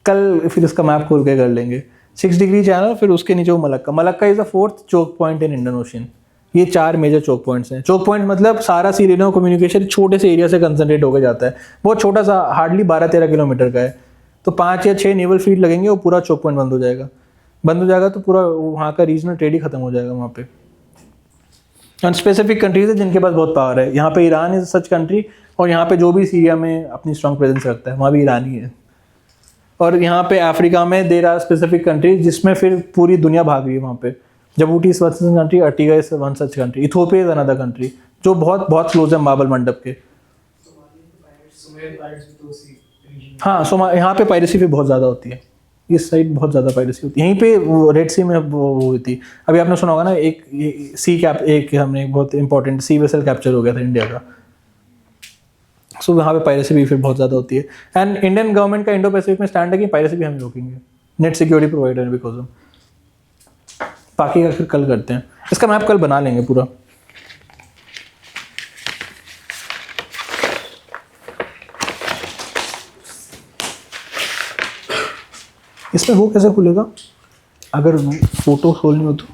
कल फिर उसका मैप खोल के कर लेंगे. 6 डिग्री चैनल, फिर उसके नीचे वो Malacca. Malacca is the 4th choke point in Indian ocean. ये 4 मेजर चोक पॉइंट्स हैं. चोक पॉइंट मतलब सारा सी लेन ऑफ कम्युनिकेशन छोटे से एरिया से कंसंट्रेट होकर जाता है. बहुत छोटा सा, हार्डली 12-13 किलोमीटर का है. तो 5 या 6 नेवल फ्लीट लगेंगे, वो पूरा चोक पॉइंट बंद हो जाएगा. बंद हो जाएगा तो पूरा वहाँ का रीजनल ट्रेड ही खत्म हो जाएगा वहाँ पे. एंड स्पेसिफिक कंट्रीज है जिनके पास बहुत पावर है. यहाँ पे ईरान इज सच कंट्री, और यहाँ पे जो भी सीरिया में अपनी स्ट्रॉन्ग प्रेजेंस रखता है वहाँ भी ईरान ही है. और यहाँ पे अफ्रीका में देर आर स्पेसिफिक कंट्रीज जिसमें फिर पूरी दुनिया भाग रही है वहाँ पे. Djibouti is one such country, Eritrea is one such country, Ethiopia is another country जो बहुत बहुत क्लोज है मार्बल मंडप के. हाँ, सो यहाँ पे पायरेसी भी बहुत ज़्यादा होती है. इस साइड बहुत ज़्यादा पायरेसी होती है. यहीं पे वो रेड सी में वो हुई थी. अभी आपने सुना होगा ना, एक सी कैप, एक हमने बहुत इंपॉर्टेंट सी वेसल कैप्चर हो गया था इंडिया का. सो वहाँ पे पायरेसी भी फिर बहुत ज़्यादा होती है. एंड इंडियन गवर्नमेंट का इंडो पैसिफिक में स्टैंड है कि पायरेसी भी हम रोकेंगे. नेट सिक्योरिटी प्रोवाइडर है बिकॉज हम. बाकी का फिर कल करते हैं. इसका मैप कल बना लेंगे पूरा. इसमें वो कैसे खुलेगा अगर फोटो खोलनी हो तो?